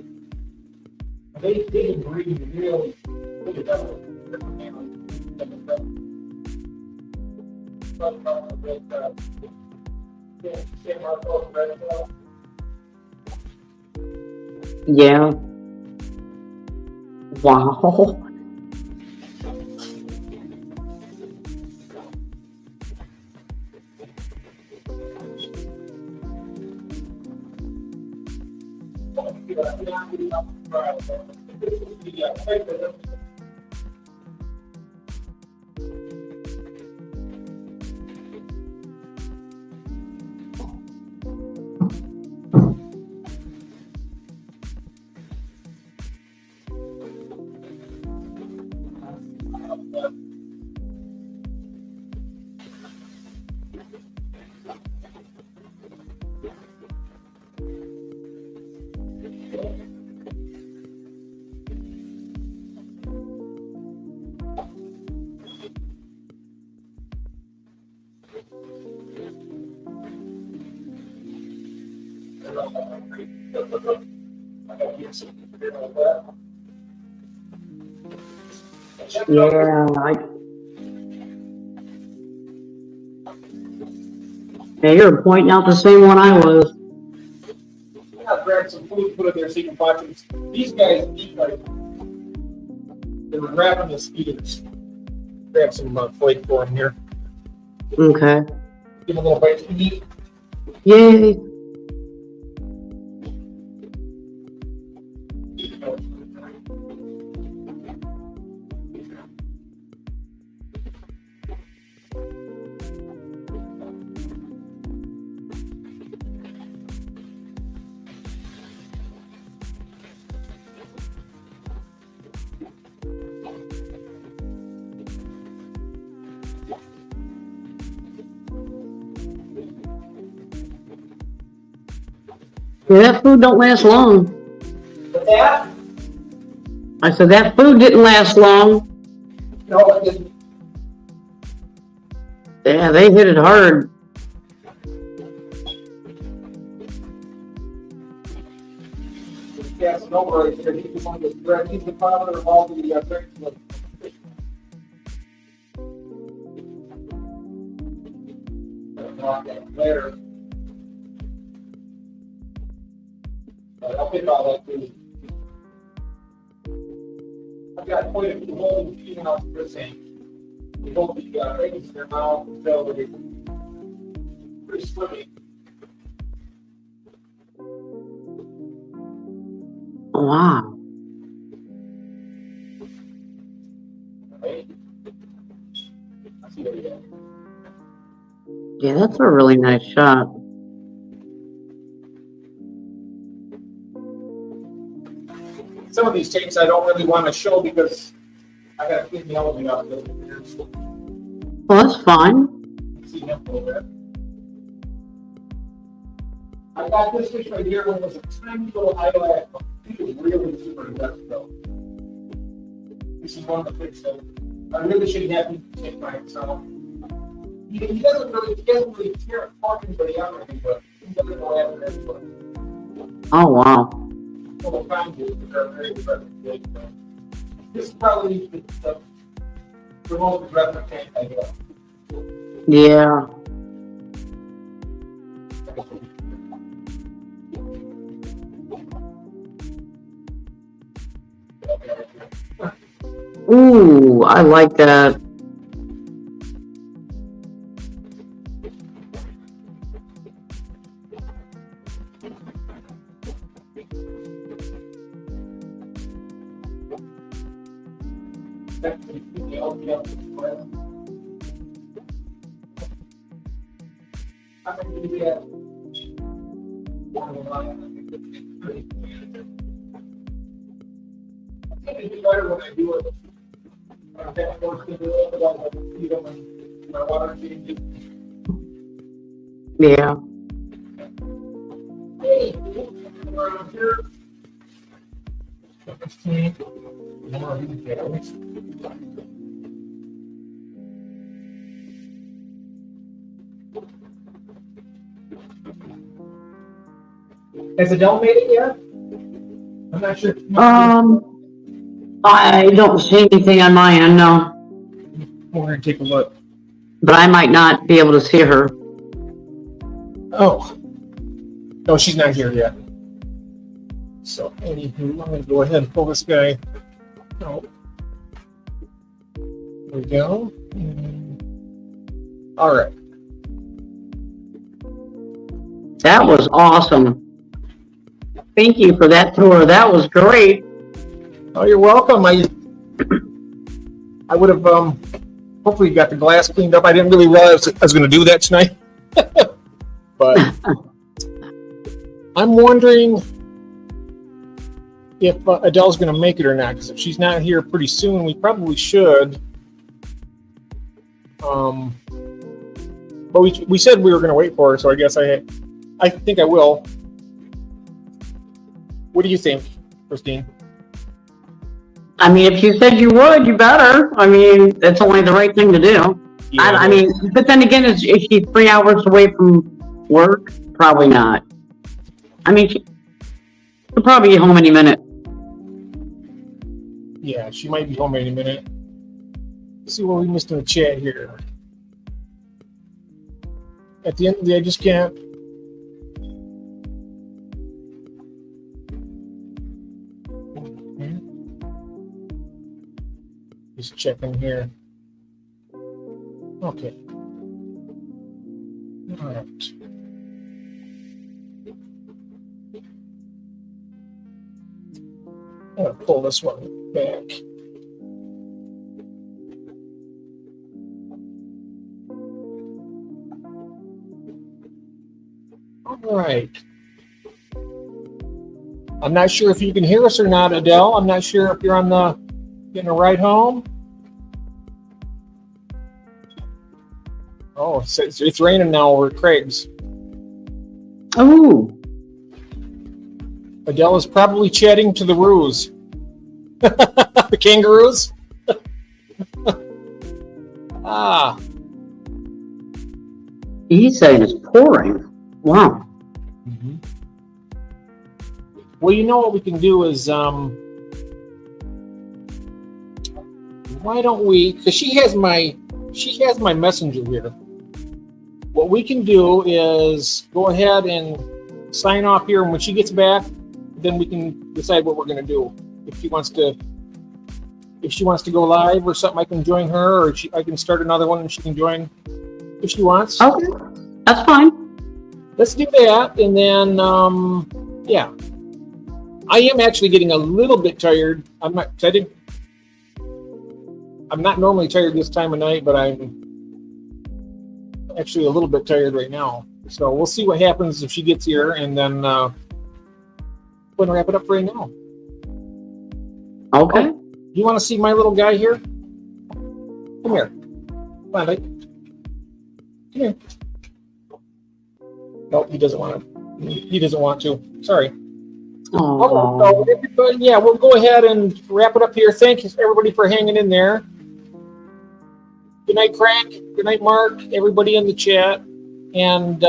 They can breathe really good. Yeah. Wow. Yeah, yeah, you're pointing out the same one I was. I'll grab some food, put it there so you can watch them. These guys eat like they were grabbing the speeders. Grab some flake for them here. Okay. Give them a little bite to eat. Yay. Yeah, that food don't last long. But that? I said that food didn't last long. No, it didn't. Yeah, they hit it hard. Yeah, no worries. He's one of the he's the father of all the drinks. Later. I'll pick all that food. I've got quite a few holes females for this tank. We both the eggs in their mouth, so they're pretty slippy. Wow. Right? I see what you got. Yeah, that's a really nice shot. Some of these tanks I don't really want to show because I gotta clean the elevator out there. Well, that's fine. See him a little bit. I got this fish right here when it was a tiny little eyelash. He was really super impressed though. This is one of the fish that I really should have him take by himself. He doesn't really tear apart anybody out or anything, but he doesn't go after everybody. Oh, wow. Well, the conduits are very impressive. This is probably the most aggressive tank I got. Yeah. Ooh, I like that. Yeah. Has Adele made it yet? I'm not sure. I don't see anything on my end, no. We're gonna take a look. But I might not be able to see her. Oh. No, she's not here yet. So, anywho, I'm gonna go ahead and pull this guy out. There we go. All right. That was awesome. Thank you for that tour. That was great. Oh, you're welcome. I would have hopefully got the glass cleaned up. I didn't really realize I was going to do that tonight. But I'm wondering if Adele's going to make it or not. Because if she's not here pretty soon, we probably should. But we said we were going to wait for her, so I guess I think I will. What do you think, Christine? I mean, if you said you would, you better. I mean, that's only the right thing to do. Yeah. I mean, but then again, is she 3 hours away from work? Probably not. I mean, she'll probably be home any minute. Yeah, she might be home any minute. Let's see what we missed in the chat here. At the end of the day, I just can't. Just checking here. Okay. All right. I'm gonna pull this one back. All right. I'm not sure if you can hear us or not, Adele. I'm not sure if you're on the getting a ride home. Oh, it's raining now over at Craig's. Oh. Adele is probably chatting to the roos. The kangaroos. Ah. He's saying it's pouring. Wow. Mm-hmm. Well, you know what we can do is, why don't we? Because she has my messenger here. What we can do is go ahead and sign off here, and when she gets back, then we can decide what we're going to do. If she wants to go live or something, I can join her, or I can start another one and she can join if she wants. Okay, that's fine. Let's do that, and then yeah, I am actually getting a little bit tired. I'm not normally tired this time of night, but I'm actually a little bit tired right now. So we'll see what happens if she gets here, and then we're going to wrap it up for right now. Okay. You want to see my little guy here? Come here. Come on, Mike. Come here. Nope, he doesn't want to. He doesn't want to. Sorry. Oh, So everybody, yeah, we'll go ahead and wrap it up here. Thank you, everybody, for hanging in there. Good night, Craig. Good night, Mark. Everybody in the chat. And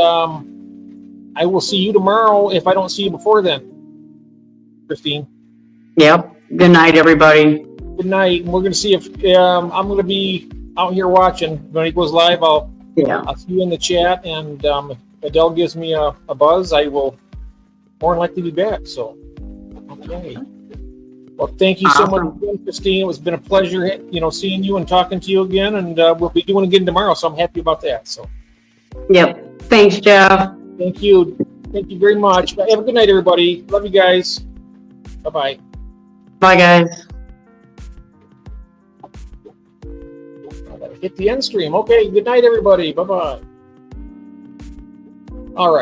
I will see you tomorrow if I don't see you before then, Christine. yep. Good night, everybody. Good night. And we're going to see if I'm going to be out here watching. When it goes live, I'll see you in the chat. And if Adele gives me a buzz, I will more than likely be back. So, okay. Well, thank you so much again, Christine. It's been a pleasure, seeing you and talking to you again. And we'll be doing it again tomorrow. So I'm happy about that. So. Yep. Thanks, Jeff. Thank you. Thank you very much. Have a good night, everybody. Love you guys. Bye-bye. Bye, guys. I gotta hit the end stream. Okay. Good night, everybody. Bye-bye. All right.